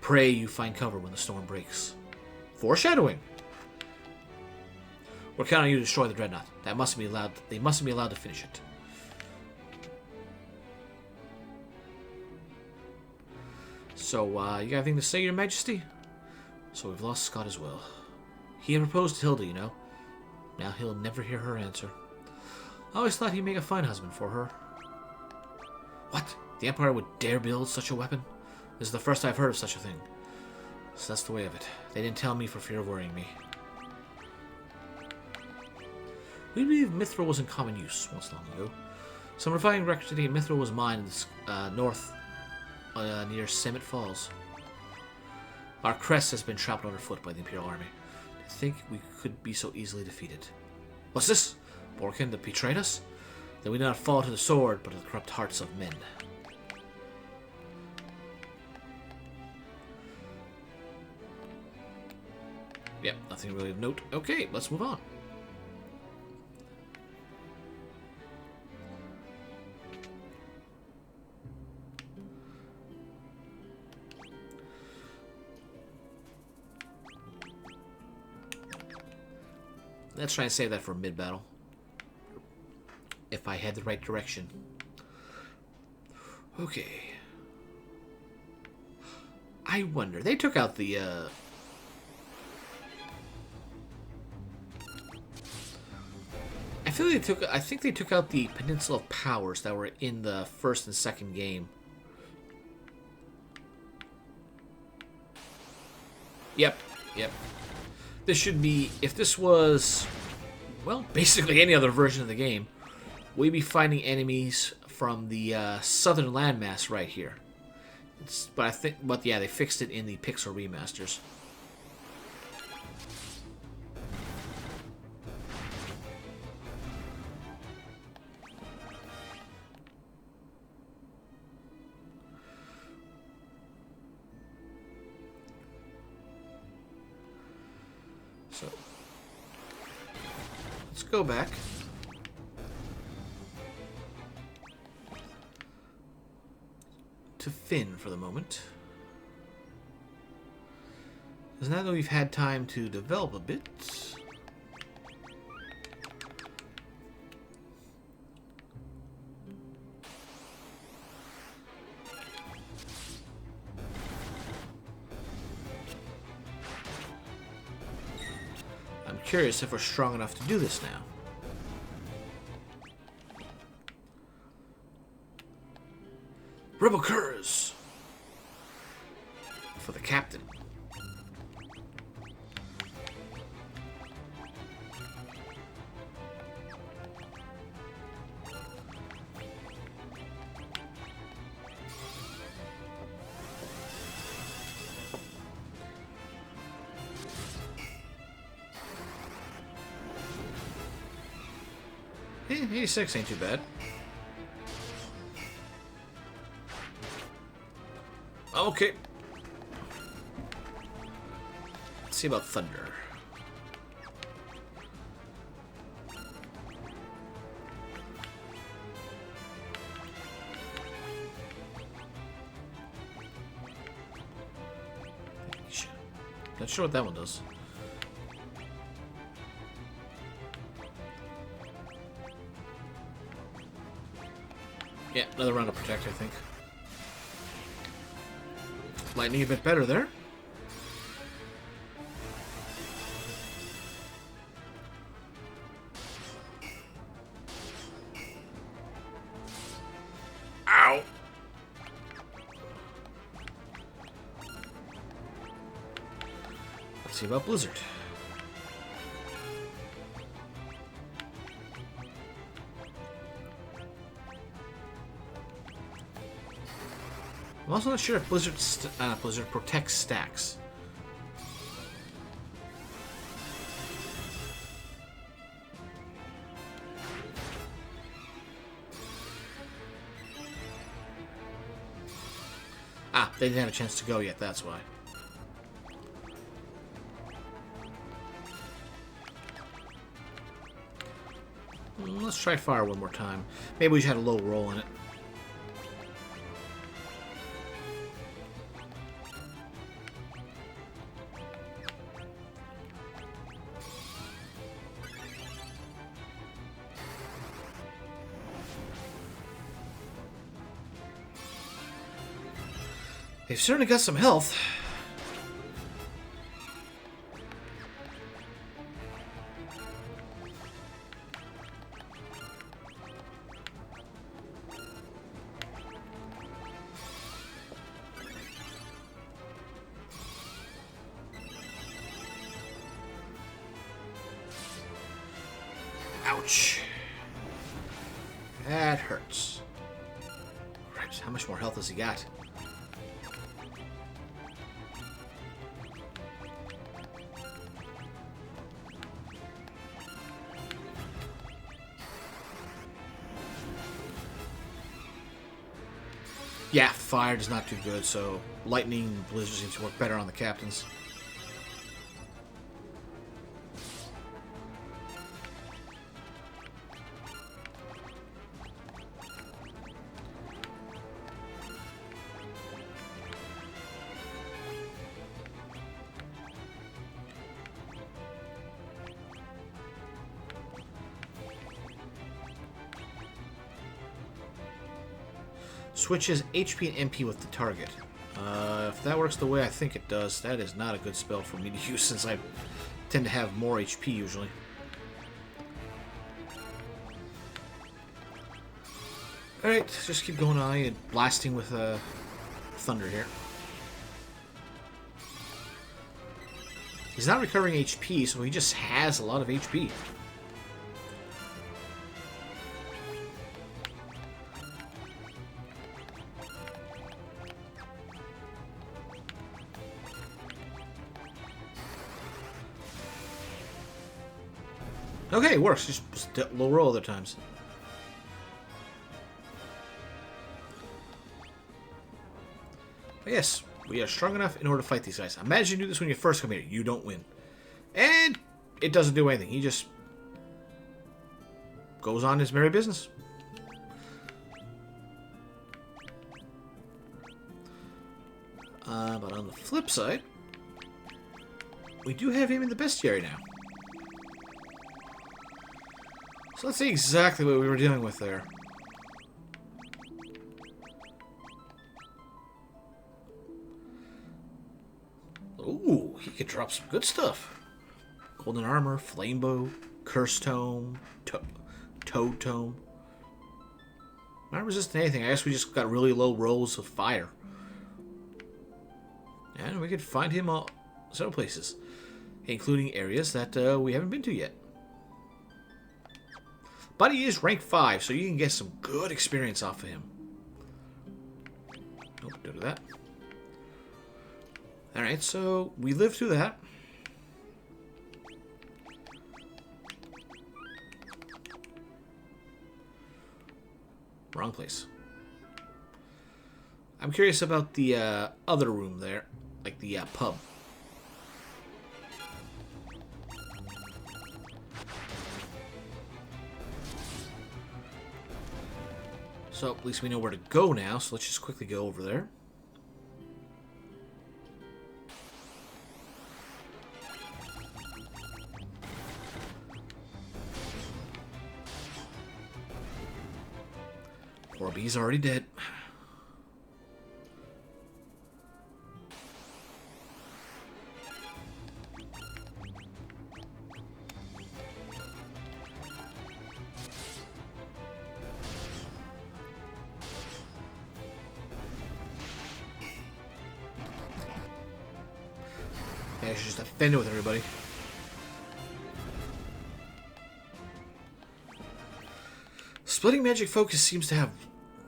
Pray you find cover when the storm breaks. Foreshadowing. We're counting on you to destroy the Dreadnought. They mustn't be allowed to finish it. So, you got anything to say, Your Majesty? So we've lost Scott as well. He had proposed to Hilda, you know. Now he'll never hear her answer. I always thought he'd make a fine husband for her. What? The Empire would dare build such a weapon? This is the first I've heard of such a thing. So that's the way of it. They didn't tell me for fear of worrying me. We believe mithril was in common use once long ago. Some refining records indicate mithril was mined in the north near Summit Falls. Our crest has been trampled underfoot by the Imperial Army. To think we could be so easily defeated. What's this? Borkin that betrayed us? Then we did not fall to the sword, but to the corrupt hearts of men. Yep, nothing really of note. Okay, let's move on. Let's try and save that for mid-battle. If I head the right direction. Okay. I wonder. They took out the, I think they took out the Peninsula of Powers that were in the first and second game. Yep. This should be, if this was, well, basically any other version of the game, we'd be fighting enemies from the southern landmass right here. But yeah, they fixed it in the Pixel remasters. So, let's go back. To Finn for the moment. Because now that we've had time to develop a bit... I'm curious if we're strong enough to do this now. Rebel curs for the captain. Eh, 86 ain't too bad. Okay. Let's see about Thunder. Not sure what that one does. Yeah, another round of Protect, I think. Lightning a bit better there. Ow! Let's see about Blizzard. I'm also not sure if Blizzard protects stacks. Ah, they didn't have a chance to go yet, that's why. Let's try fire one more time. Maybe we just had a low roll in it. They've certainly got some health. Ouch. That hurts. Cripes, how much more health has he got? Yeah, fire does not do good, so lightning and blizzard seems to work better on the captains. Switches HP and MP with the target. If that works the way I think it does, that is not a good spell for me to use since I tend to have more HP usually. Alright, just keep going on and blasting with thunder here. He's not recovering HP, so he just has a lot of HP. Okay, it works. Just low roll other times. But yes, we are strong enough in order to fight these guys. Imagine you do this when you first come here. You don't win. And it doesn't do anything. He just goes on his merry business. But on the flip side, we do have him in the bestiary now. So let's see exactly what we were dealing with there. Ooh, he could drop some good stuff. Golden armor, flame bow, curse tome, toad tome. Not resisting anything. I guess we just got really low rolls of fire. And we could find him several places, including areas that we haven't been to yet. But he is rank 5, so you can get some good experience off of him. Nope, don't do that. Alright, so we lived through that. Wrong place. I'm curious about the other room there, like the pub. So at least we know where to go now, so let's just quickly go over there. Poor bee's already dead. Yeah, I should just offend it with everybody. Splitting magic focus seems to have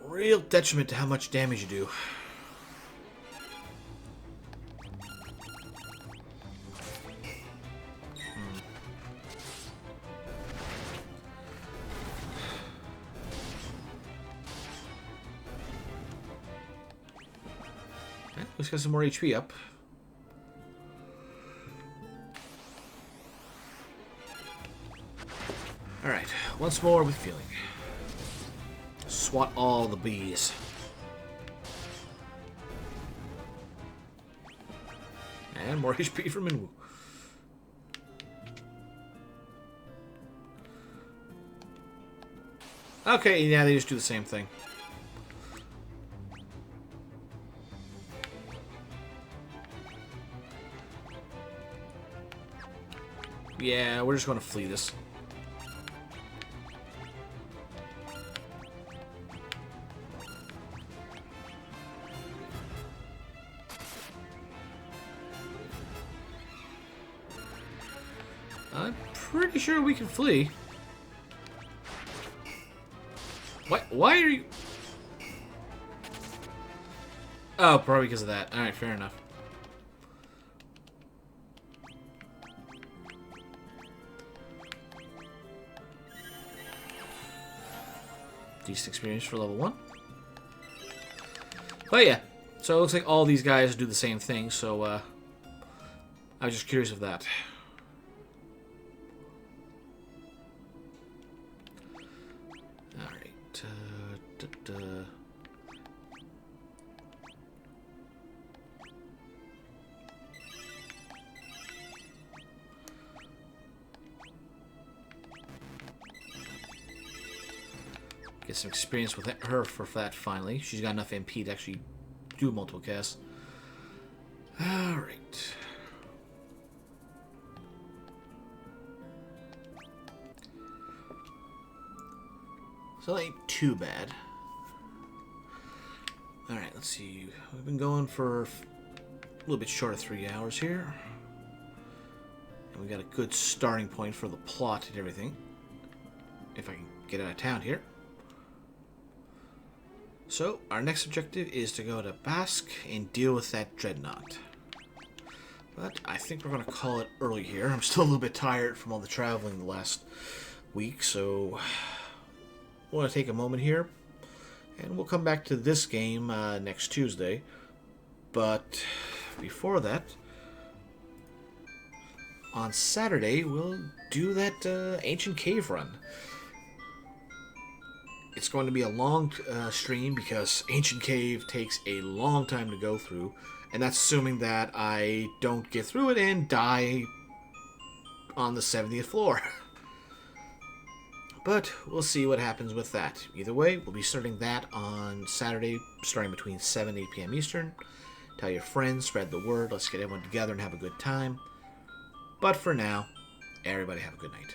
real detriment to how much damage you do. Let's get some more HP up. Alright, once more with feeling. Swat all the bees. And more HP from Minwoo. Okay, yeah, they just do the same thing. Yeah, we're just going to flee this. I'm pretty sure we can flee. What? Why are you... Oh, probably because of that. Alright, fair enough. Decent experience for level 1. But yeah, so it looks like all these guys do the same thing, so I was just curious of that. Alright. Get some experience with her for that finally. She's got enough MP to actually do multiple casts. Alright. So that ain't too bad. Alright, let's see. We've been going for a little bit short of 3 hours here. And we got a good starting point for the plot and everything. If I can get out of town here. So, our next objective is to go to Basque and deal with that dreadnought. But I think we're going to call it early here. I'm still a little bit tired from all the traveling the last week, so I want to take a moment here. And we'll come back to this game next Tuesday. But before that, on Saturday, we'll do that ancient cave run. It's going to be a long stream because Ancient Cave takes a long time to go through. And that's assuming that I don't get through it and die on the 70th floor. But we'll see what happens with that. Either way, we'll be starting that on Saturday, starting between 7 and 8 p.m. Eastern. Tell your friends, spread the word, let's get everyone together and have a good time. But for now, everybody have a good night.